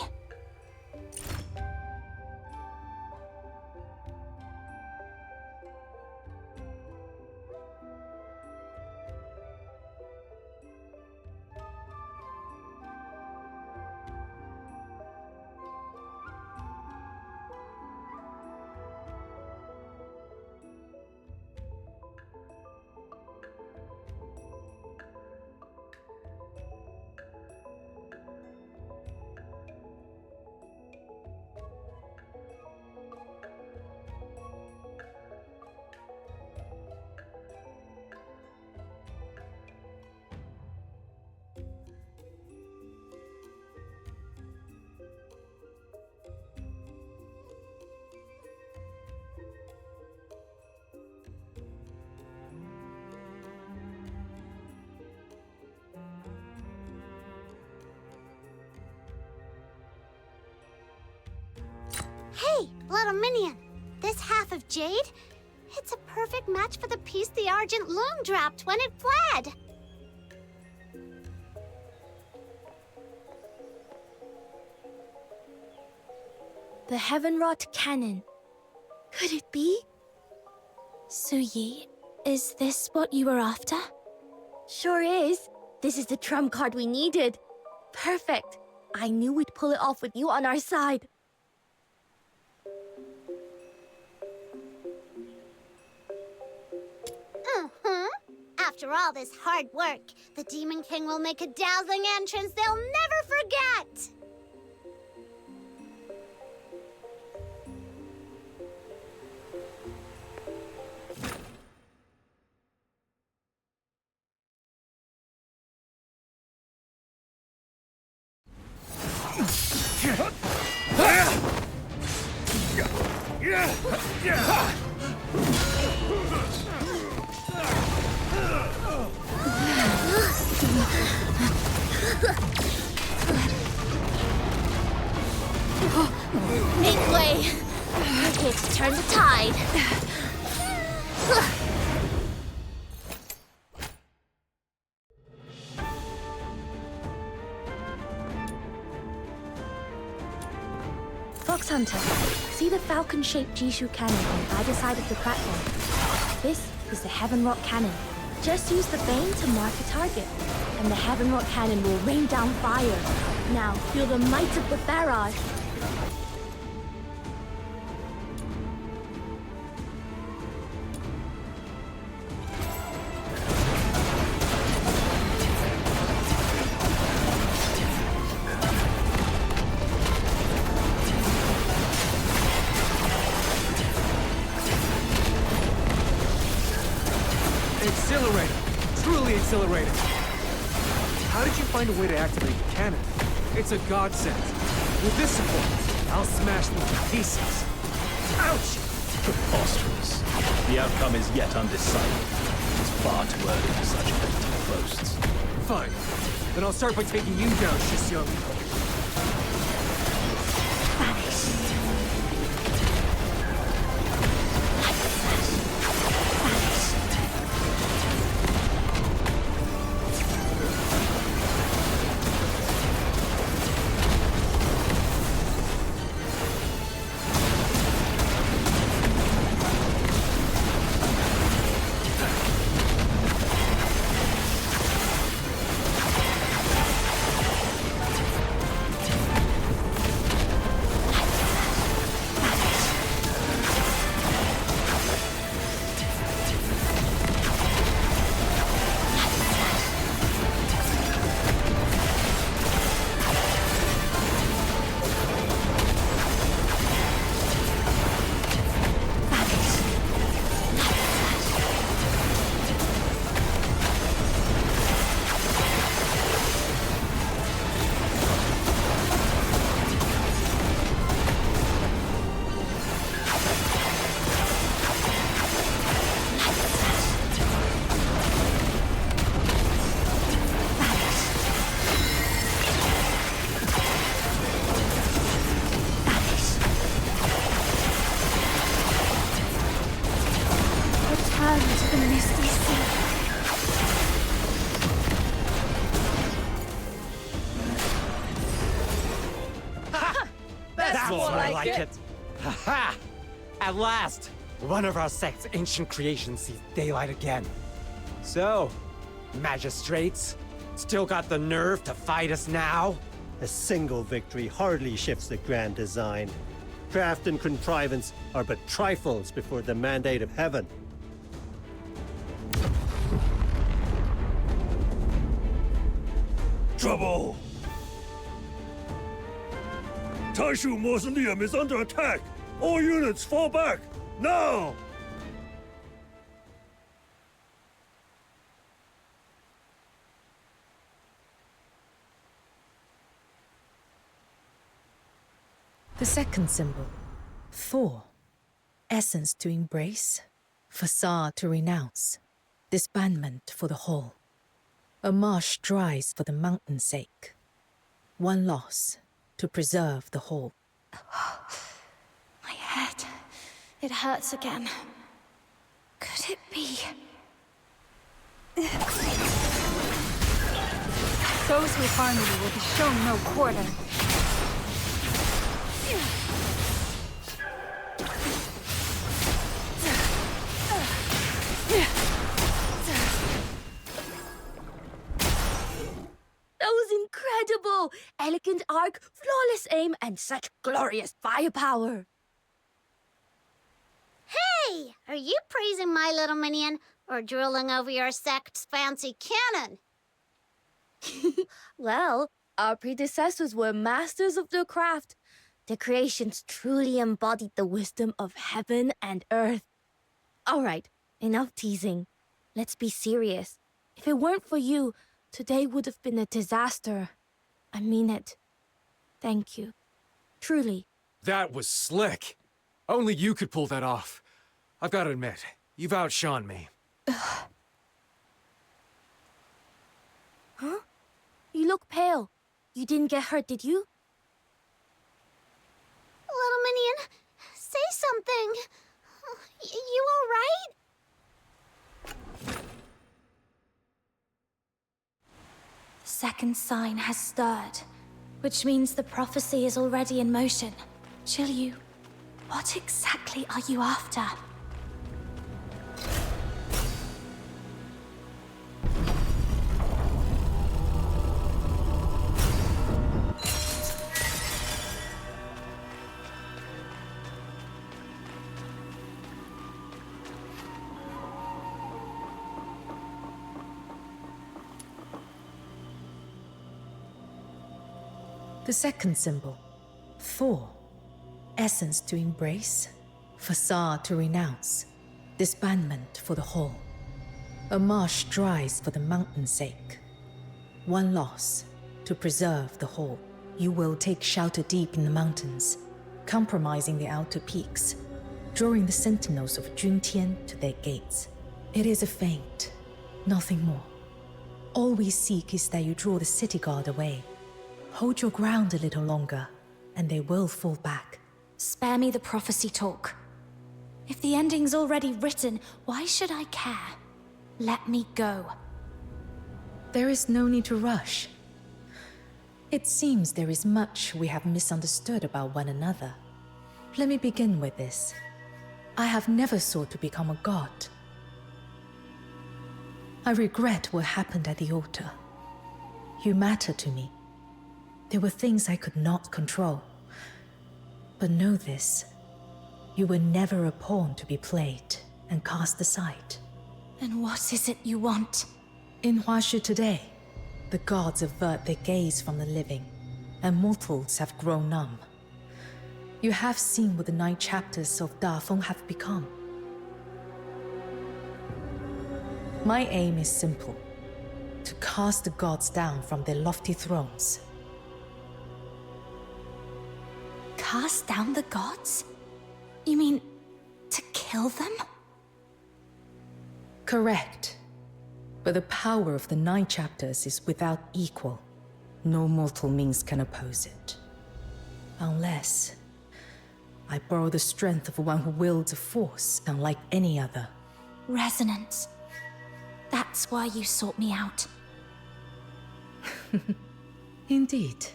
Hey, little minion. This half of jade? It's a perfect match for the piece the Argent Loom dropped when it fled. The heaven-wrought cannon. Could it be? Suyi, is this what you were after? Sure is. This is the trump card we needed. Perfect. I knew we'd pull it off with you on our side. After all this hard work, the Demon King will make a dazzling entrance they'll never forget! Make way! We're here to turn the tide. Fox Hunter, see the falcon-shaped Jishu cannon on either side of the platform. This is the Heaven-wrought cannon. Just use the bane to mark a target, and the Heaven-wrought cannon will rain down fire. Now, feel the might of the barrage. Exhilarating! Truly exhilarating! How did you find a way to activate the cannon? It's a godsend. With this support, I'll smash them to pieces. Ouch! Preposterous. The outcome is yet undecided. It's far too early for such empty boasts. Fine. Then I'll start by taking you down, Shisyong. like it! Ha-ha! At last! One of our sect's ancient creations sees daylight again. So, magistrates, still got the nerve to fight us now? A single victory hardly shifts the grand design. Craft and contrivance are but trifles before the mandate of heaven. Trouble! Taishu Mausoleum is under attack! All units fall back! Now! The second symbol, Thor. Essence to embrace, facade to renounce, disbandment for the whole. A marsh dries for the mountain's sake. One loss to preserve the whole. My head. It hurts again. Could it be? Those who harm you will be shown no quarter. That was incredible! Elegant arc, flawless aim, and such glorious firepower! Hey! Are you praising my little minion, or drooling over your sect's fancy cannon? Well, our predecessors were masters of their craft. Their creations truly embodied the wisdom of heaven and earth. All right, enough teasing. Let's be serious. If it weren't for you, today would have been a disaster. I mean it. Thank you. Truly. That was slick. Only you could pull that off. I've got to admit, you've outshone me. Huh? You look pale. You didn't get hurt, did you? Little minion, say something. You all right? The second sign has stirred, which means the prophecy is already in motion. Shiryu, what exactly are you after? The second symbol, Thor. Essence to embrace, facade to renounce, disbandment for the whole. A marsh dries for the mountain's sake. One loss to preserve the whole. You will take shelter deep in the mountains, compromising the outer peaks, drawing the sentinels of Juntian to their gates. It is a feint, nothing more. All we seek is that you draw the city guard away. Hold your ground a little longer, and they will fall back. Spare me the prophecy talk. If the ending's already written, why should I care? Let me go. There is no need to rush. It seems there is much we have misunderstood about one another. Let me begin with this. I have never sought to become a god. I regret what happened at the altar. You matter to me. There were things I could not control. But know this. You were never a pawn to be played and cast aside. Then what is it you want? In Huashu today, the gods avert their gaze from the living, and mortals have grown numb. You have seen what the 9 chapters of Dafeng have become. My aim is simple. To cast the gods down from their lofty thrones. Cast down the gods? You mean, to kill them? Correct. But the power of the 9 chapters is without equal. No mortal means can oppose it. Unless I borrow the strength of one who wields a force unlike any other. Resonance. That's why you sought me out. Indeed.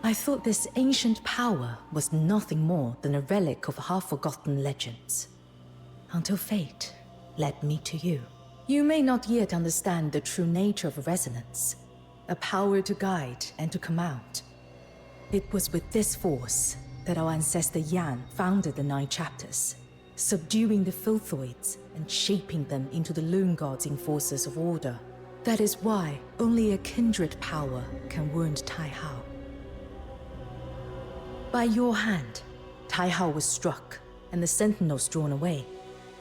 I thought this ancient power was nothing more than a relic of half-forgotten legends. Until fate led me to you. You may not yet understand the true nature of resonance, a power to guide and to command. It was with this force that our ancestor Yan founded the 9 chapters, subduing the Filthoids and shaping them into the Loon God's enforcers of order. That is why only a kindred power can wound Tai Hao. By your hand, Tai Hao was struck and the sentinels drawn away.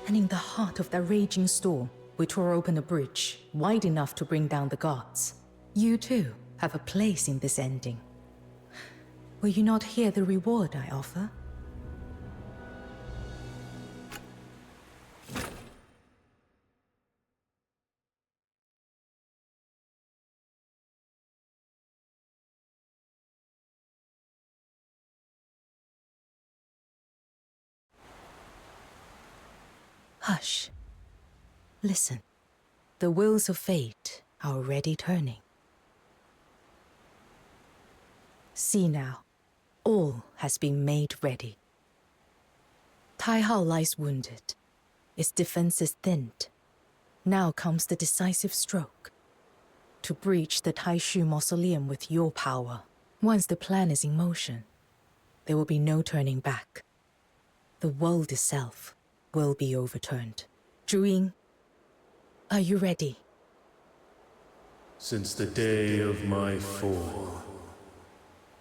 And in the heart of that raging storm, we tore open a bridge wide enough to bring down the gods. You too have a place in this ending. Will you not hear the reward I offer? Hush. Listen. The wheels of fate are already turning. See now. All has been made ready. Tai Hao lies wounded. Its defenses thinned. Now comes the decisive stroke. To breach the Taishu mausoleum with your power. Once the plan is in motion, there will be no turning back. The world itself will be overturned. Zhu Ying, are you ready? Since the day of my fall,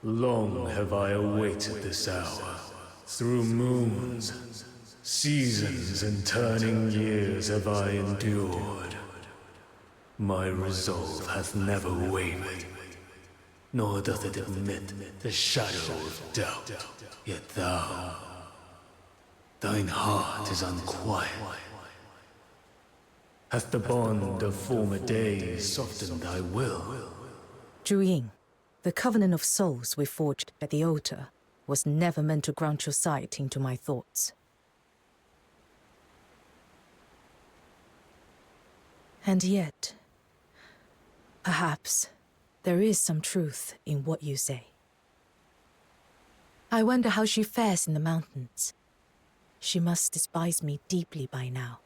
long have I awaited this hour. Through moons, seasons, and turning years have I endured. My resolve hath never wavered, nor doth it admit the shadow of doubt. Yet thou, thine heart is unquiet. Hath the bond of former days softened thy will? Zhu Ying, the covenant of souls we forged at the altar was never meant to grant your sight into my thoughts. And yet, perhaps there is some truth in what you say. I wonder how she fares in the mountains. She must despise me deeply by now.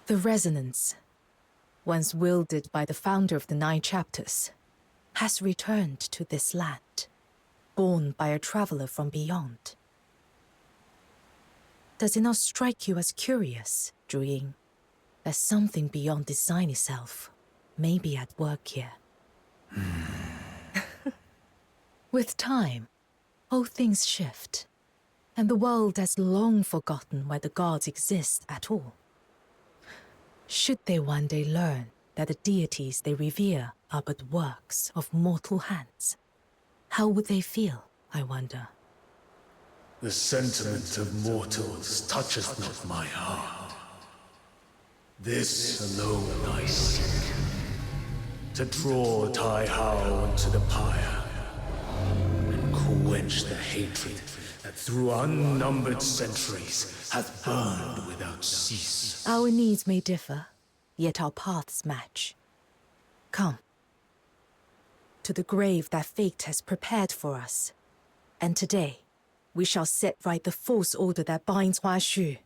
The resonance, once wielded by the founder of the 9 chapters, has returned to this land, born by a traveler from beyond. Does it not strike you as curious, Zhu Ying, that something beyond design itself may be at work here? With time, all things shift, and the world has long forgotten why the gods exist at all. Should they one day learn that the deities they revere are but works of mortal hands, how would they feel, I wonder? The sentiment of mortals toucheth not my heart. This alone I seek, to draw Tai Hao onto the pyre, and quench the hatred that through unnumbered centuries hath burned without cease. Our needs may differ, yet our paths match. Come. To the grave that fate has prepared for us. And today, we shall set right the false order that binds Hua Xu.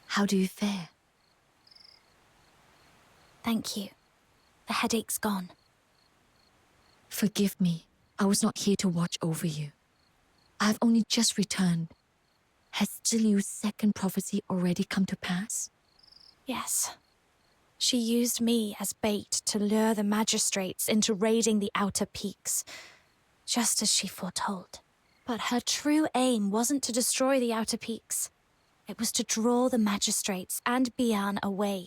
How do you fare? Thank you. The headache's gone. Forgive me. I was not here to watch over you. I have only just returned. Has Ziliu's second prophecy already come to pass? Yes. She used me as bait to lure the magistrates into raiding the outer peaks, just as she foretold. But her true aim wasn't to destroy the outer peaks. It was to draw the magistrates and Bian away,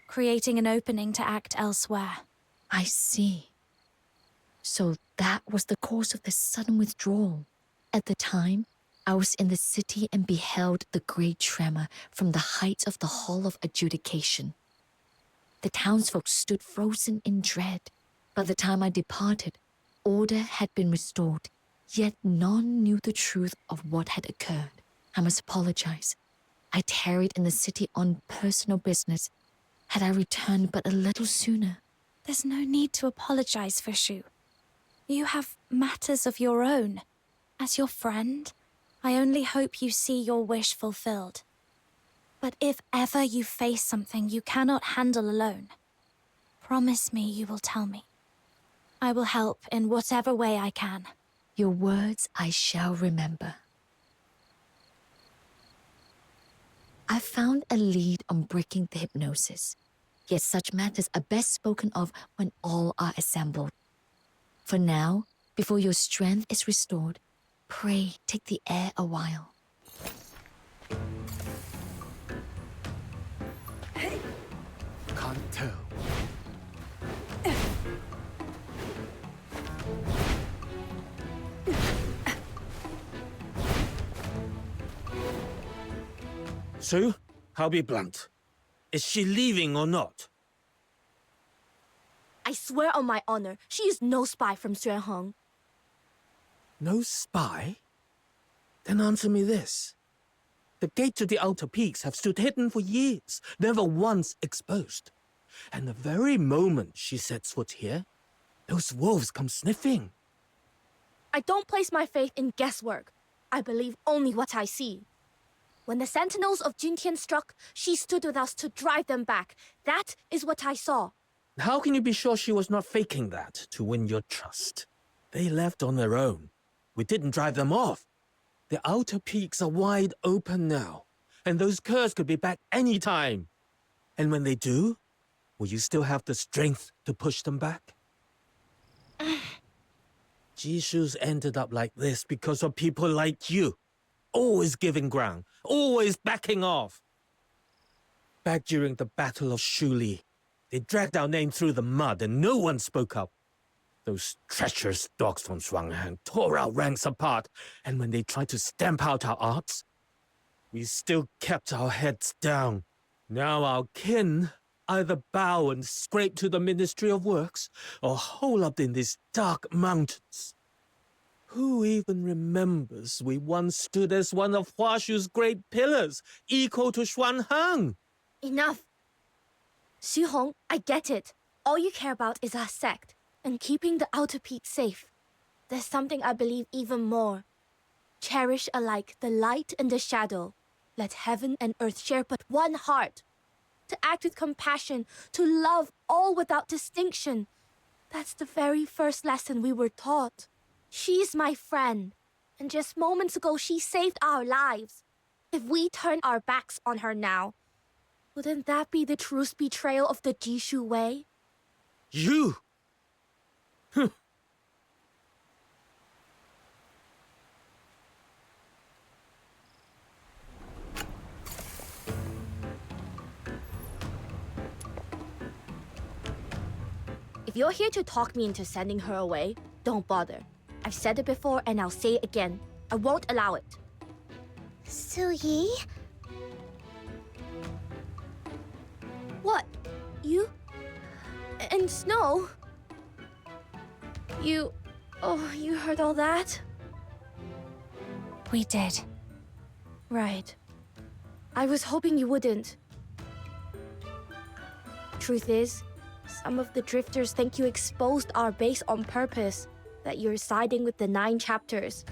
creating an opening to act elsewhere. I see. So that was the cause of this sudden withdrawal. At the time, I was in the city and beheld the great tremor from the heights of the Hall of Adjudication. The townsfolk stood frozen in dread. By the time I departed, order had been restored, yet none knew the truth of what had occurred. I must apologize. I tarried in the city on personal business. Had I returned but a little sooner. There's no need to apologize for Shu. You have matters of your own. As your friend, I only hope you see your wish fulfilled. But if ever you face something you cannot handle alone, promise me you will tell me. I will help in whatever way I can. Your words I shall remember. I found a lead on breaking the hypnosis. Yet such matters are best spoken of when all are assembled. For now, before your strength is restored, pray take the air a while. Can't tell. So, I'll be blunt. Is she leaving or not? I swear on my honor, she is no spy from Xuanheng. No spy? Then answer me this. The gate to the outer peaks have stood hidden for years, never once exposed. And the very moment she sets foot here, those wolves come sniffing. I don't place my faith in guesswork. I believe only what I see. When the sentinels of Jintian struck, she stood with us to drive them back. That is what I saw. How can you be sure she was not faking that to win your trust? They left on their own. We didn't drive them off. The outer peaks are wide open now, and those curs could be back any time. And when they do, will you still have the strength to push them back? Jishu's ended up like this because of people like you. Always giving ground, always backing off. Back during the Battle of Shuli, they dragged our name through the mud and no one spoke up. Those treacherous dogs from Shuanghang tore our ranks apart, and when they tried to stamp out our arts, we still kept our heads down. Now our kin either bow and scrape to the Ministry of Works, or hole up in these dark mountains. Who even remembers we once stood as one of Huashu's great pillars, equal to Xuanheng? Enough. Xu Hong, I get it. All you care about is our sect, and keeping the outer peak safe. There's something I believe even more. Cherish alike the light and the shadow. Let heaven and earth share but one heart. To act with compassion, to love all without distinction. That's the very first lesson we were taught. She's my friend, and just moments ago she saved our lives. If we turn our backs on her now, wouldn't that be the truest betrayal of the Jishu way? You! If you're here to talk me into sending her away, don't bother. I've said it before and I'll say it again. I won't allow it. Su-Yi? What? You? And Snow? You heard all that? We did. Right. I was hoping you wouldn't. Truth is, some of the drifters think you exposed our base on purpose, that you're siding with the 9 chapters.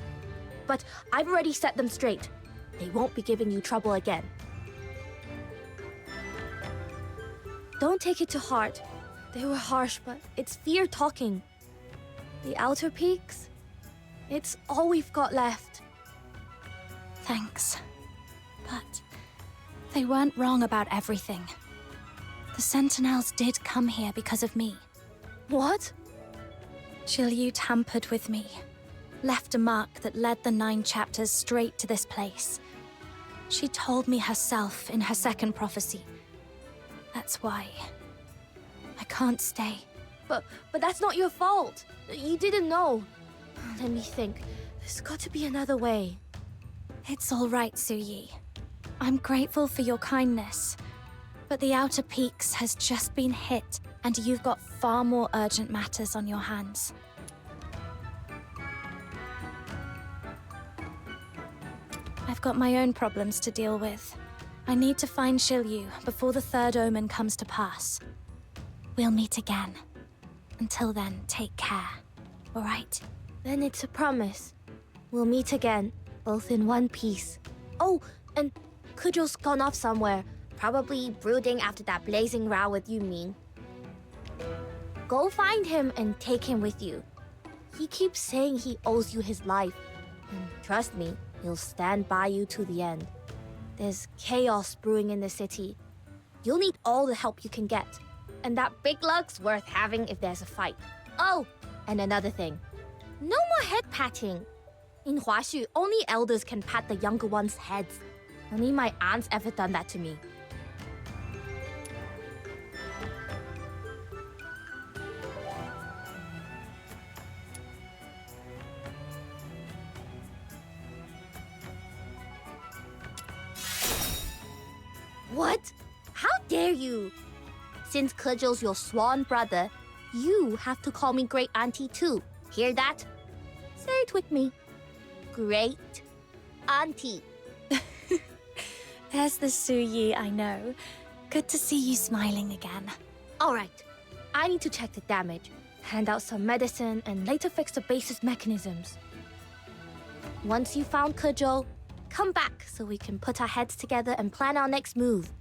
But I've already set them straight. They won't be giving you trouble again. Don't take it to heart. They were harsh, but it's fear talking. The outer peaks, it's all we've got left. Thanks. But they weren't wrong about everything. The Sentinels did come here because of me. What? Yu tampered with me. Left a mark that led the 9 chapters straight to this place. She told me herself in her second prophecy. That's why I can't stay. But that's not your fault. You didn't know. Let me think. There's got to be another way. It's all right, Suyi. I'm grateful for your kindness. But the Outer Peaks has just been hit, and you've got far more urgent matters on your hands. I've got my own problems to deal with. I need to find Shilyu before the third omen comes to pass. We'll meet again. Until then, take care. All right? Then it's a promise. We'll meet again, both in one piece. Oh, and Kujo's gone off somewhere. Probably brooding after that blazing row with you, Min. Go find him and take him with you. He keeps saying he owes you his life. And trust me, he'll stand by you to the end. There's chaos brewing in the city. You'll need all the help you can get. And that big lug's worth having if there's a fight. Oh, and another thing. No more head patting. In Huaxu, only elders can pat the younger ones' heads. Only my aunt's ever done that to me. What? How dare you? Since Kejo's your swan brother, you have to call me Great Auntie too. Hear that? Say it with me. Great Auntie. There's the Suyi I know. Good to see you smiling again. All right. I need to check the damage, hand out some medicine, and later fix the base's mechanisms. Once you found Kejo, come back so we can put our heads together and plan our next move.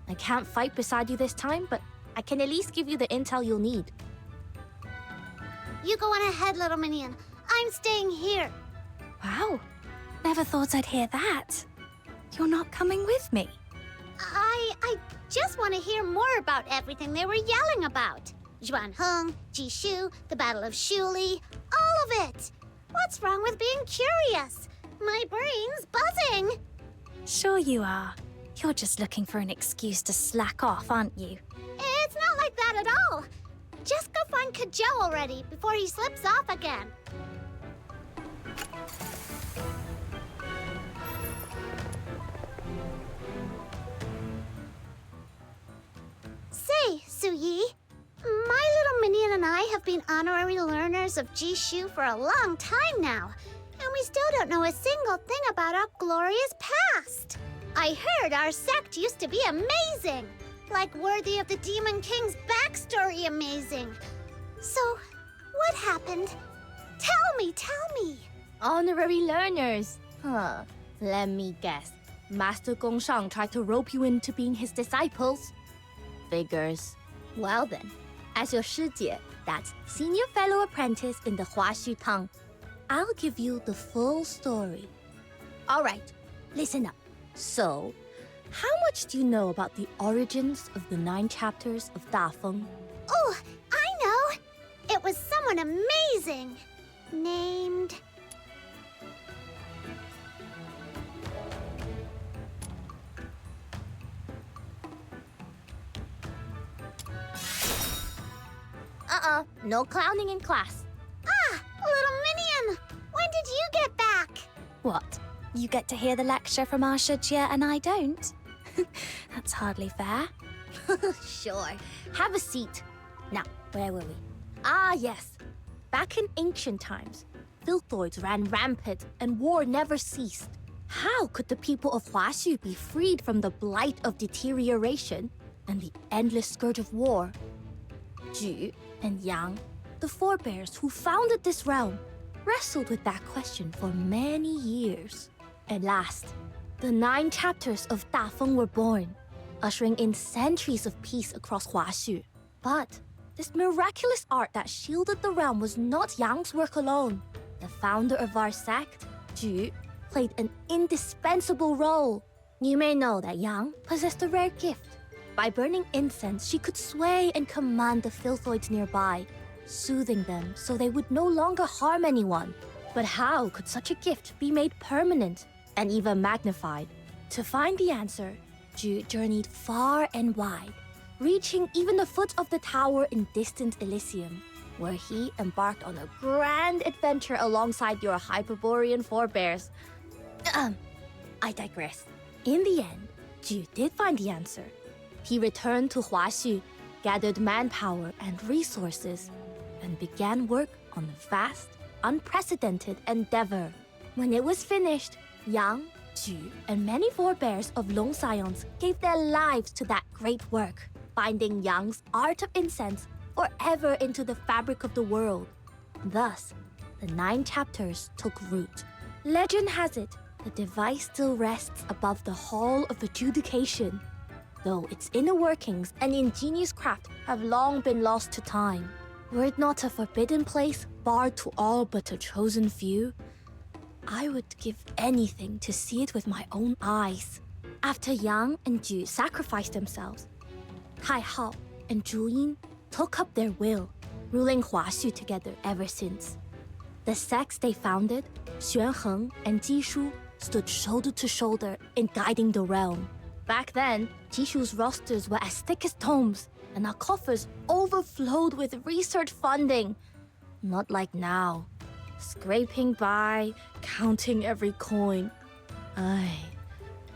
I can't fight beside you this time, but I can at least give you the intel you'll need. You go on ahead, little minion. I'm staying here. Wow. Never thought I'd hear that. You're not coming with me? I just want to hear more about everything they were yelling about. Zhuanheng, Jishu, the Battle of Shuli, all of it. What's wrong with being curious? My brain's buzzing. Sure you are. You're just looking for an excuse to slack off, aren't you? It's not like that at all. Just go find Kejo already before he slips off again. Say, Suyi, my little minion and I have been honorary learners of Jishu for a long time now, and we still don't know a single thing about our glorious past. I heard our sect used to be amazing, like worthy of the Demon King's backstory amazing. So, what happened? Tell me. Honorary learners. Huh. Let me guess. Master Gongshang tried to rope you into being his disciples? Figures. Well then, as your Shijie, that's senior fellow apprentice in the Huaxu Tang, I'll give you the full story. All right, listen up. So, how much do you know about the origins of the 9 chapters of Dafeng? Oh, I know! It was someone amazing! Named... No clowning in class. Ah, little minion! When did you get back? What? You get to hear the lecture from our Shijie and I don't? That's hardly fair. Sure. Have a seat. Now, where were we? Ah, yes. Back in ancient times, filthoids ran rampant and war never ceased. How could the people of Huaxu be freed from the blight of deterioration and the endless scourge of war? Ju and Yang, the forebears who founded this realm, wrestled with that question for many years. At last, the 9 chapters of Dafeng were born, ushering in centuries of peace across Huaxu. But this miraculous art that shielded the realm was not Yang's work alone. The founder of our sect, Ju, played an indispensable role. You may know that Yang possessed a rare gift. By burning incense, she could sway and command the filthoids nearby, soothing them so they would no longer harm anyone. But how could such a gift be made permanent and even magnified? To find the answer, Ju journeyed far and wide, reaching even the foot of the tower in distant Elysium, where he embarked on a grand adventure alongside your Hyperborean forebears. I digress. In the end, Ju did find the answer. He returned to Huaxu, gathered manpower and resources, and began work on the vast, unprecedented endeavor. When it was finished, Yang, Ju, and many forebears of Long Scions gave their lives to that great work, binding Yang's art of incense forever into the fabric of the world. Thus, the 9 chapters took root. Legend has it, the device still rests above the Hall of Adjudication, though its inner workings and ingenious craft have long been lost to time. Were it not a forbidden place, barred to all but a chosen few, I would give anything to see it with my own eyes. After Yang and Ju sacrificed themselves, Tai Hao and Zhu Yin took up their will, ruling Huaxu together ever since. The sects they founded, Xuan Heng and Jishu, stood shoulder to shoulder in guiding the realm. Back then, Jishu's rosters were as thick as tomes, and our coffers overflowed with research funding. Not like now, scraping by, counting every coin. Aye,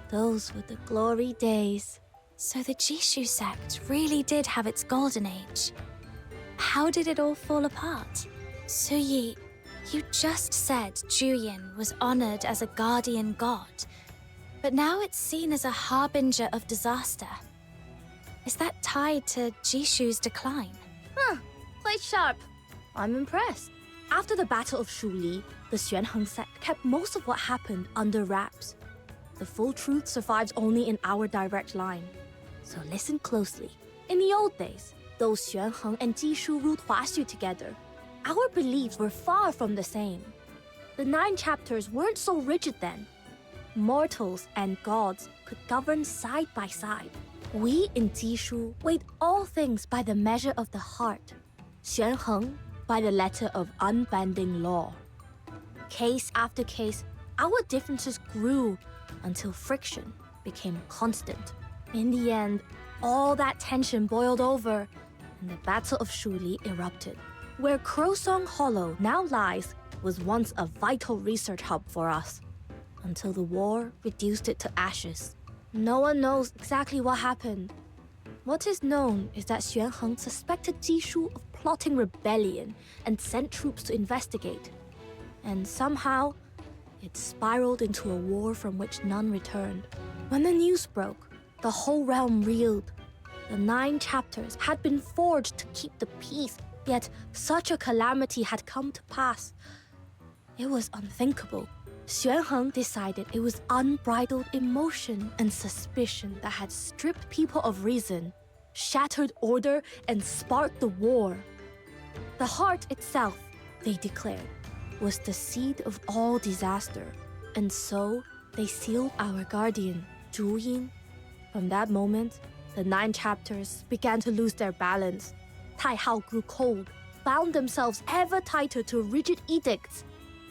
those were the glory days. So the Jishu sect really did have its golden age. How did it all fall apart? Su Yi, you just said Juyin was honored as a guardian god, but now it's seen as a harbinger of disaster. Is that tied to Jishu's decline? Quite sharp. I'm impressed. After the Battle of Shuli, the Xuanheng sect kept most of what happened under wraps. The full truth survives only in our direct line. So listen closely. In the old days, though Xuanheng and Jishu ruled Huaxu together, our beliefs were far from the same. The 9 chapters weren't so rigid then. Mortals and gods could govern side by side. We in Jishu weighed all things by the measure of the heart, Xuanheng by the letter of unbending law. Case after case, our differences grew until friction became constant. In the end, all that tension boiled over, and the Battle of Shuli erupted. Where Crowsong Hollow now lies was once a vital research hub for us, until the war reduced it to ashes. No one knows exactly what happened. What is known is that Xuanheng suspected Jishu of plotting rebellion and sent troops to investigate. And somehow, it spiraled into a war from which none returned. When the news broke, the whole realm reeled. The 9 chapters had been forged to keep the peace, yet such a calamity had come to pass. It was unthinkable. Xuanheng decided it was unbridled emotion and suspicion that had stripped people of reason, shattered order, and sparked the war. The heart itself, they declared, was the seed of all disaster, and so they sealed our guardian, Zhu Yin. From that moment, the 9 chapters began to lose their balance. Tai Hao grew cold, bound themselves ever tighter to rigid edicts,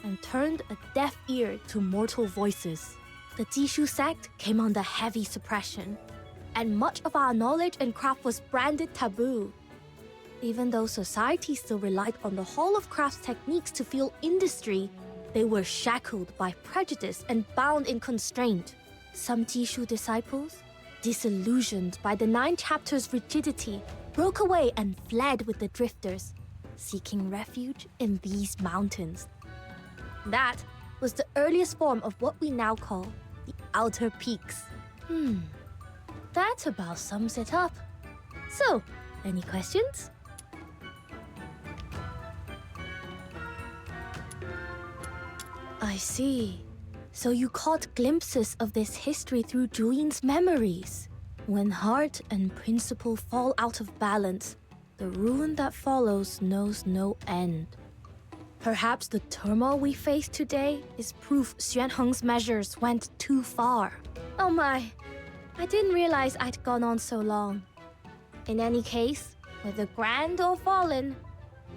and turned a deaf ear to mortal voices. The Jishu sect came under heavy suppression, and much of our knowledge and craft was branded taboo. Even though society still relied on the Hall of Crafts techniques to fuel industry, they were shackled by prejudice and bound in constraint. Some Jishu disciples, disillusioned by the 9 chapters' rigidity, broke away and fled with the drifters, seeking refuge in these mountains. That was the earliest form of what we now call the Outer Peaks. That about sums it up. So, any questions? I see. So you caught glimpses of this history through Zhu memories. When heart and principle fall out of balance, the ruin that follows knows no end. Perhaps the turmoil we face today is proof Xuanheng's measures went too far. Oh my, I didn't realize I'd gone on so long. In any case, whether grand or fallen,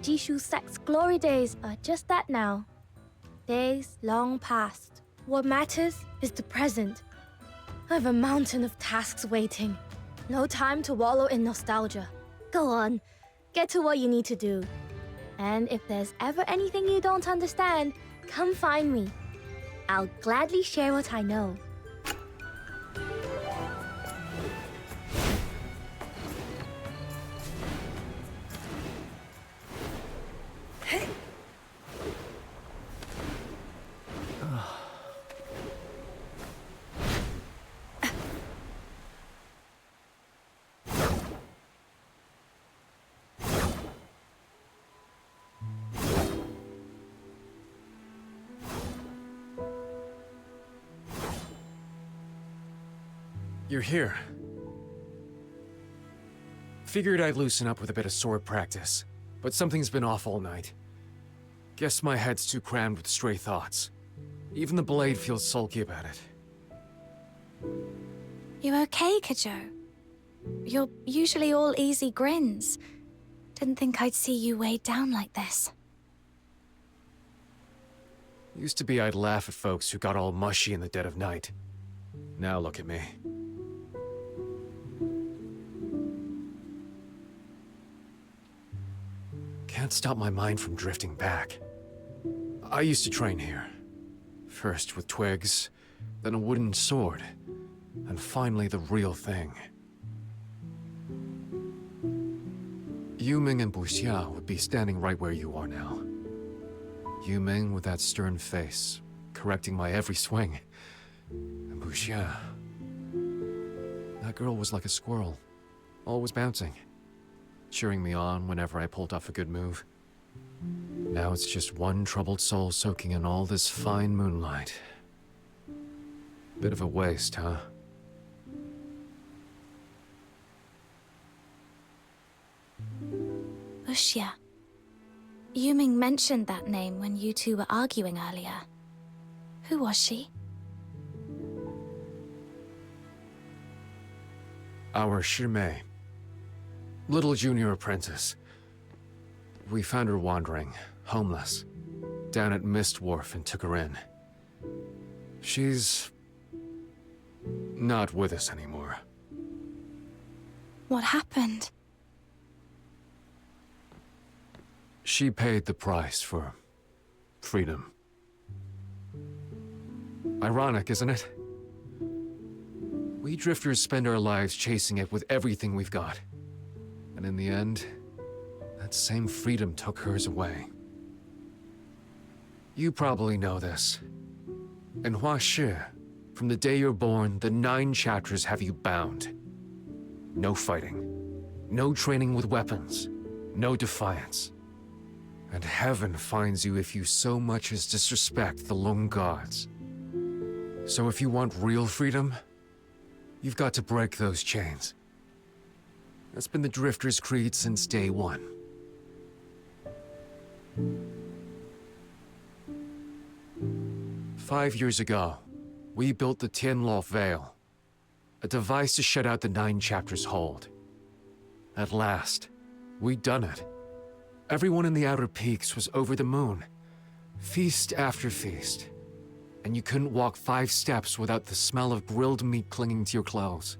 Jishu sect's glory days are just that now. Days long past. What matters is the present. I've a mountain of tasks waiting. No time to wallow in nostalgia. Go on, get to what you need to do. And if there's ever anything you don't understand, come find me. I'll gladly share what I know. You're here. Figured I'd loosen up with a bit of sword practice, but something's been off all night. Guess my head's too crammed with stray thoughts. Even the blade feels sulky about it. You okay, Kajo? You're usually all easy grins. Didn't think I'd see you weighed down like this. Used to be I'd laugh at folks who got all mushy in the dead of night. Now look at me. Can't stop my mind from drifting back. I used to train here. First with twigs, then a wooden sword, and finally the real thing. Yuming and Buxia would be standing right where you are now. Yuming with that stern face, correcting my every swing. And Buxia... that girl was like a squirrel, always bouncing, cheering me on whenever I pulled off a good move. Now it's just one troubled soul soaking in all this fine moonlight. Bit of a waste, huh? Buxia. Yuming mentioned that name when you two were arguing earlier. Who was she? Our Shimei. Little junior apprentice. We found her wandering, homeless, down at Mist Wharf and took her in. She's... not with us anymore. What happened? She paid the price for freedom. Ironic, isn't it? We drifters spend our lives chasing it with everything we've got. And in the end, that same freedom took hers away. You probably know this. In Huashi, from the day you're born, the 9 chapters have you bound. No fighting. No training with weapons. No defiance. And heaven finds you if you so much as disrespect the Lung Gods. So if you want real freedom, you've got to break those chains. That's been the Drifter's creed since day one. Five years ago, we built the Tianluo Veil, a device to shut out the 9 chapters' hold. At last, we'd done it. Everyone in the Outer Peaks was over the moon, feast after feast, and you couldn't walk 5 steps without the smell of grilled meat clinging to your clothes.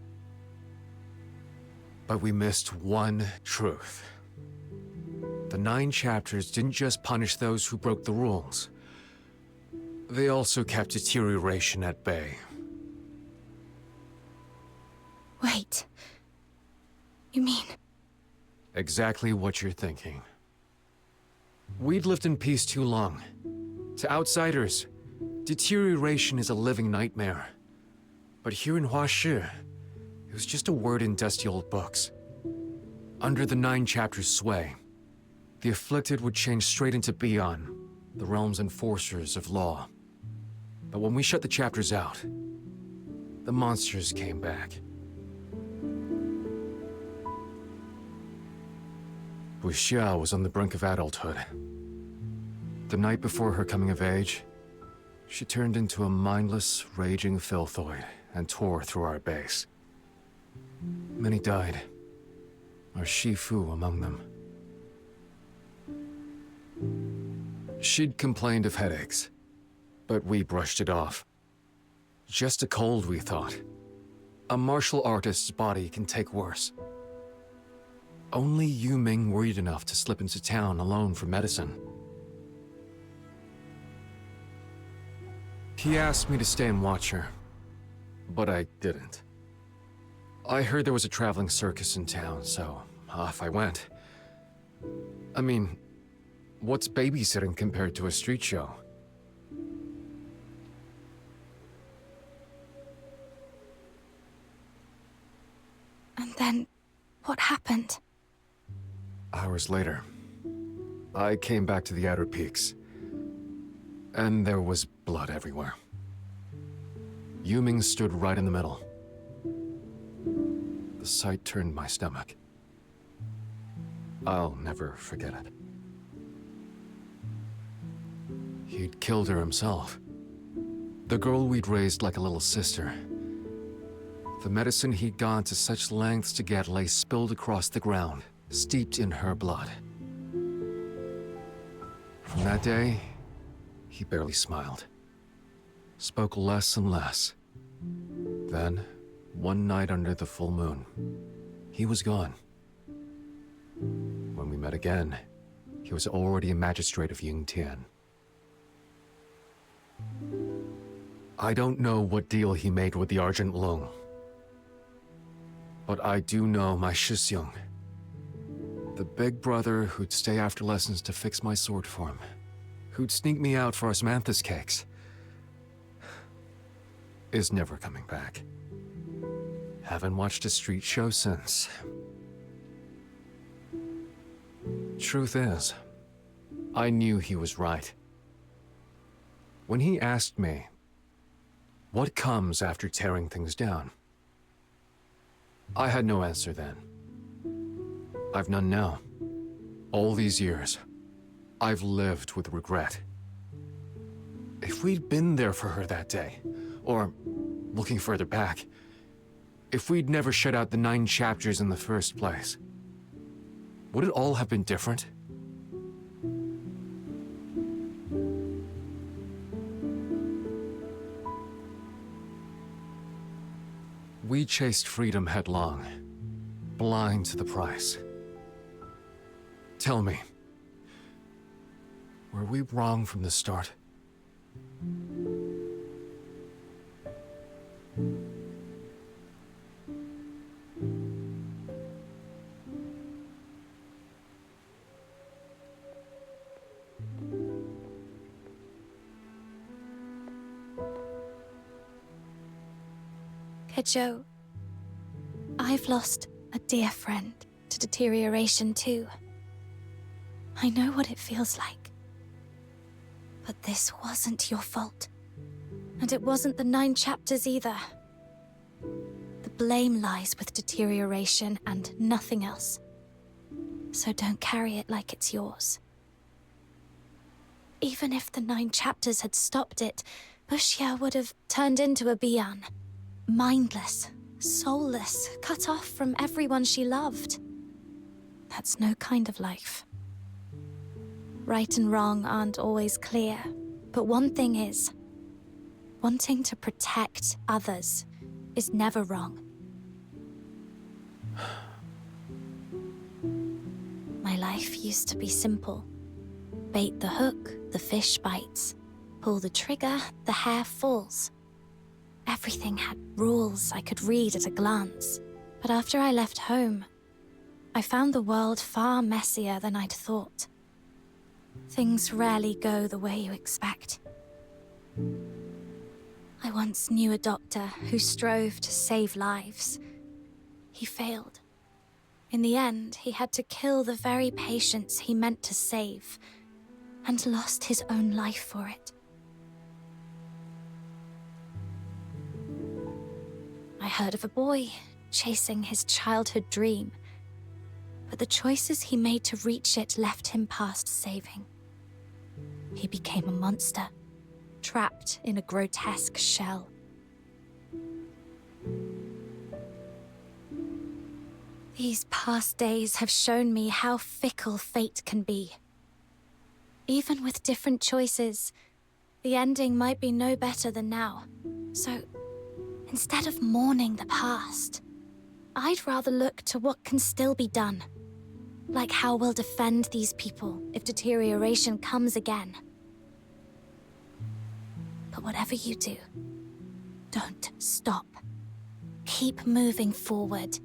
But we missed one truth. The 9 chapters didn't just punish those who broke the rules. They also kept deterioration at bay. Wait. You mean... Exactly what you're thinking. We'd lived in peace too long. To outsiders, deterioration is a living nightmare. But here in Huashi, it was just a word in dusty old books. Under the 9 chapters' sway, the afflicted would change straight into Beyond, the realm's enforcers of law. But when we shut the chapters out, the monsters came back. Buxia was on the brink of adulthood. The night before her coming of age, she turned into a mindless, raging filthoid and tore through our base. Many died, our Shifu among them. She'd complained of headaches, but we brushed it off. Just a cold, we thought. A martial artist's body can take worse. Only Yu Ming worried enough to slip into town alone for medicine. He asked me to stay and watch her, but I didn't. I heard there was a traveling circus in town, so off I went. I mean, what's babysitting compared to a street show? And then, what happened? Hours later, I came back to the outer peaks, and there was blood everywhere. Yu Ming stood right in the middle. The sight turned my stomach. I'll never forget it. He'd killed her himself. The girl we'd raised like a little sister. The medicine he'd gone to such lengths to get lay spilled across the ground, steeped in her blood. From that day, he barely smiled. Spoke less and less. Then, one night under the full moon, he was gone. When we met again, he was already a magistrate of Yingtian. I don't know what deal he made with the Argent Lung, but I do know my Shisyung, the big brother who'd stay after lessons to fix my sword for him, who'd sneak me out for osmanthus cakes, is never coming back. Haven't watched a street show since. Truth is, I knew he was right. When he asked me, what comes after tearing things down? I had no answer then. I've none now. All these years, I've lived with regret. If we'd been there for her that day, or, looking further back, if we'd never shut out the 9 chapters in the first place, would it all have been different? We chased freedom headlong, blind to the price. Tell me, were we wrong from the start? Kejo, I've lost a dear friend to deterioration too. I know what it feels like. But this wasn't your fault. And it wasn't the 9 chapters either. The blame lies with deterioration and nothing else. So don't carry it like it's yours. Even if the 9 chapters had stopped it, Bushya would have turned into a Bian. Mindless, soulless, cut off from everyone she loved. That's no kind of life. Right and wrong aren't always clear, but one thing is, wanting to protect others is never wrong. My life used to be simple. Bait the hook, the fish bites. Pull the trigger, the hare falls. Everything had rules I could read at a glance. But after I left home, I found the world far messier than I'd thought. Things rarely go the way you expect. I once knew a doctor who strove to save lives. He failed. In the end, he had to kill the very patients he meant to save, and lost his own life for it. I heard of a boy chasing his childhood dream, but the choices he made to reach it left him past saving. He became a monster, trapped in a grotesque shell. These past days have shown me how fickle fate can be. Even with different choices, the ending might be no better than now. So, Instead of mourning the past, I'd rather look to what can still be done. Like how we'll defend these people if deterioration comes again. But whatever you do, don't stop. Keep moving forward.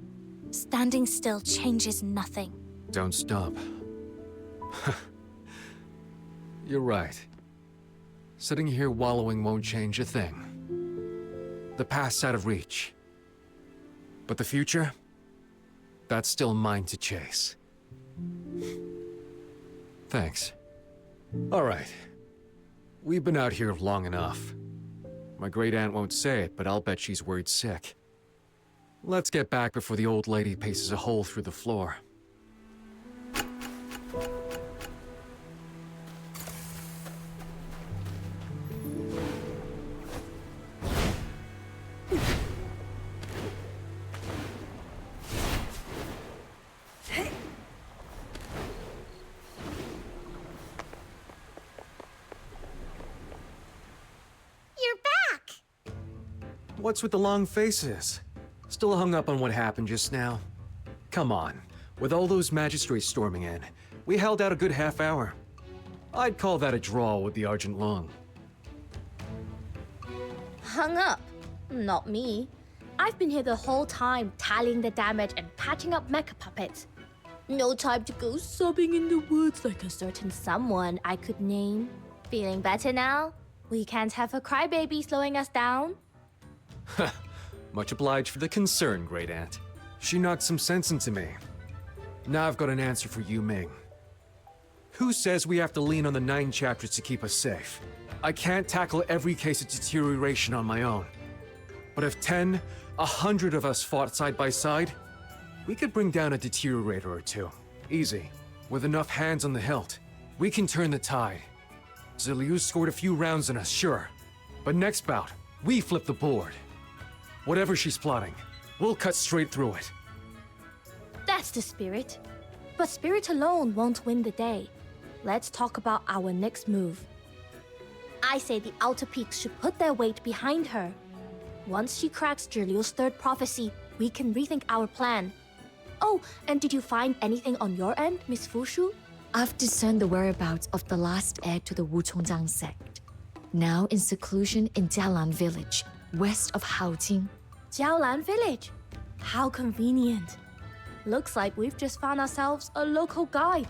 Standing still changes nothing. Don't stop. You're right. Sitting here wallowing won't change a thing. The past's out of reach. But the future? That's still mine to chase. Thanks. All right. We've been out here long enough. My great-aunt won't say it, but I'll bet she's worried sick. Let's get back before the old lady paces a hole through the floor. What's with the long faces? Still hung up on what happened just now? Come on, with all those magistrates storming in, we held out a good half hour. I'd call that a draw with the Argent Lung. Hung up? Not me. I've been here the whole time, tallying the damage and patching up mecha puppets. No time to go sobbing in the woods like a certain someone I could name. Feeling better now? We can't have a crybaby slowing us down. Much obliged for the concern, Great Aunt. She knocked some sense into me. Now I've got an answer for Yu Ming. Who says we have to lean on the 9 chapters to keep us safe? I can't tackle every case of deterioration on my own. But if 10, 100 of us fought side by side, we could bring down a deteriorator or two. Easy. With enough hands on the hilt, we can turn the tide. Ziliu scored a few rounds on us, sure. But next bout, we flip the board. Whatever she's plotting, we'll cut straight through it. That's the spirit. But spirit alone won't win the day. Let's talk about our next move. I say the Outer Peaks should put their weight behind her. Once she cracks Zhiliu's 3rd prophecy, we can rethink our plan. Oh, and did you find anything on your end, Miss Fushu? I've discerned the whereabouts of the last heir to the Wuchongjiang sect. Now in seclusion in Jialan village, west of Haojing. Jialan village? How convenient. Looks like we've just found ourselves a local guide.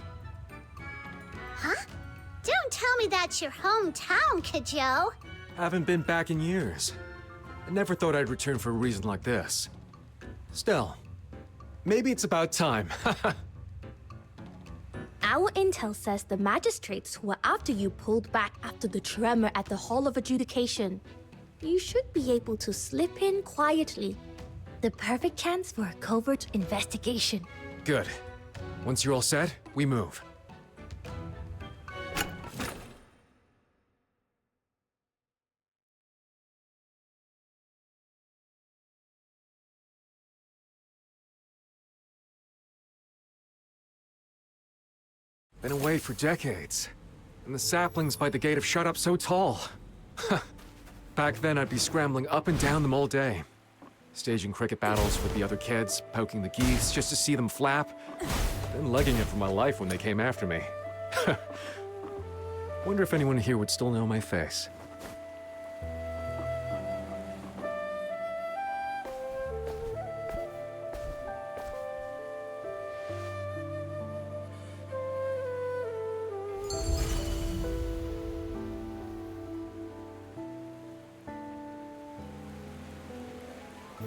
Huh? Don't tell me that's your hometown, Kajou. Haven't been back in years. I never thought I'd return for a reason like this. Still, maybe it's about time. Our intel says the magistrates who were after you pulled back after the tremor at the Hall of Adjudication. You should be able to slip in quietly. The perfect chance for a covert investigation. Good. Once you're all set, we move. Been away for decades. And the saplings by the gate have shot up so tall. Back then, I'd be scrambling up and down them all day. Staging cricket battles with the other kids, poking the geese just to see them flap, then legging it for my life when they came after me. Wonder if anyone here would still know my face.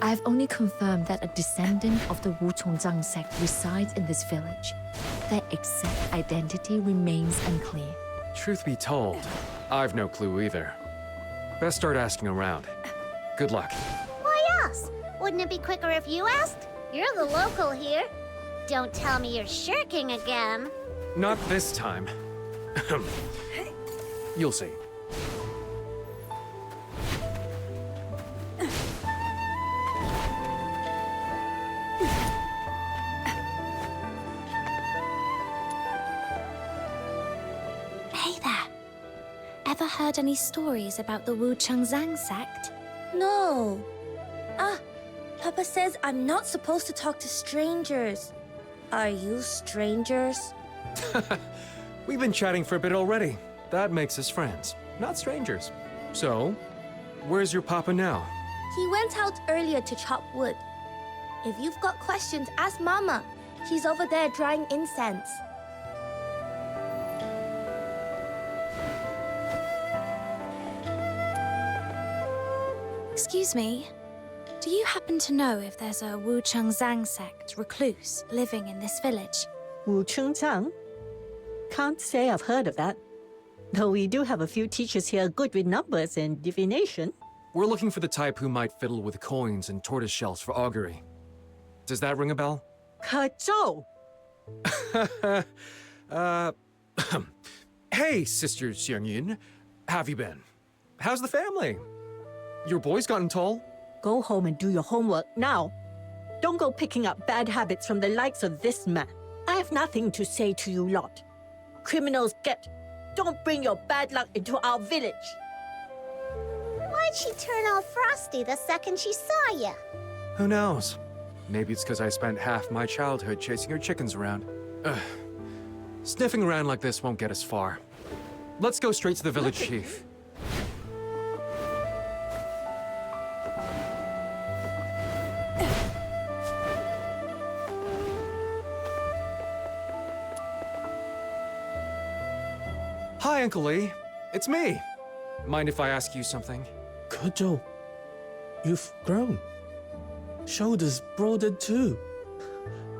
I've only confirmed that a descendant of the Wuchongjiang sect resides in this village. Their exact identity remains unclear. Truth be told, I've no clue either. Best start asking around. Good luck. Why else? Wouldn't it be quicker if you asked? You're the local here. Don't tell me you're shirking again. Not this time. You'll see. Ever heard any stories about the Wuchongjiang sect? No. Papa says I'm not supposed to talk to strangers. Are you strangers? We've been chatting for a bit already. That makes us friends, not strangers. So, where's your papa now? He went out earlier to chop wood. If you've got questions, ask Mama. She's over there drying incense. Excuse me. Do you happen to know if there's a Wu Chengzang sect recluse living in this village? Wu Chengzang? Can't say I've heard of that. Though we do have a few teachers here good with numbers and divination. We're looking for the type who might fiddle with coins and tortoise shells for augury. Does that ring a bell? 可奏! Hey, Sister Xiangyun. Have you been? How's the family? Your boy's gotten tall? Go home and do your homework now. Don't go picking up bad habits from the likes of this man. I have nothing to say to you lot. Criminals get. Don't bring your bad luck into our village. Why'd she turn all frosty the second she saw you? Who knows? Maybe it's because I spent half my childhood chasing her chickens around. Ugh. Sniffing around like this won't get us far. Let's go straight to the village chief. Hi, Uncle Lee. It's me. Mind if I ask you something? Kojo, you've grown. Shoulders broader too.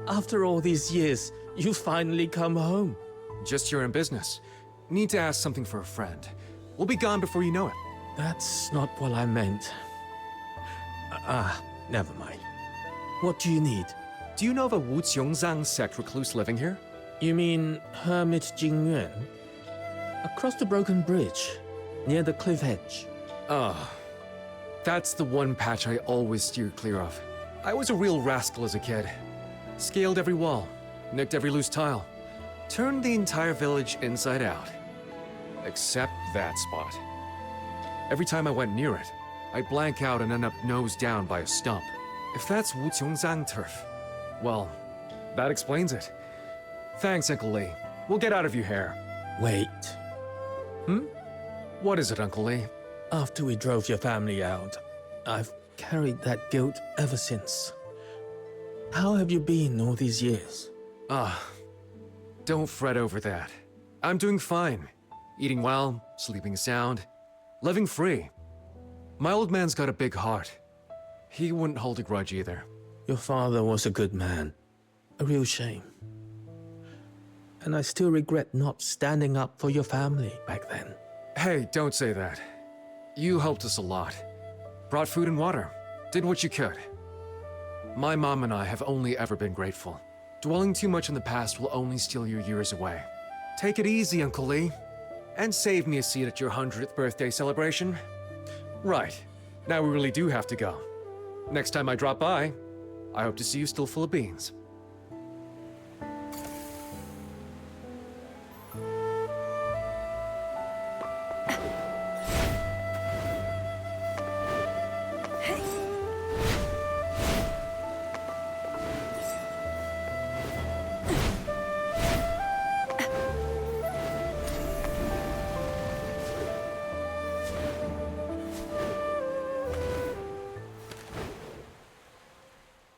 After all these years, you finally come home. Just here in business. Need to ask something for a friend. We'll be gone before you know it. That's not what I meant. Never mind. What do you need? Do you know of a Wu Qiongzang sect recluse living here? You mean Hermit Jingyuan? Across the broken bridge, near the cliff edge. Ah, that's the one patch I always steer clear of. I was a real rascal as a kid. Scaled every wall, nicked every loose tile, turned the entire village inside out. Except that spot. Every time I went near it, I'd blank out and end up nose down by a stump. If that's Wu Qiongzang turf, well, that explains it. Thanks, Uncle Lee. We'll get out of your hair. Wait. What is it, Uncle Lee? After we drove your family out, I've carried that guilt ever since. How have you been all these years? Don't fret over that. I'm doing fine. Eating well, sleeping sound, living free. My old man's got a big heart. He wouldn't hold a grudge either. Your father was a good man. A real shame. And I still regret not standing up for your family back then. Hey, don't say that. You helped us a lot. Brought food and water. Did what you could. My mom and I have only ever been grateful. Dwelling too much in the past will only steal your years away. Take it easy, Uncle Lee. And save me a seat at your 100th birthday celebration. Right. Now we really do have to go. Next time I drop by, I hope to see you still full of beans.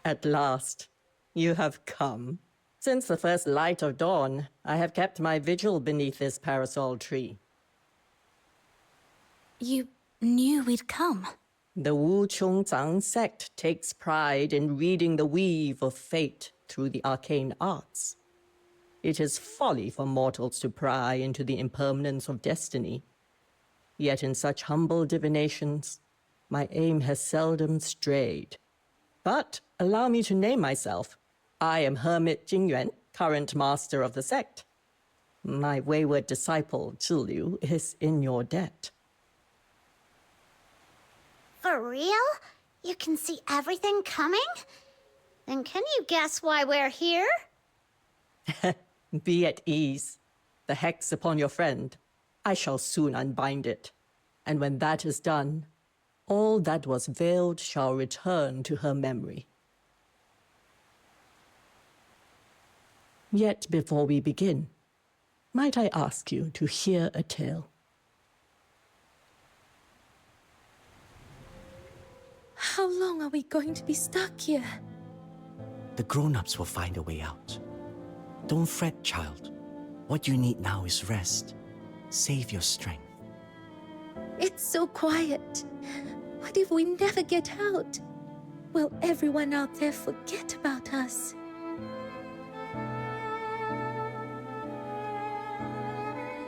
At last, you have come. Since the first light of dawn, I have kept my vigil beneath this parasol tree. You knew we'd come? The Wu Chongzang sect takes pride in reading the weave of fate through the arcane arts. It is folly for mortals to pry into the impermanence of destiny. Yet in such humble divinations, my aim has seldom strayed. But allow me to name myself. I am Hermit Jingyuan, current master of the sect. My wayward disciple, Zhiliu, is in your debt. For real? You can see everything coming? Then can you guess why we're here? Be at ease. The hex upon your friend. I shall soon unbind it. And when that is done, All that was veiled shall return to her memory. Yet before we begin, might I ask you to hear a tale? How long are we going to be stuck here? The grown-ups will find a way out. Don't fret, child. What you need now is rest. Save your strength. It's so quiet. What if we never get out? Will everyone out there forget about us?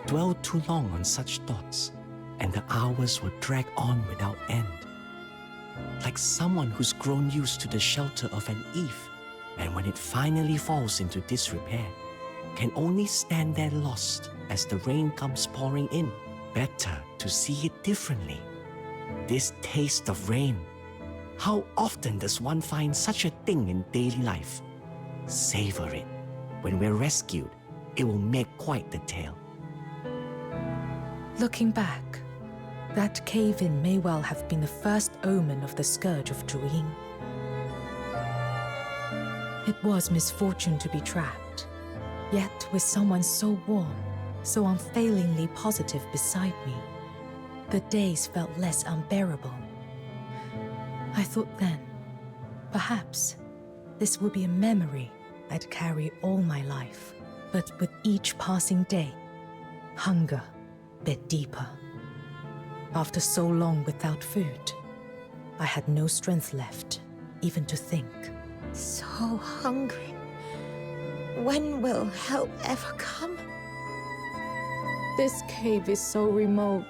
Dwell too long on such thoughts, and the hours will drag on without end. Like someone who's grown used to the shelter of an eave, and when it finally falls into disrepair, can only stand there lost as the rain comes pouring in. Better to see it differently. This taste of rain. How often does one find such a thing in daily life? Savor it. When we're rescued, it will make quite the tale. Looking back, that cave-in may well have been the first omen of the scourge of Zhuying. It was misfortune to be trapped, yet with someone so warm, so unfailingly positive beside me, the days felt less unbearable. I thought then, perhaps this would be a memory I'd carry all my life. But with each passing day, hunger bit deeper. After so long without food, I had no strength left, even to think. So hungry. When will help ever come? This cave is so remote.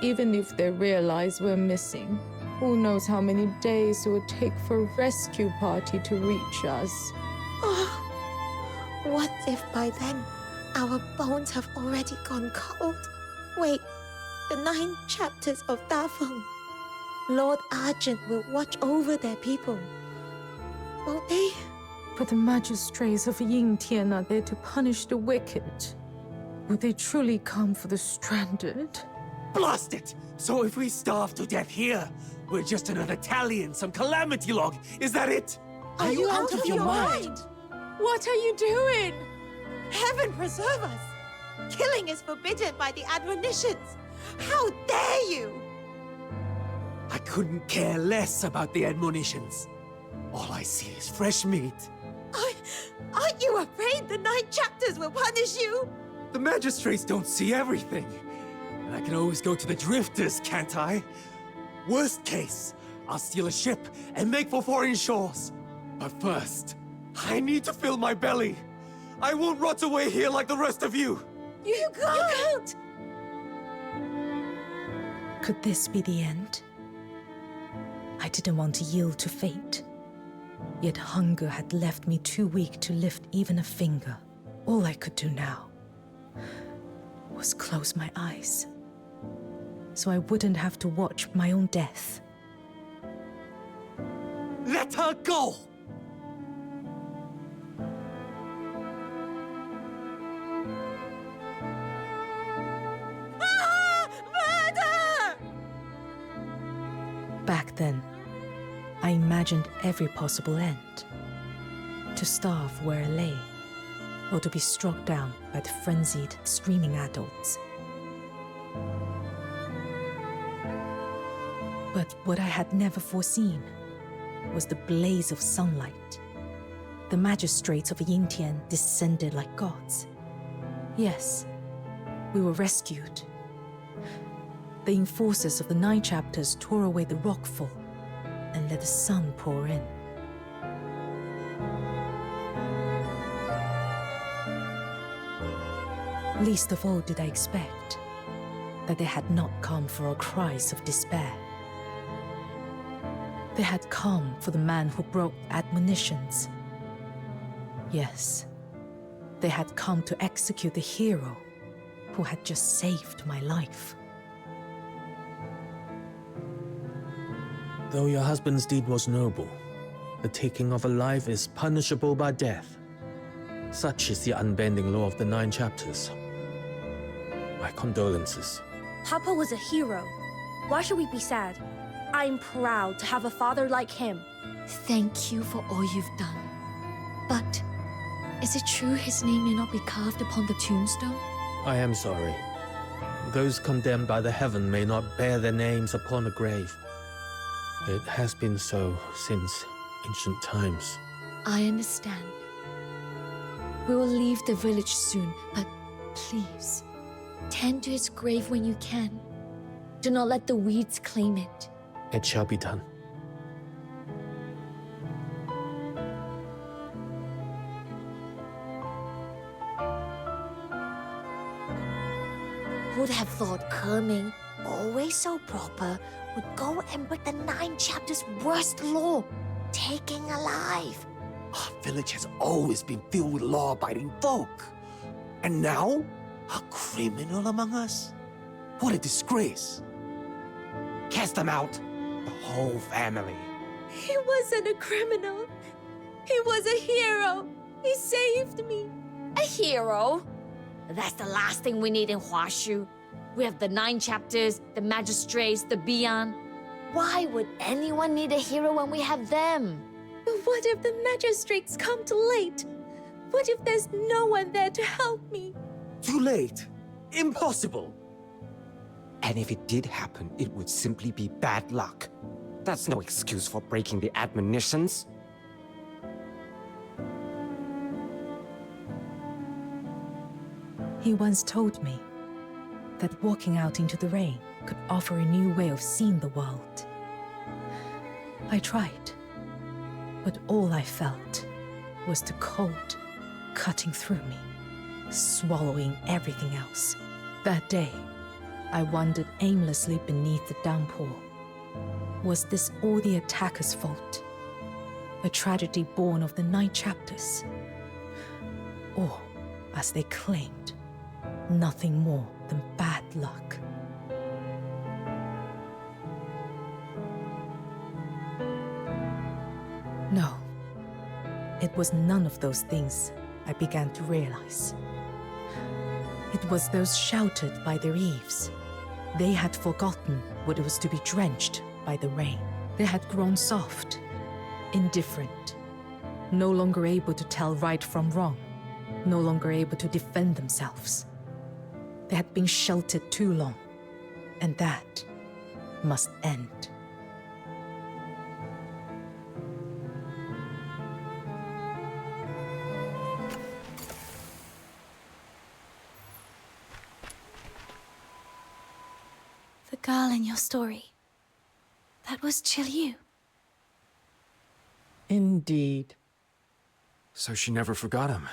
Even if they realize we're missing, who knows how many days it would take for a rescue party to reach us. Oh, what if by then our bones have already gone cold? Wait, the 9 chapters of Dafeng. Lord Argent will watch over their people. Won't they? But the magistrates of Yingtian are there to punish the wicked. Will they truly come for the stranded? Blast it! So if we starve to death here, we're just another tally in some calamity log. Is that it? Are you out of your mind? What are you doing? Heaven preserve us! Killing is forbidden by the admonitions. How dare you! I couldn't care less about the admonitions. All I see is fresh meat. Aren't you afraid the 9 chapters will punish you? The magistrates don't see everything. And I can always go to the drifters, can't I? Worst case, I'll steal a ship and make for foreign shores. But first, I need to fill my belly. I won't rot away here like the rest of you. You can't! Could this be the end? I didn't want to yield to fate. Yet hunger had left me too weak to lift even a finger. All I could do now was close my eyes, so I wouldn't have to watch my own death. Let her go! Back then, I imagined every possible end. To starve where I lay, or to be struck down by the frenzied, screaming adults. But what I had never foreseen was the blaze of sunlight. The magistrates of Yingtian descended like gods. Yes, we were rescued. The enforcers of the 9 chapters tore away the rockfall and let the sun pour in. Least of all did I expect that they had not come for our cries of despair. They had come for the man who broke admonitions. Yes, they had come to execute the hero who had just saved my life. Though your husband's deed was noble, the taking of a life is punishable by death. Such is the unbending law of the 9 chapters. My condolences. Papa was a hero. Why should we be sad? I'm proud to have a father like him. Thank you for all you've done. But is it true his name may not be carved upon the tombstone? I am sorry. Those condemned by the heaven may not bear their names upon a grave. It has been so since ancient times. I understand. We will leave the village soon, but please, tend to his grave when you can. Do not let the weeds claim it. It shall be done. Who'd have thought Kerming, always so proper, would go and break the 9 chapters' worst law, taking alive? Our village has always been filled with law-abiding folk. And now, a criminal among us? What a disgrace. Cast them out! The whole family. He wasn't a criminal. He was a hero. He saved me. A hero? That's the last thing we need in Huashu. We have the 9 chapters, the magistrates, the Bian. Why would anyone need a hero when we have them? But what if the magistrates come too late? What if there's no one there to help me? Too late. Impossible. And if it did happen, it would simply be bad luck. That's no excuse for breaking the admonitions. He once told me that walking out into the rain could offer a new way of seeing the world. I tried, but all I felt was the cold cutting through me, swallowing everything else. That day, I wandered aimlessly beneath the downpour. Was this all the attacker's fault? A tragedy born of the 9 chapters? Or, as they claimed, nothing more than bad luck? No, it was none of those things, I began to realize. It was those sheltered by their eaves. They had forgotten what it was to be drenched by the rain. They had grown soft, indifferent, no longer able to tell right from wrong, no longer able to defend themselves. They had been sheltered too long, and that must end. The girl in your story, that was Yu. Indeed. So she never forgot him.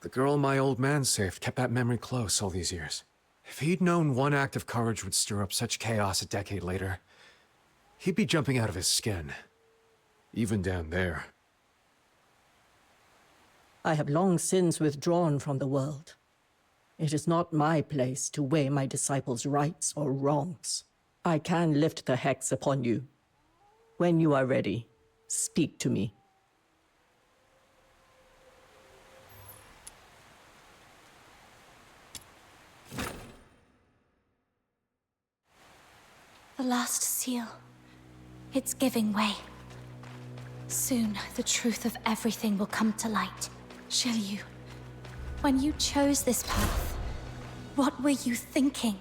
The girl my old man saved kept that memory close all these years. If he'd known one act of courage would stir up such chaos a decade later, he'd be jumping out of his skin. Even down there. I have long since withdrawn from the world. It is not my place to weigh my disciples' rights or wrongs. I can lift the hex upon you. When you are ready, speak to me. The last seal. It's giving way. Soon, the truth of everything will come to light. Yu, when you chose this path, what were you thinking?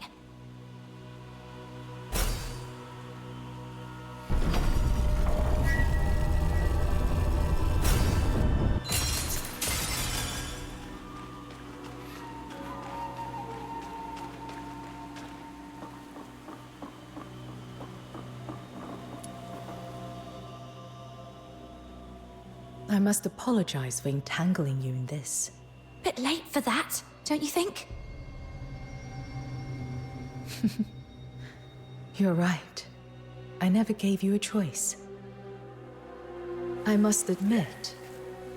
I must apologize for entangling you in this. Bit late for that, don't you think? You're right. I never gave you a choice. I must admit,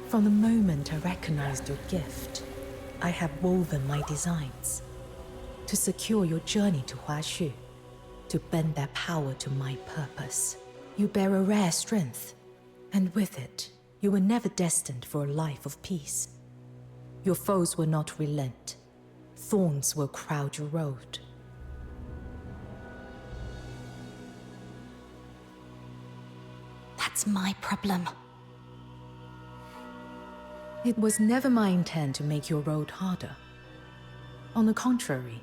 from the moment I recognized your gift, I have woven my designs to secure your journey to Huashu, to bend their power to my purpose. You bear a rare strength, and with it, you were never destined for a life of peace. Your foes will not relent. Thorns will crowd your road. That's my problem. It was never my intent to make your road harder. On the contrary,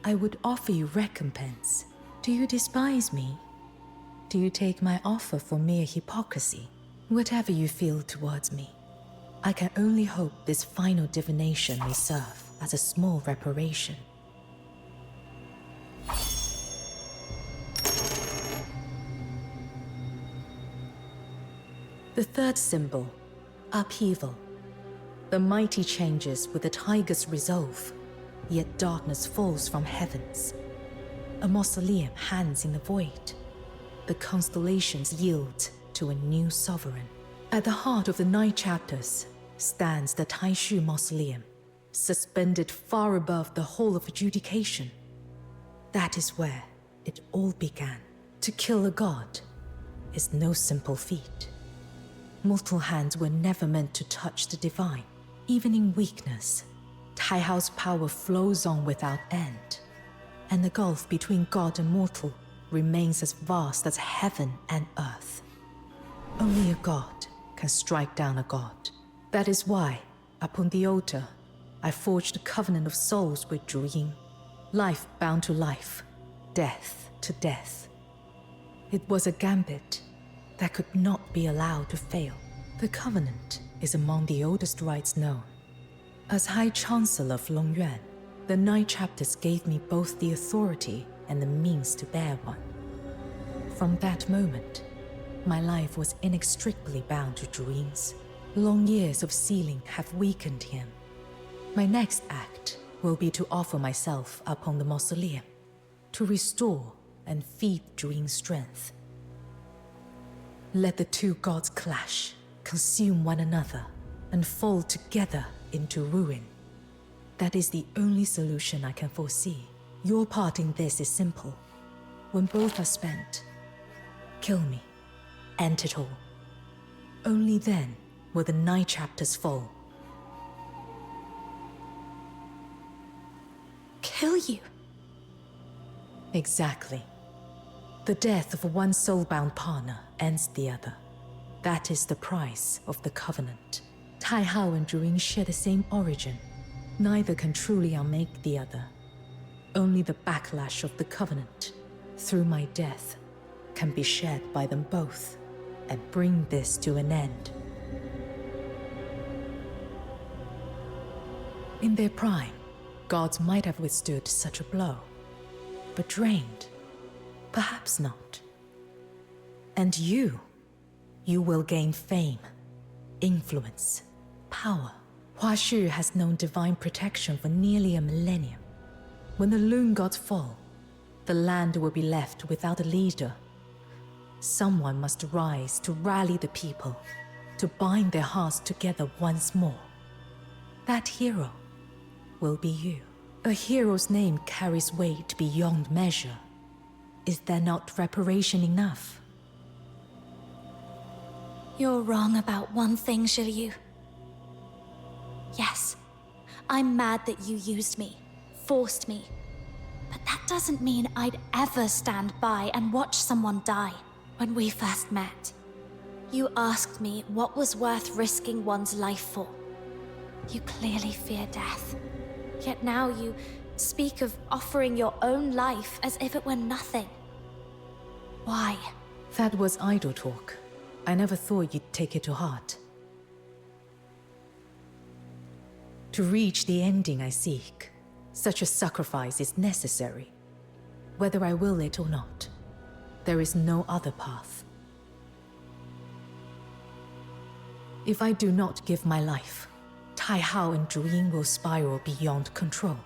I would offer you recompense. Do you despise me? Do you take my offer for mere hypocrisy? Whatever you feel towards me, I can only hope this final divination may serve as a small reparation. The third symbol, upheaval. The mighty changes with the tiger's resolve, yet darkness falls from heavens. A mausoleum hangs in the void. The constellations yield to a new sovereign. At the heart of the 9 chapters stands the Taishu Mausoleum, suspended far above the Hall of Adjudication. That is where it all began. To kill a god is no simple feat. Mortal hands were never meant to touch the divine. Even in weakness, Taihao's power flows on without end, and the gulf between god and mortal remains as vast as heaven and earth. Only a god can strike down a god. That is why, upon the altar, I forged a covenant of souls with Zhu Ying. Life bound to life, death to death. It was a gambit that could not be allowed to fail. The covenant is among the oldest rites known. As High Chancellor of Longyuan, the 9 chapters gave me both the authority and the means to bear one. From that moment, my life was inextricably bound to Zhu Ying's. Long years of sealing have weakened him. My next act will be to offer myself upon the mausoleum, to restore and feed Zhu Ying's strength. Let the 2 gods clash, consume one another, and fall together into ruin. That is the only solution I can foresee. Your part in this is simple. When both are spent, kill me. End it all. Only then will the 9 chapters fall. Kill you? Exactly. The death of one soul-bound partner ends the other. That is the price of the covenant. Taihao and Zhu Ying share the same origin. Neither can truly unmake the other. Only the backlash of the covenant, through my death, can be shared by them both and bring this to an end. In their prime, gods might have withstood such a blow, but drained, perhaps not. And you will gain fame, influence, power. Hua Shu has known divine protection for nearly a millennium. When the Loon gods fall, the land will be left without a leader. Someone must rise to rally the people, to bind their hearts together once more. That hero will be you. A hero's name carries weight beyond measure. Is there not reparation enough? You're wrong about one thing, Zhiyu. Yes, I'm mad that you used me, forced me. But that doesn't mean I'd ever stand by and watch someone die. When we first met, you asked me what was worth risking one's life for. You clearly fear death. Yet now you speak of offering your own life as if it were nothing. Why? That was idle talk. I never thought you'd take it to heart. To reach the ending I seek, such a sacrifice is necessary. Whether I will it or not, there is no other path. If I do not give my life, Taihao and Zhu Ying will spiral beyond control,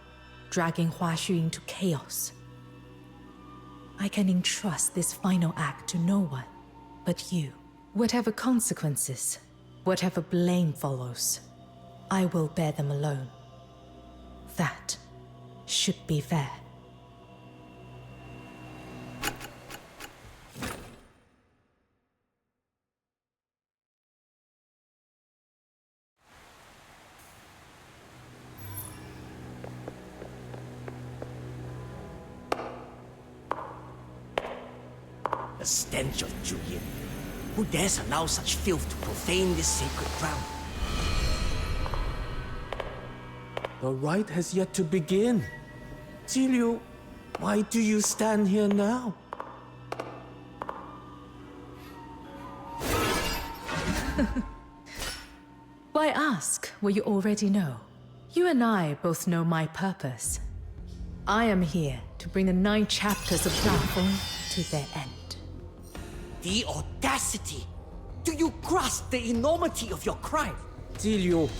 dragging Hua Shu into chaos. I can entrust this final act to no one but you. Whatever consequences, whatever blame follows, I will bear them alone. That should be fair. The stench of Zhu Yin. Who dares allow such filth to profane this sacred ground? The rite has yet to begin. Ziliu, why do you stand here now? Why ask what you already know? You and I both know my purpose. I am here to bring the 9 chapters of Platform to their end. The audacity! Do you grasp the enormity of your crime? Ziliu,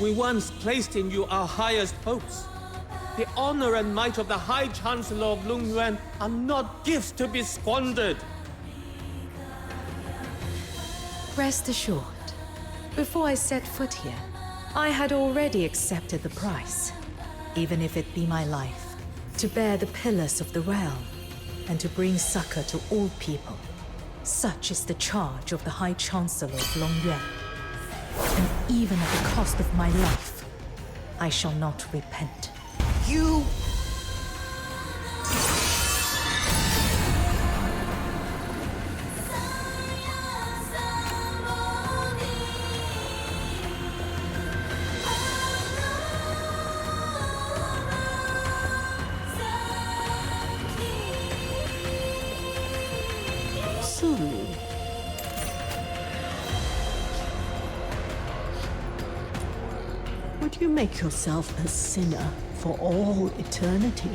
we once placed in you our highest hopes. The honor and might of the High Chancellor of Longyuan are not gifts to be squandered. Rest assured, before I set foot here, I had already accepted the price, even if it be my life, to bear the pillars of the realm and to bring succor to all people. Such is the charge of the High Chancellor of Longyuan. And even at the cost of my life, I shall not repent. You... Would you make yourself a sinner for all eternity?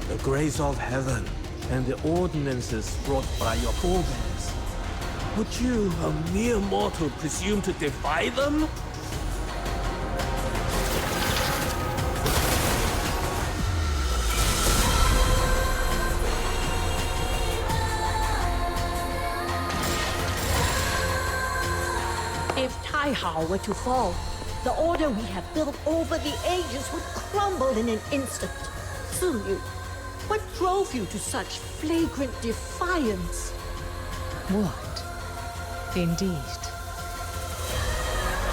The grace of heaven and the ordinances brought by your forebears. Would you, a mere mortal, presume to defy them? If Taihao were to fall, the order we have built over the ages would crumble in an instant. Ziliu, what drove you to such flagrant defiance? What? Indeed.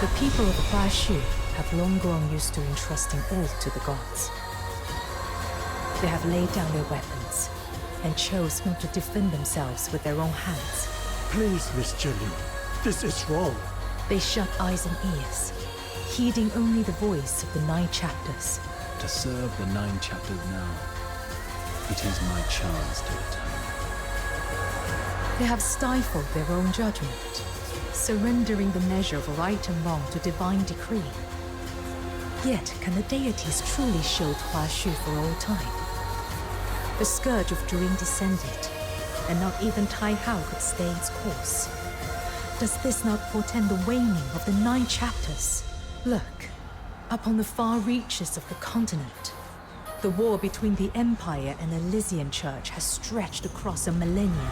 The people of Huashu have long grown used to entrusting all to the gods. They have laid down their weapons and chose not to defend themselves with their own hands. Please, Miss Ziliu, this is wrong. They shut eyes and ears, heeding only the voice of the 9 chapters. To serve the 9 chapters now, it is my chance to atone. They have stifled their own judgment, surrendering the measure of right and wrong to divine decree. Yet, can the deities truly shield Huashu for all time? The scourge of Druin descended, and not even Taihao could stay its course. Does this not portend the waning of the 9 chapters? Look, upon the far reaches of the continent, the war between the Empire and the Elysian Church has stretched across a millennia.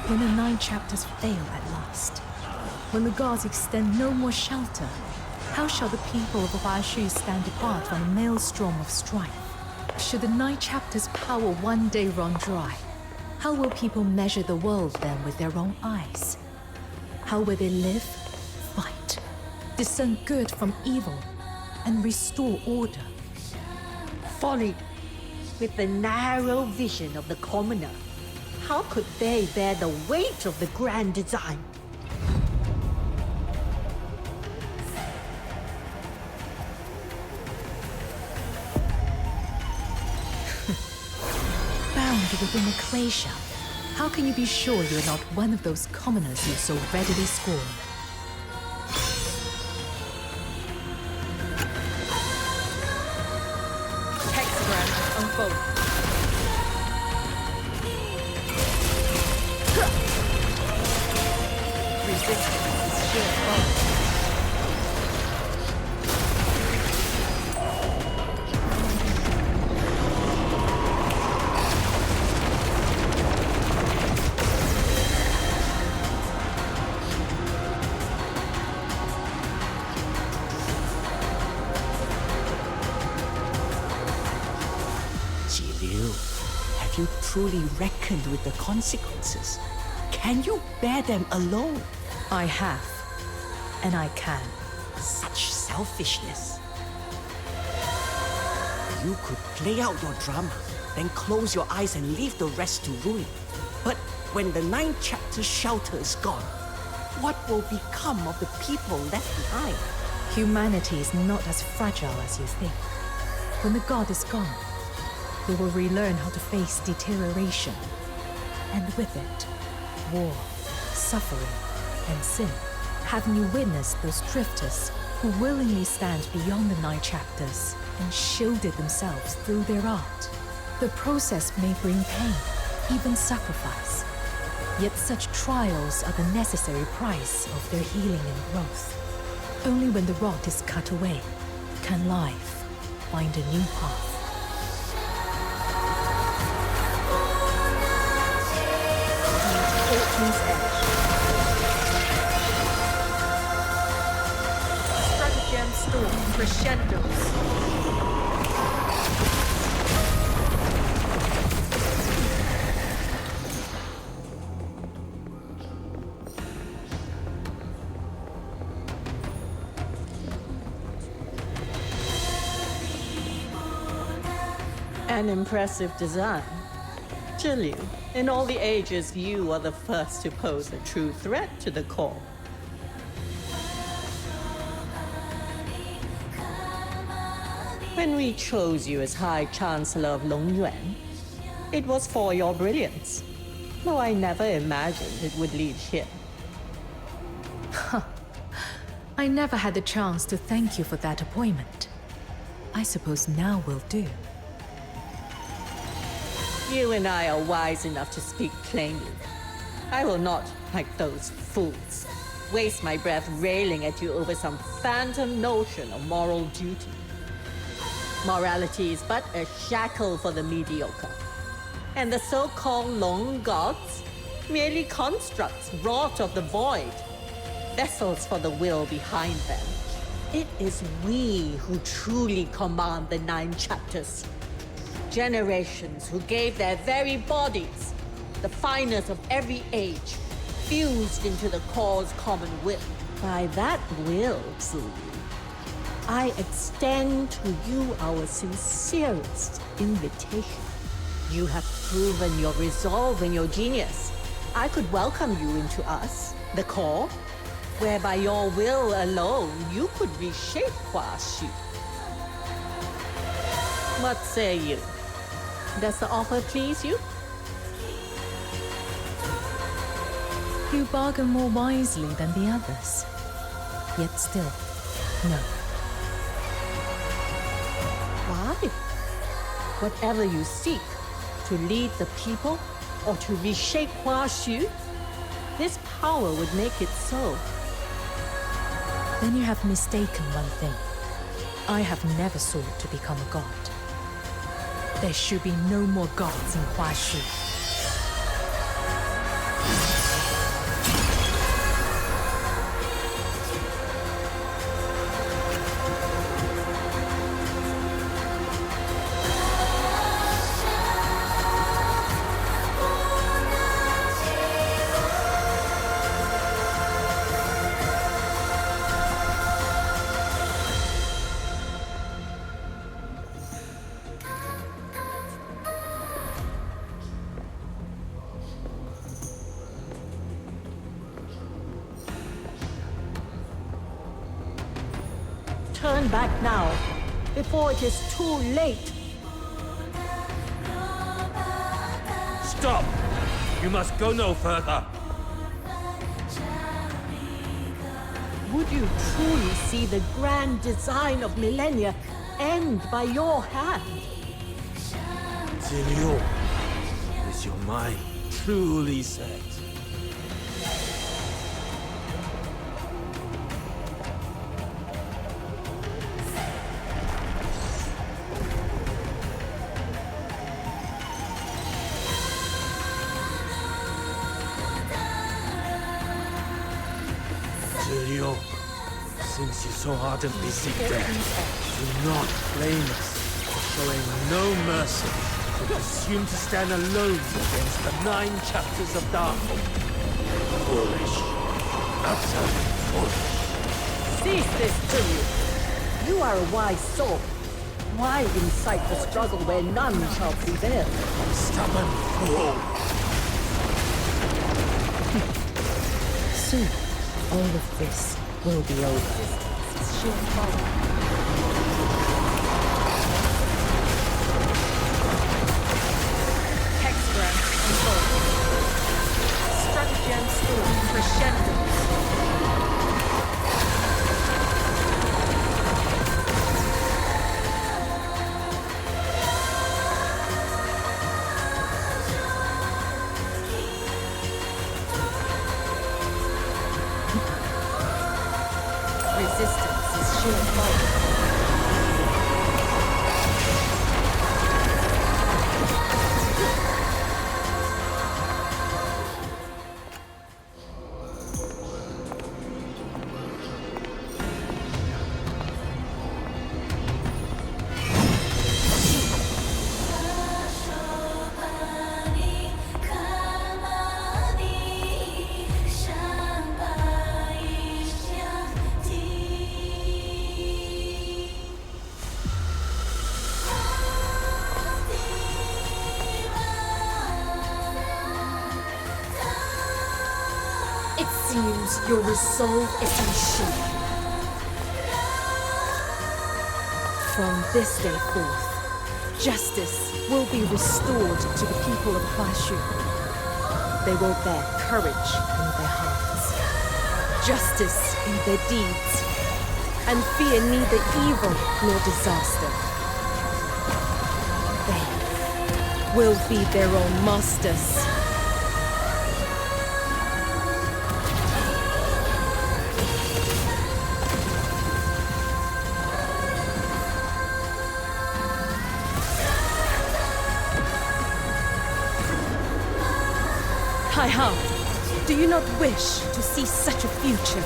When the 9 chapters fail at last, when the gods extend no more shelter, how shall the people of Huashu stand apart from the maelstrom of strife? Should the 9 chapters' power one day run dry, how will people measure the world then with their own eyes? How will they live, fight, discern good from evil, and restore order? Folly. With the narrow vision of the commoner, how could they bear the weight of the grand design? Bound within a clay shell, how can you be sure you are not one of those commoners you so readily scorn? Hexagram unfold. Resistance is sheer folly. Have you truly reckoned with the consequences? Can you bear them alone? I have, and I can. Such selfishness. You could play out your drama, then close your eyes and leave the rest to ruin. But When the 9 chapter shelter is gone, what will become of the people left behind? Humanity is not as fragile as you think. When the god is gone, we will relearn how to face deterioration. And with it, war, suffering, and sin. Haven't you witnessed those drifters who willingly stand beyond the 9 chapters and shielded themselves through their art? The process may bring pain, even sacrifice. Yet such trials are the necessary price of their healing and growth. Only when the rot is cut away can life find a new path. Fortune's Edge. Stratagem storm crescendos. An impressive design. Zhiliu, in all the ages, you are the first to pose a true threat to the core. When we chose you as High Chancellor of Longyuan, it was for your brilliance, though I never imagined it would lead here. I never had the chance to thank you for that appointment. I suppose now will do. You and I are wise enough to speak plainly. I will not, like those fools, waste my breath railing at you over some phantom notion of moral duty. Morality is but a shackle for the mediocre. And the so-called Long Gods merely constructs wrought of the void, vessels for the will behind them. It is we who truly command the 9 chapters. Generations who gave their very bodies, the finest of every age, fused into the core's common will. By that will, Zhu, I extend to you our sincerest invitation. You have proven your resolve and your genius. I could welcome you into us, the core, where by your will alone you could reshape Hua Xu. What say you? Does the offer please you? You bargain more wisely than the others. Yet still, no. Why? Whatever you seek, to lead the people or to reshape Hua Xu, this power would make it so. Then you have mistaken one thing. I have never sought to become a god. There should be no more gods in Hua Xu. Turn back now, before it is too late. Stop! You must go no further. Would you truly see the grand design of millennia end by your hand? Zhiliu, is your mind truly set? Zhiliu, since you so ardently seek death, do not blame us for showing no mercy to presume to stand alone against the 9 chapters of darkness. Foolish. Utterly foolish. Cease this, Zhiliu. You are a wise soul. Why incite the struggle where none shall prevail? Stubborn fool! Soon, all of this will be over. Hexagram unfold. Stratagem storm crescendo. Resistance is sheer foe. It seems your resolve is in shape. From this day forth, justice will be restored to the people of Huashu. They will bear courage in their hearts, justice in their deeds, and fear neither evil nor disaster. They will be their own masters. Taiha, do you not wish to see such a future?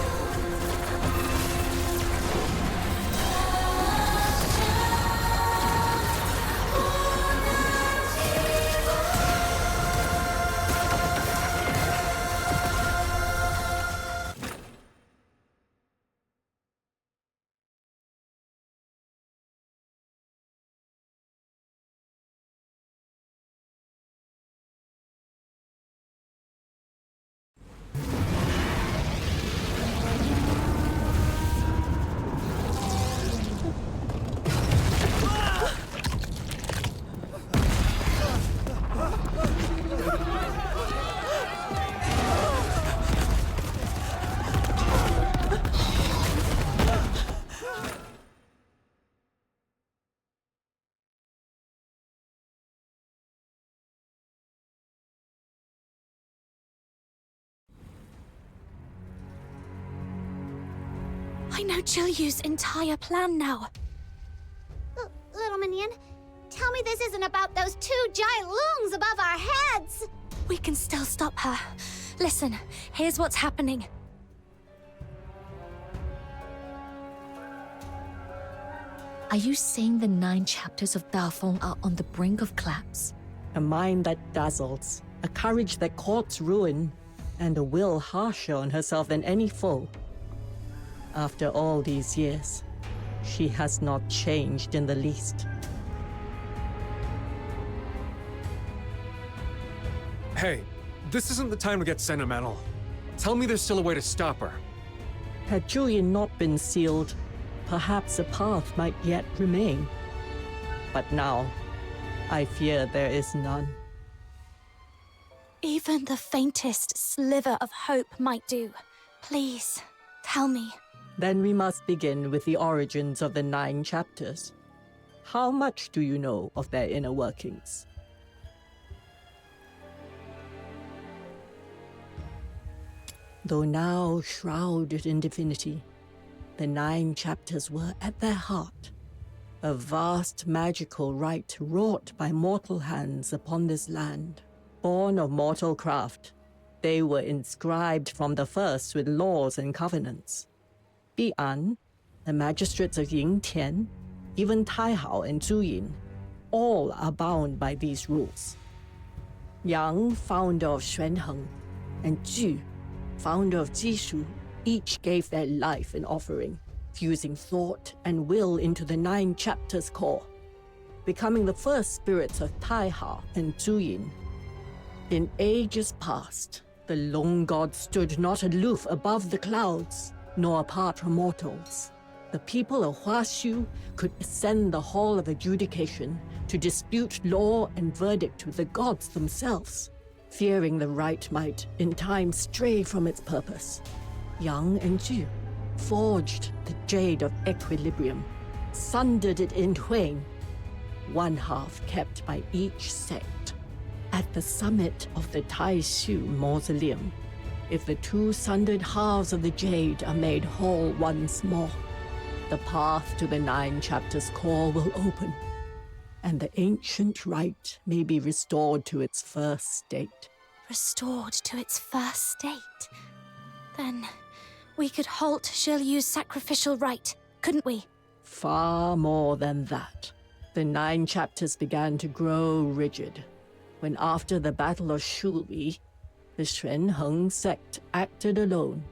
I know Jilyu's entire plan now. Little minion, tell me this isn't about those two giant loons above our heads! We can still stop her. Listen, here's what's happening. Are you saying the 9 chapters of Dafeng are on the brink of collapse? A mind that dazzles, a courage that courts ruin, and a will harsher on herself than any foe. After all these years, she has not changed in the least. Hey, this isn't the time to get sentimental. Tell me there's still a way to stop her. Had Julian not been sealed, perhaps a path might yet remain. But now, I fear there is none. Even the faintest sliver of hope might do. Please, tell me. Then we must begin with the origins of the 9 chapters. How much do you know of their inner workings? Though now shrouded in divinity, the 9 chapters were at their heart a vast magical rite wrought by mortal hands upon this land. Born of mortal craft, they were inscribed from the first with laws and covenants. Bi'an, the magistrates of Yingtian, even Taihao and Zhuyin, all are bound by these rules. Yang, founder of Xuanheng, and Ju, founder of Jishu, each gave their life in offering, fusing thought and will into the 9 chapters core, becoming the first spirits of Taihao and Zhuyin. In ages past, The Long God stood not aloof above the clouds, nor apart from mortals. The people of Huaxu could ascend the Hall of Adjudication to dispute law and verdict with the gods themselves, fearing the right might in time stray from its purpose. Yang and Ju forged the Jade of Equilibrium, sundered it in twain, one half kept by each sect. At the summit of the Taishu Mausoleum, if the two sundered halves of the Jade are made whole once more, the path to the 9 chapters core will open, and the ancient rite may be restored to its first state. Restored to its first state? Then we could halt Zhiliyu's sacrificial rite, couldn't we? Far more than that. The 9 chapters began to grow rigid when, after the Battle of Shuli, the Xuanheng sect acted alone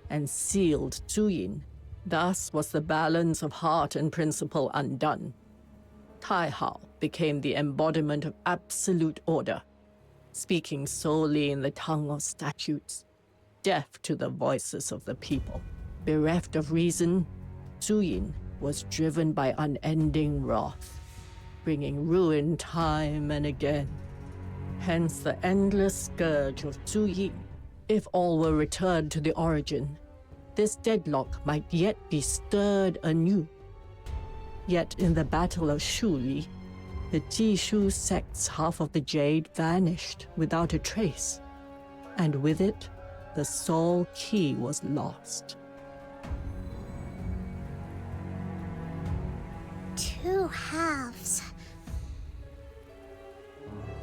and sealed Zuyin. Thus was the balance of heart and principle undone. Taihao became the embodiment of absolute order, speaking solely in the tongue of statutes, deaf to the voices of the people. Bereft of reason, Zuyin was driven by unending wrath, bringing ruin time and again. Hence the endless scourge of Zuyin. If all were returned to the origin, this deadlock might yet be stirred anew. Yet in the Battle of Shuli, the Jishu sect's half of the Jade vanished without a trace, and with it, the soul key was lost. 2 halves.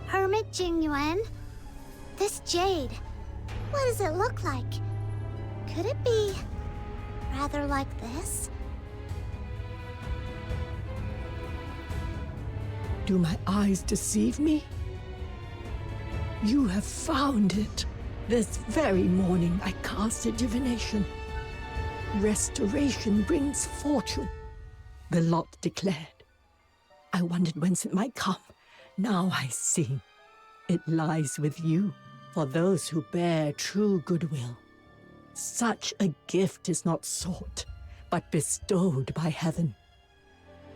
Hermit Jingyuan, this jade, what does it look like? Could it be rather like this? Do my eyes deceive me? You have found it. This very morning I cast a divination. Restoration brings fortune, the lot declared. I wondered whence it might come. Now I see. It lies with you, for those who bear true goodwill. Such a gift is not sought, but bestowed by heaven.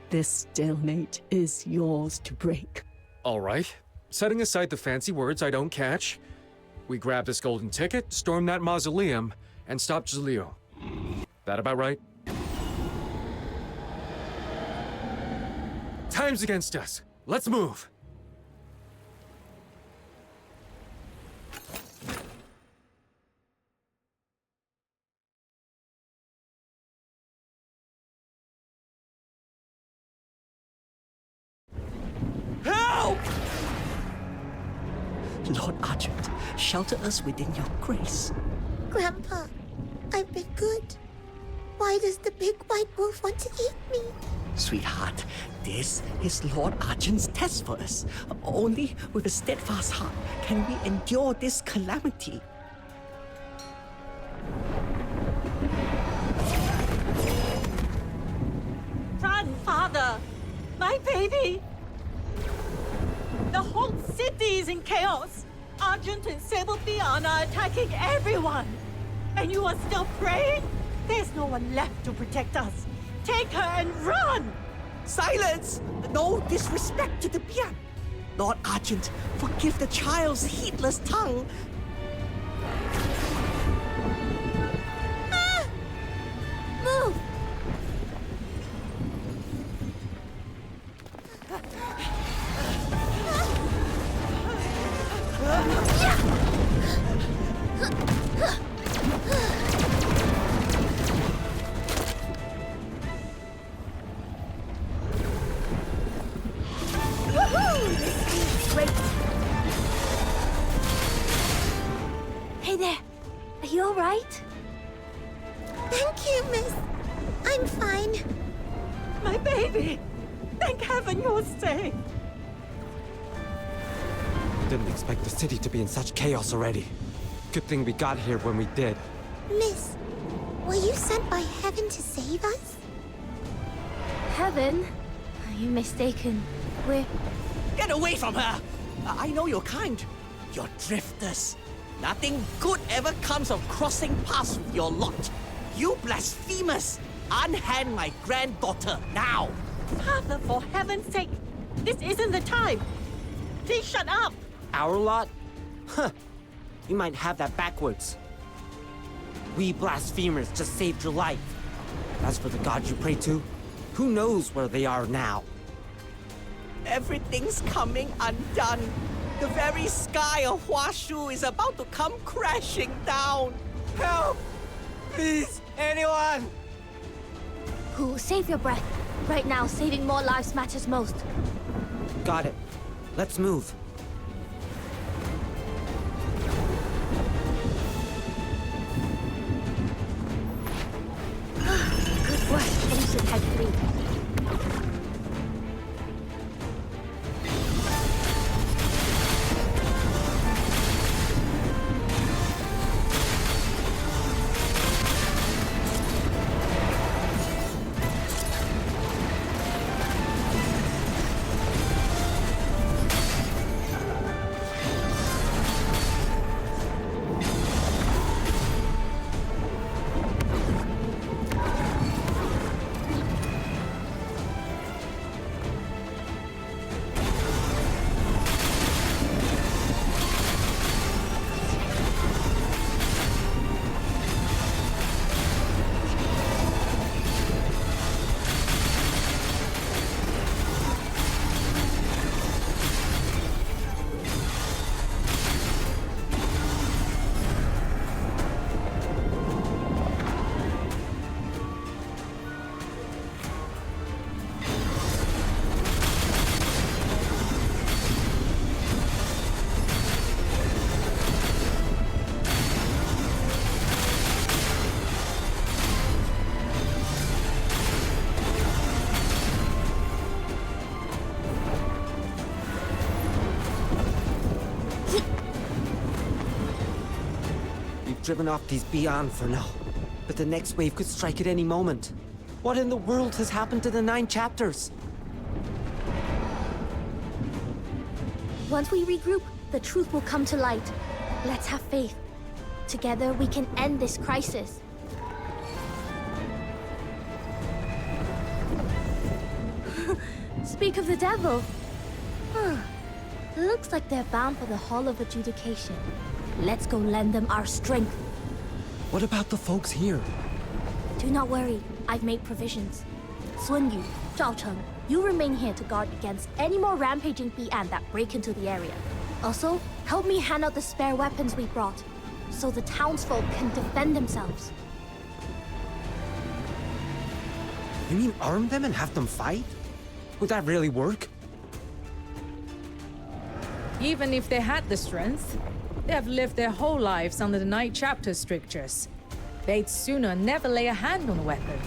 This stalemate is yours to break. All right. Setting aside the fancy words I don't catch, we grab this golden ticket, storm that mausoleum, and stop Zhiliu. That about right? Time's against us. Let's move. Help! Lord Argent, shelter us within your grace. Grandpa, I've been good. Why does the big white wolf want to eat me? Sweetheart, this is Lord Argent's test for us. Only with a steadfast heart can we endure this calamity. Run, father! My baby! The whole city is in chaos! Argent and Sable Theon are attacking everyone! And you are still praying? There's no one left to protect us! Take her and run! Silence! No disrespect to the Bian. Lord Argent, forgive the child's heedless tongue. Ah! Move! Hey there, are you alright? Thank you, miss. I'm fine. My baby! Thank heaven you're safe! Didn't expect the city to be in such chaos already. Good thing we got here when we did. Miss, were you sent by heaven to save us? Heaven? You're mistaken. We're... Get away from her! I know you're kind. You're drifters. Nothing good ever comes of crossing paths with your lot. You blasphemous! Unhand my granddaughter now! Father, for heaven's sake, this isn't the time. Please shut up. Our lot? Huh. You might have that backwards. We blasphemers just saved your life. As for the gods you pray to, who knows where they are now? Everything's coming undone. The very sky of Huashu is about to come crashing down. Help! Please, anyone! Who, save your breath. Right now, saving more lives matters most. Got it. Let's move. Good work, Ancient Head 3. Driven off these beyond for now. But the next wave could strike at any moment. What in the world has happened to the 9 chapters? Once we regroup, the truth will come to light. Let's have faith. Together, we can end this crisis. Speak of the devil. Looks like they're bound for the Hall of Adjudication. Let's go lend them our strength. What about the folks here? Do not worry, I've made provisions. Sun Yu, Zhao Cheng, you remain here to guard against any more rampaging Bi'an that break into the area. Also, help me hand out the spare weapons we brought, so the townsfolk can defend themselves. You mean arm them and have them fight? Would that really work? Even if they had the strength, they have lived their whole lives under the 9 chapter strictures. They'd sooner never lay a hand on a weapon.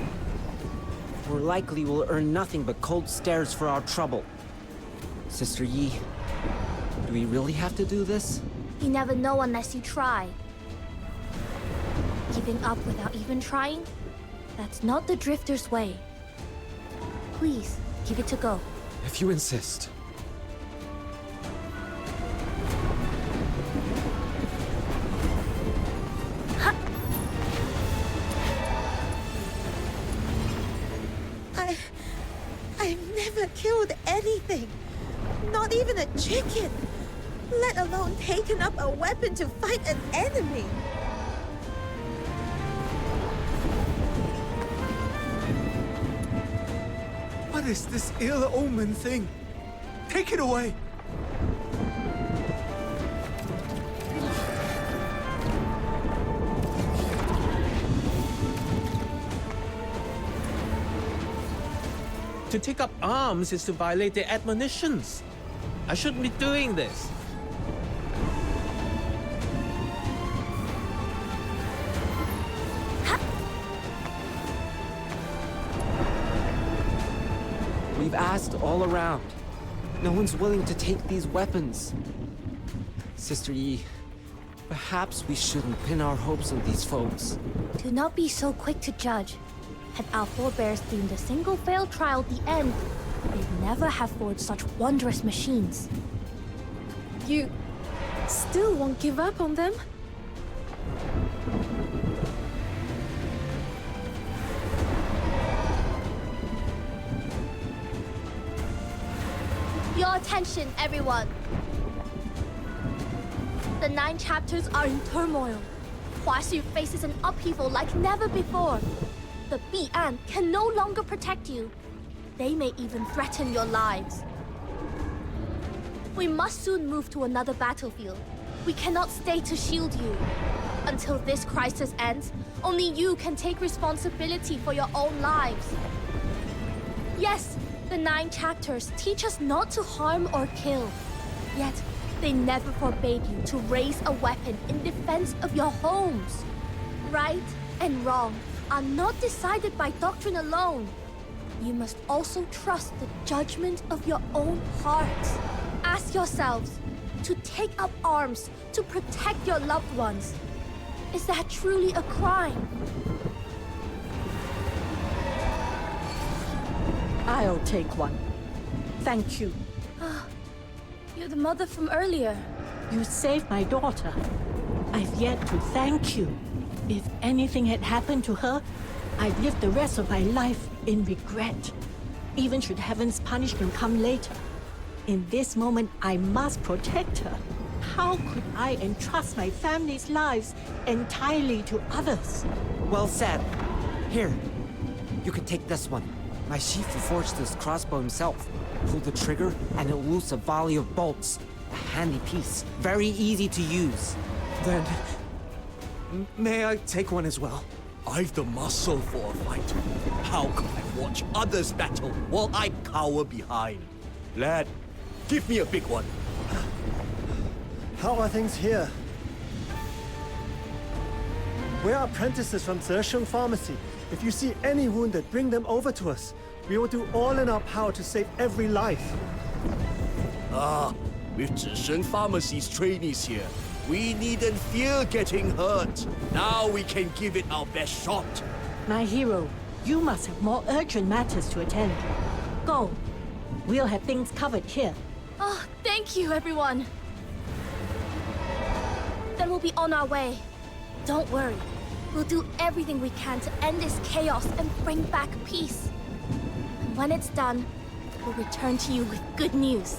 More likely we'll earn nothing but cold stares for our trouble. Sister Yi, do we really have to do this? You never know unless you try. Giving up without even trying? That's not the Drifter's way. Please, give it a go. If you insist. I've never killed anything. Not even a chicken. Let alone taken up a weapon to fight an enemy. What is this ill-omened thing? Take it away! To take up arms is to violate their admonitions. I shouldn't be doing this. We've asked all around. No one's willing to take these weapons. Sister Yi, perhaps we shouldn't pin our hopes on these folks. Do not be so quick to judge. Had our forebears deemed a single failed trial the end, they'd never have forged such wondrous machines. You still won't give up on them? Attention, everyone! The 9 chapters are in turmoil. Huaxu faces an upheaval like never before. The Bi'an can no longer protect you. They may even threaten your lives. We must soon move to another battlefield. We cannot stay to shield you. Until this crisis ends, only you can take responsibility for your own lives. Yes, the 9 chapters teach us not to harm or kill. Yet, they never forbade you to raise a weapon in defense of your homes. Right and wrong are not decided by doctrine alone. You must also trust the judgment of your own hearts. Ask yourselves, to take up arms to protect your loved ones, is that truly a crime? I'll take one. Thank you. You're the mother from earlier. You saved my daughter. I've yet to thank you. If anything had happened to her, I'd live the rest of my life in regret. Even should heaven's punishment come later. In this moment, I must protect her. How could I entrust my family's lives entirely to others? Well said. Here, you can take this one. My chief forged this crossbow himself. Pull the trigger, and it'll loose a volley of bolts. A handy piece, very easy to use. Then, may I take one as well? I've the muscle for a fight. How could I watch others battle while I cower behind? Lad, give me a big one. How are things here? We're apprentices from Zesheng Pharmacy. If you see any wounded, bring them over to us. We will do all in our power to save every life. With Zesheng Pharmacy's trainees here, we needn't fear getting hurt. Now we can give it our best shot. My hero, you must have more urgent matters to attend. Go. We'll have things covered here. Oh, thank you, everyone. Then we'll be on our way. Don't worry. We'll do everything we can to end this chaos and bring back peace. And when it's done, we'll return to you with good news.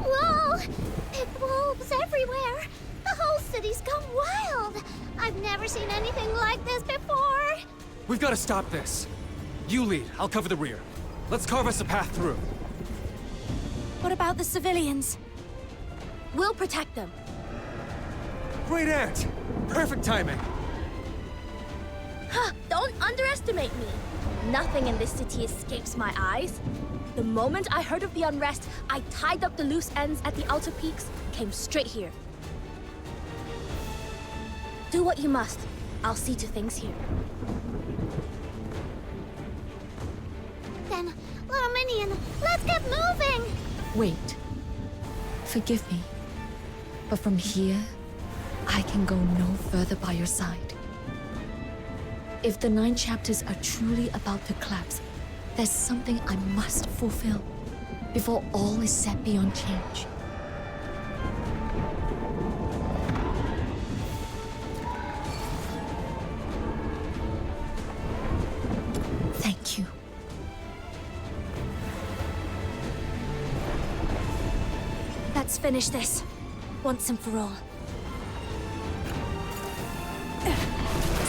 Whoa! Pit wolves everywhere! The whole city's gone wild! I've never seen anything like this before! We've got to stop this. You lead, I'll cover the rear. Let's carve us a path through. What about the civilians? We'll protect them. Great aunt! Perfect timing! Huh, don't underestimate me. Nothing in this city escapes my eyes. The moment I heard of the unrest, I tied up the loose ends at the outer peaks, came straight here. Do what you must. I'll see to things here. Then, little Minion, let's get moving! Wait. Forgive me. But from here, I can go no further by your side. If the 9 chapters are truly about to collapse, there's something I must fulfill before all is set beyond change. Thank you. Let's finish this, once and for all.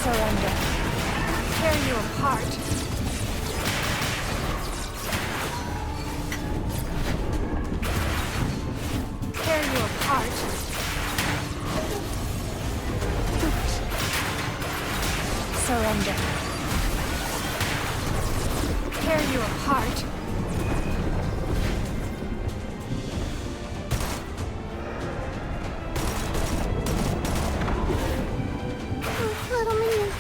Surrender. Tear you apart. Tear you apart. Surrender. Tear you apart. Little Minion,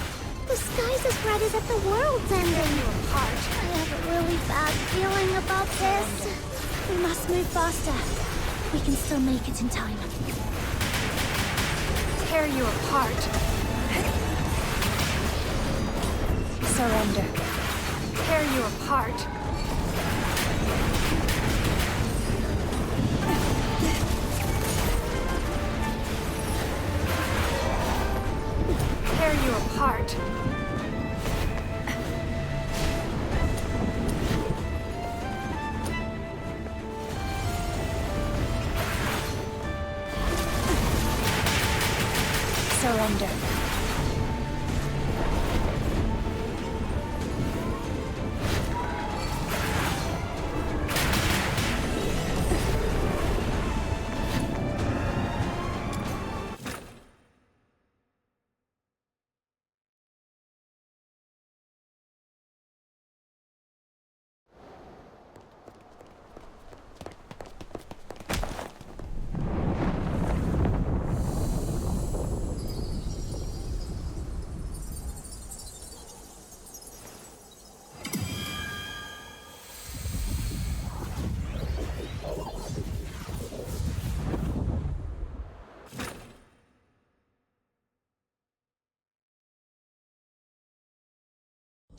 the sky's as bright as if the world's ending. Apart. I have a really bad feeling about this. We must move faster. We can still make it in time. Tear you apart. Surrender. Tear you apart. Tear you apart. surrender.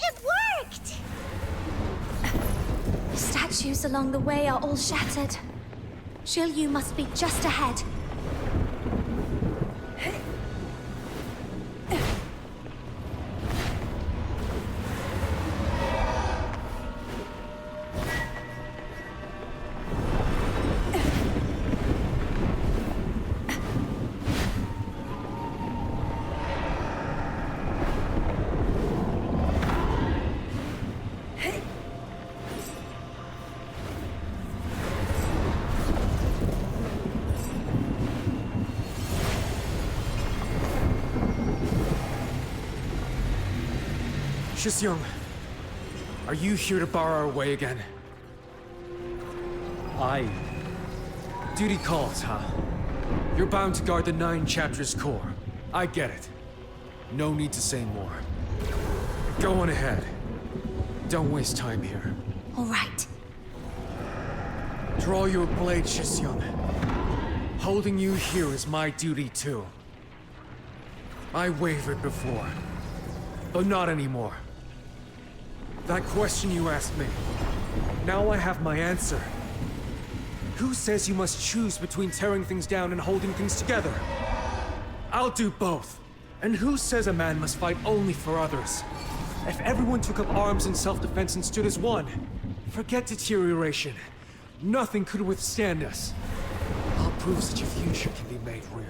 It worked! Statues along the way are all shattered. Shiryu must be just ahead. Shisyung, are you here to bar our way again? Duty calls, huh? You're bound to guard the 9 chapters core. I get it. No need to say more. Go on ahead. Don't waste time here. All right. Draw your blade, Shisyung. Holding you here is my duty too. I wavered before, but not anymore. That question you asked me, now I have my answer. Who says you must choose between tearing things down and holding things together? I'll do both. And who says a man must fight only for others? If everyone took up arms in self-defense and stood as one, forget deterioration. Nothing could withstand us. I'll prove such a future can be made real.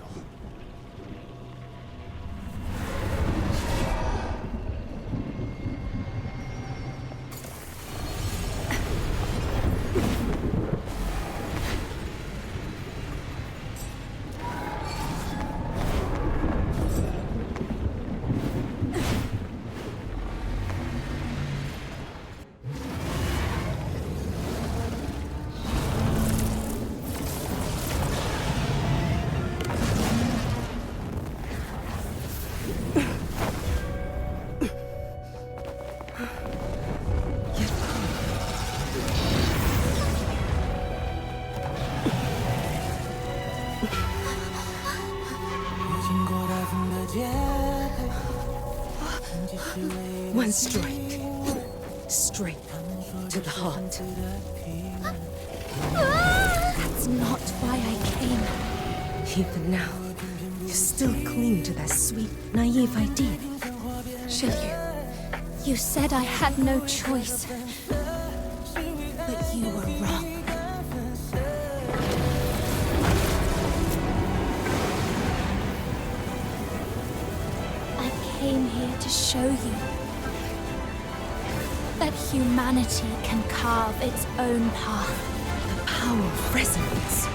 One strike. Straight to the heart. That's not why I came. Even now, you still cling to that sweet, naive idea. Shiryu, you said I had no choice. But you were wrong. I came here to show you that humanity can carve its own path. The power of resonance.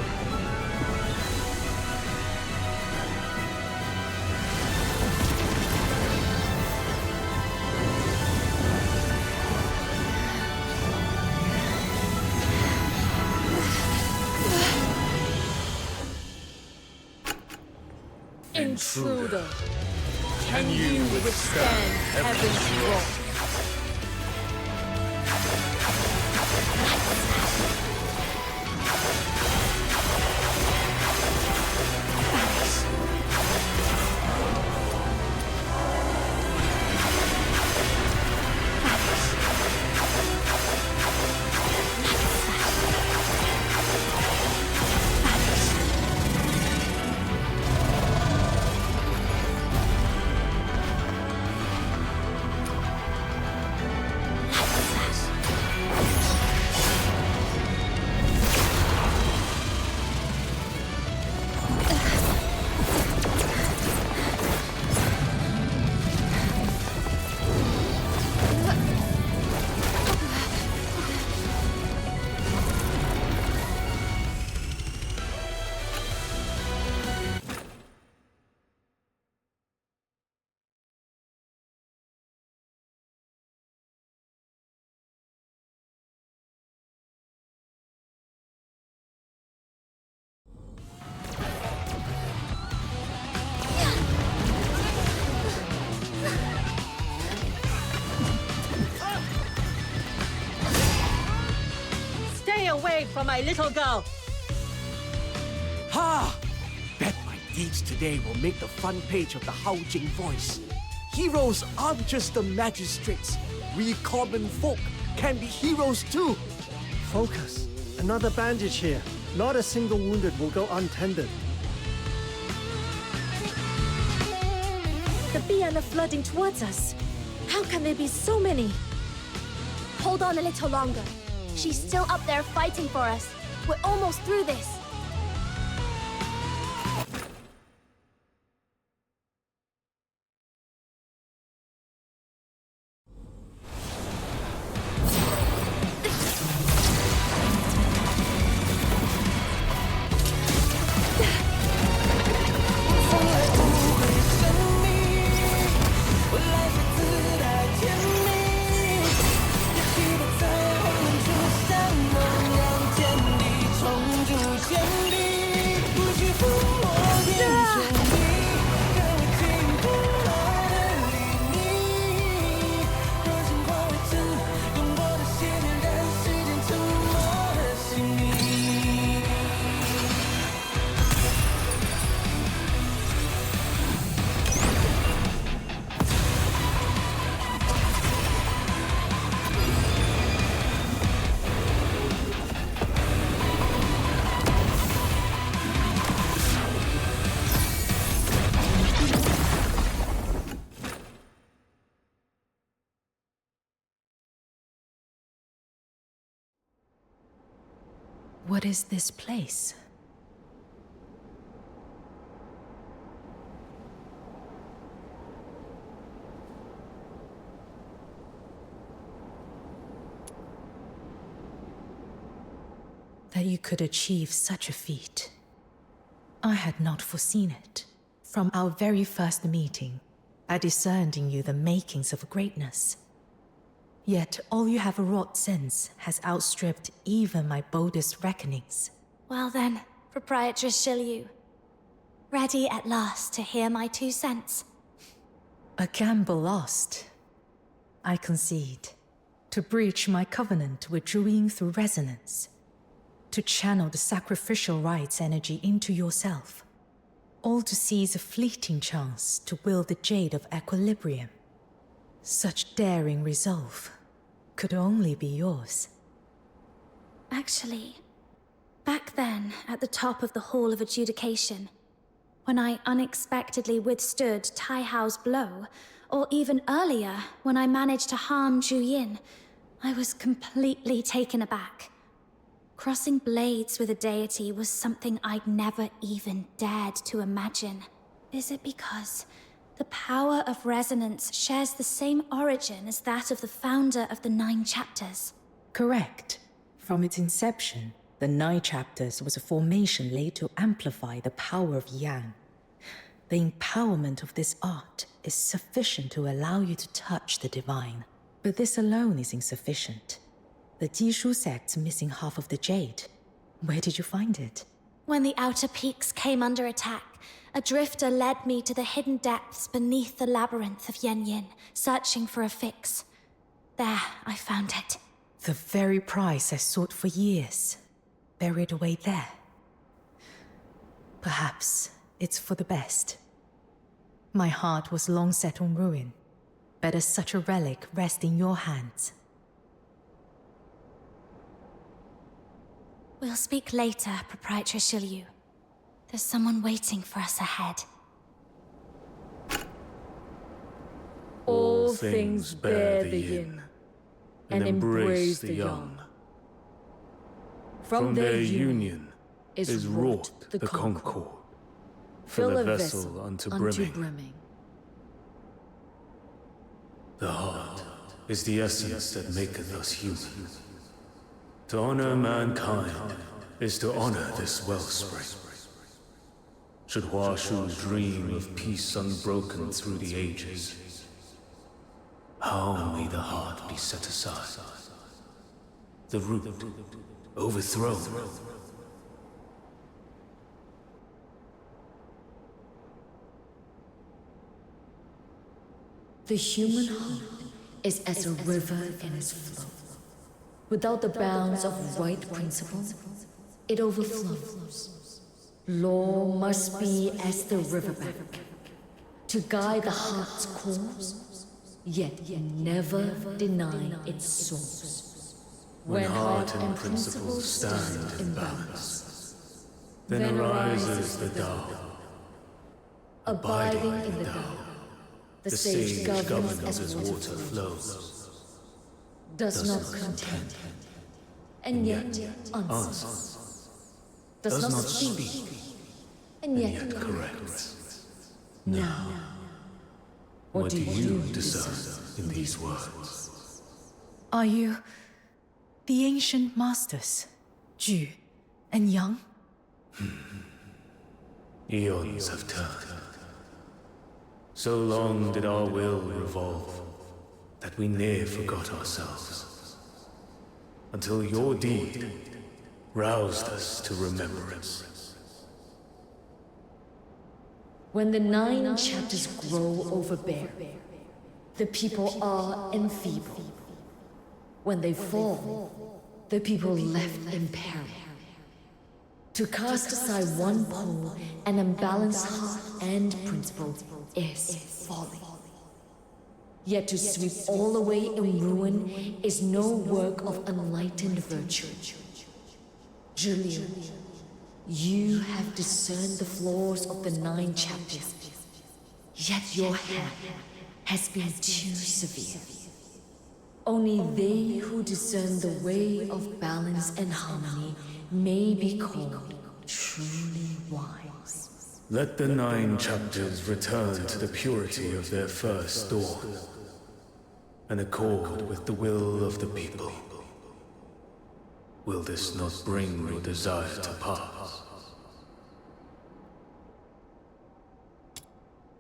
Intruder, can you withstand heaven's wrath? away from my little girl! Ha! Bet my deeds today will make the front page of the Haojing Voice. Heroes aren't just the magistrates. We common folk can be heroes too. Focus. Another bandage here. Not a single wounded will go untended. The Bian are flooding towards us. How can there be so many? Hold on a little longer. She's still up there fighting for us. We're almost through this. What is this place? That you could achieve such a feat. I had not foreseen it. From our very first meeting, I discerned in you the makings of greatness. Yet all you have wrought since has outstripped even my boldest reckonings. Well then, Proprietress Shilyu. Ready at last to hear my 2 cents. A gamble lost. I concede. To breach my covenant with Zhuyin through resonance. To channel the sacrificial rites energy into yourself. All to seize a fleeting chance to wield the jade of equilibrium. Such daring resolve could only be yours. Actually, back then, at the top of the Hall of Adjudication, when I unexpectedly withstood Tai Hao's blow, or even earlier, when I managed to harm Zhu Yin, I was completely taken aback. Crossing blades with a deity was something I'd never even dared to imagine. Is it because the power of resonance shares the same origin as that of the founder of the 9 chapters? Correct. From its inception, the 9 chapters was a formation laid to amplify the power of Yang. The empowerment of this art is sufficient to allow you to touch the divine. But this alone is insufficient. The Jishu sect's missing half of the jade. Where did you find it? When the outer peaks came under attack, a drifter led me to the hidden depths beneath the labyrinth of Yanyin, searching for a fix. There, I found it. The very prize I sought for years, buried away there. Perhaps it's for the best. My heart was long set on ruin. Better such a relic rest in your hands. We'll speak later, Proprietress Shilyu. There's someone waiting for us ahead. All things bear the yin, and embrace the yang. From their union is wrought the concord. Fill a vessel unto brimming. The heart is the essence that maketh us human. To honor mankind is to honor this wellspring. Should Huashu dream of peace unbroken through the ages, how may the heart be set aside? The root overthrown. The human heart is as a river in its flow. Without the bounds of right principle, it overflows. Law must be as the riverbank, to guide the heart's course, yet never deny its source. When heart and principle stand in balance, then arises the Tao. Abiding in the Tao, the sage governs as water flows. Does not contend, and yet answers. Does not speak, and yet corrects. Now, what do you discern in these words? Are you the ancient masters, Ju and Yang? Eons have turned. So long did our will revolve that we near forgot ourselves, until your deed roused us to remembrance. When the 9 chapters grow overbear, the people are enfeebled. When they fall, the people left in peril. To cast aside one pole and unbalance heart and principle is folly. Yet to sweep all away in ruin is no work of enlightened virtue. Julian, you have discerned the flaws of the 9 chapters, yet your hand has been too severe. Only they who discern the way of balance and harmony may be called truly wise. Let the 9 chapters return to the purity of their first dawn, in accord with the will of the people. Will this not bring your desire to pass?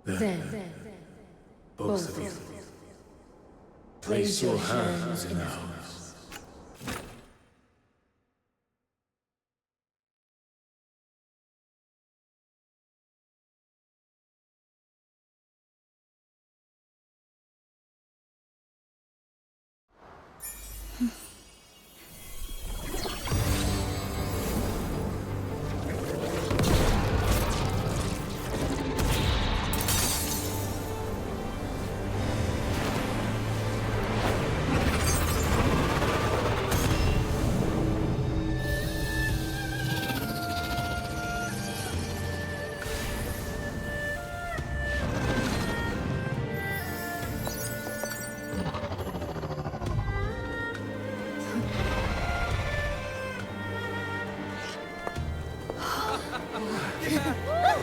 Then, both of you, place your hands in ours.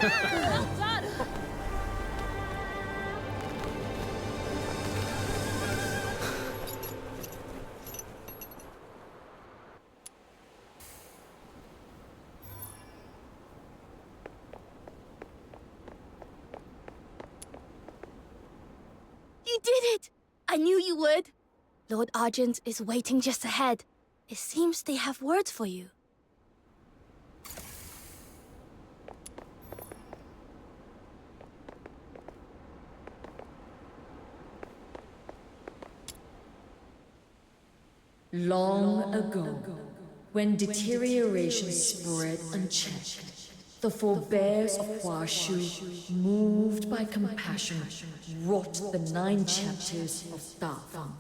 Well done! You did it! I knew you would. Lord Argent is waiting just ahead. It seems they have words for you. Long ago, when deterioration spread unchecked, the forebears of Huashu, moved by compassion, wrought the 9 chapters of Dafeng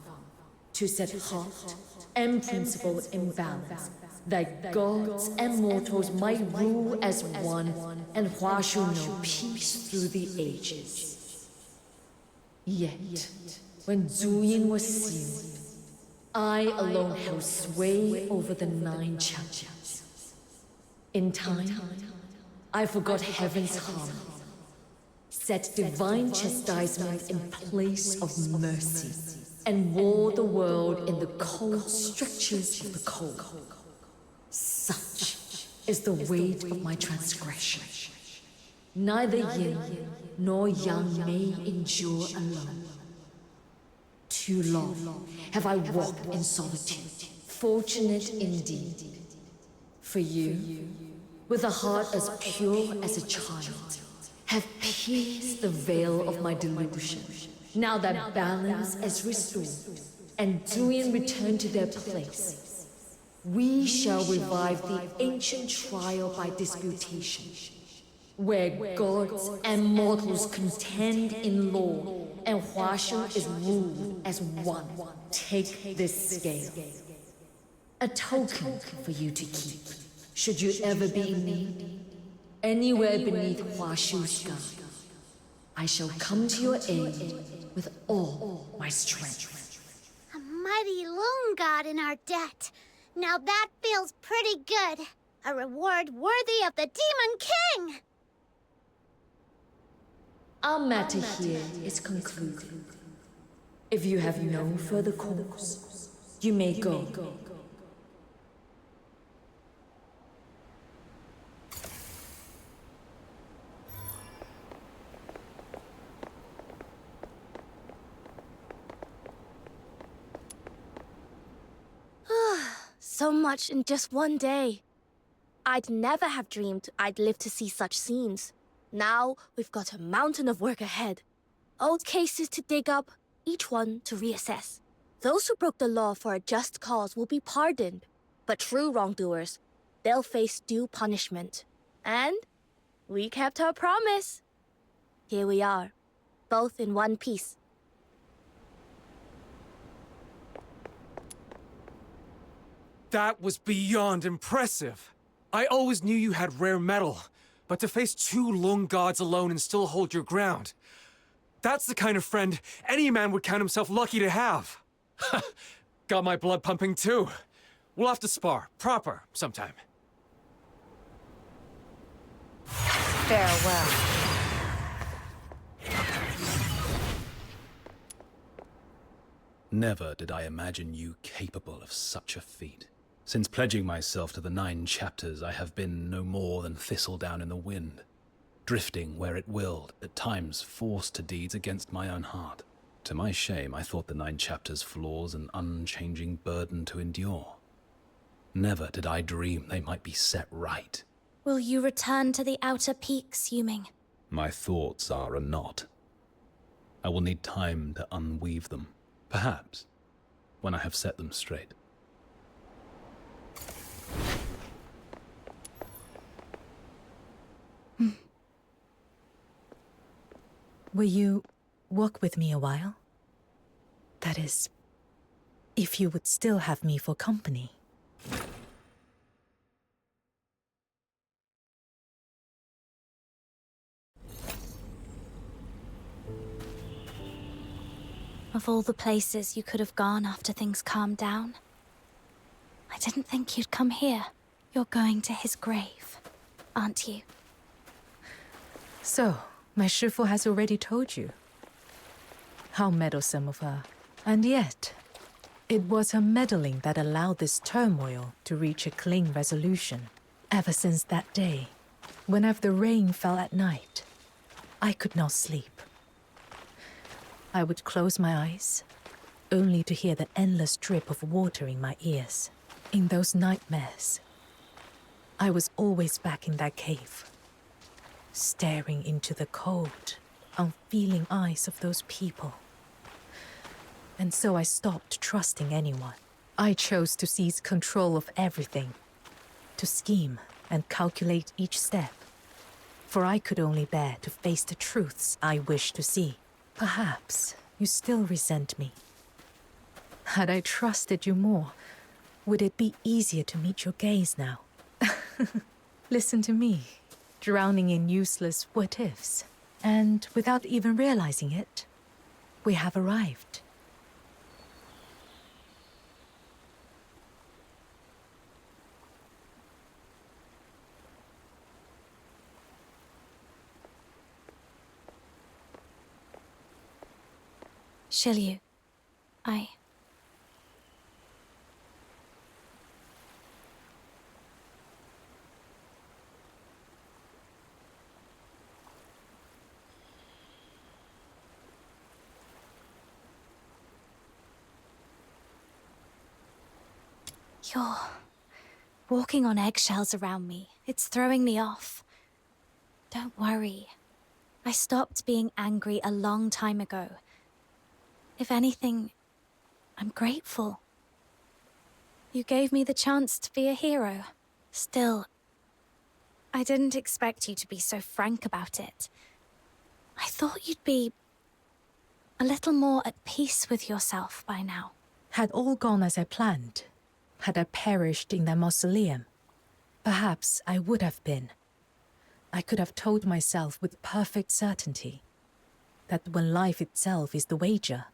to set heart and principle in balance, that gods and mortals might rule as one and Huashu know peace through the ages. Yet, when Zuyin was sealed, I alone held sway over the 9 chapters. In time, I forgot heaven's harmony, set divine chastisement in place of mercy, and wore the world in the cold strictures of the cold. Such is the weight of my transgression. Neither yin nor yang may endure alone. Too long have I walked in solitude, fortunate indeed. For you, with a heart as pure as a child, have pierced the veil of my delusion. Now that balance is restored, and Duyan returned to their place, we shall revive the ancient trial by disputation, where gods and mortals contend in law, and Huashu is ruled as one. Take this scale, a token for you to keep, should you ever be in need. Anywhere beneath Huashu's sky, I shall come to your aid with all my strength. A mighty loon god in our debt. Now that feels pretty good. A reward worthy of the Demon King! Our matter here is concluded. If you have no further cause, you may go. So much in just one day. I'd never have dreamed I'd live to see such scenes. Now we've got a mountain of work ahead. Old cases to dig up, each one to reassess. Those who broke the law for a just cause will be pardoned, but true wrongdoers, they'll face due punishment. And we kept our promise. Here we are, both in one piece. That was beyond impressive. I always knew you had rare metal, but to face 2 Lung gods alone and still hold your ground, that's the kind of friend any man would count himself lucky to have. Got my blood pumping too. We'll have to spar, proper, sometime. Farewell. Never did I imagine you capable of such a feat. Since pledging myself to the 9 chapters, I have been no more than thistledown in the wind, drifting where it willed, at times forced to deeds against my own heart. To my shame, I thought the 9 chapters' flaws an unchanging burden to endure. Never did I dream they might be set right. Will you return to the outer peaks, Yuming? My thoughts are a knot. I will need time to unweave them, perhaps, when I have set them straight. Will you walk with me a while? That is, if you would still have me for company. Of all the places you could have gone after things calmed down, I didn't think you'd come here. You're going to his grave, aren't you? So, my Shifu has already told you. How meddlesome of her. And yet, it was her meddling that allowed this turmoil to reach a clean resolution. Ever since that day, whenever the rain fell at night, I could not sleep. I would close my eyes, only to hear the endless drip of water in my ears. In those nightmares, I was always back in that cave, staring into the cold, unfeeling eyes of those people. And so I stopped trusting anyone. I chose to seize control of everything, to scheme and calculate each step, for I could only bear to face the truths I wished to see. Perhaps you still resent me. Had I trusted you more, would it be easier to meet your gaze now? Listen to me, drowning in useless what-ifs. And without even realizing it, we have arrived. Shiryu, You're walking on eggshells around me. It's throwing me off. Don't worry. I stopped being angry a long time ago. If anything, I'm grateful. You gave me the chance to be a hero. Still, I didn't expect you to be so frank about it. I thought you'd be a little more at peace with yourself by now. Had all gone as I planned, had I perished in that mausoleum, perhaps I would have been. I could have told myself with perfect certainty that when life itself is the wager,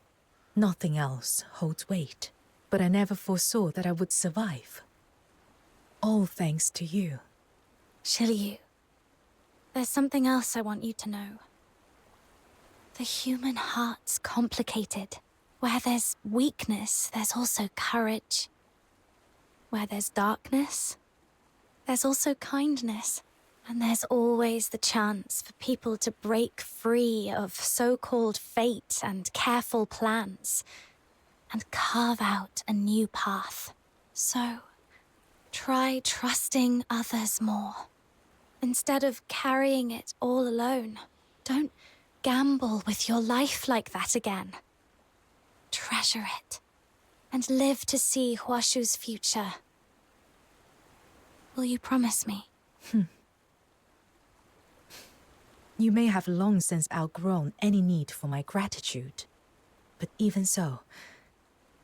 nothing else holds weight. But I never foresaw that I would survive. All thanks to you. Shiryu, there's something else I want you to know. The human heart's complicated. Where there's weakness, there's also courage. Where there's darkness, there's also kindness. And there's always the chance for people to break free of so-called fate and careful plans and carve out a new path. So, try trusting others more. Instead of carrying it all alone, don't gamble with your life like that again. Treasure it, and live to see Huashu's future. Will you promise me? You may have long since outgrown any need for my gratitude. But even so,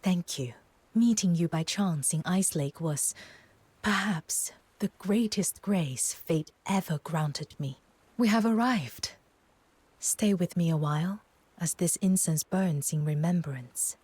thank you. Meeting you by chance in Ice Lake was, perhaps, the greatest grace fate ever granted me. We have arrived. Stay with me a while, as this incense burns in remembrance.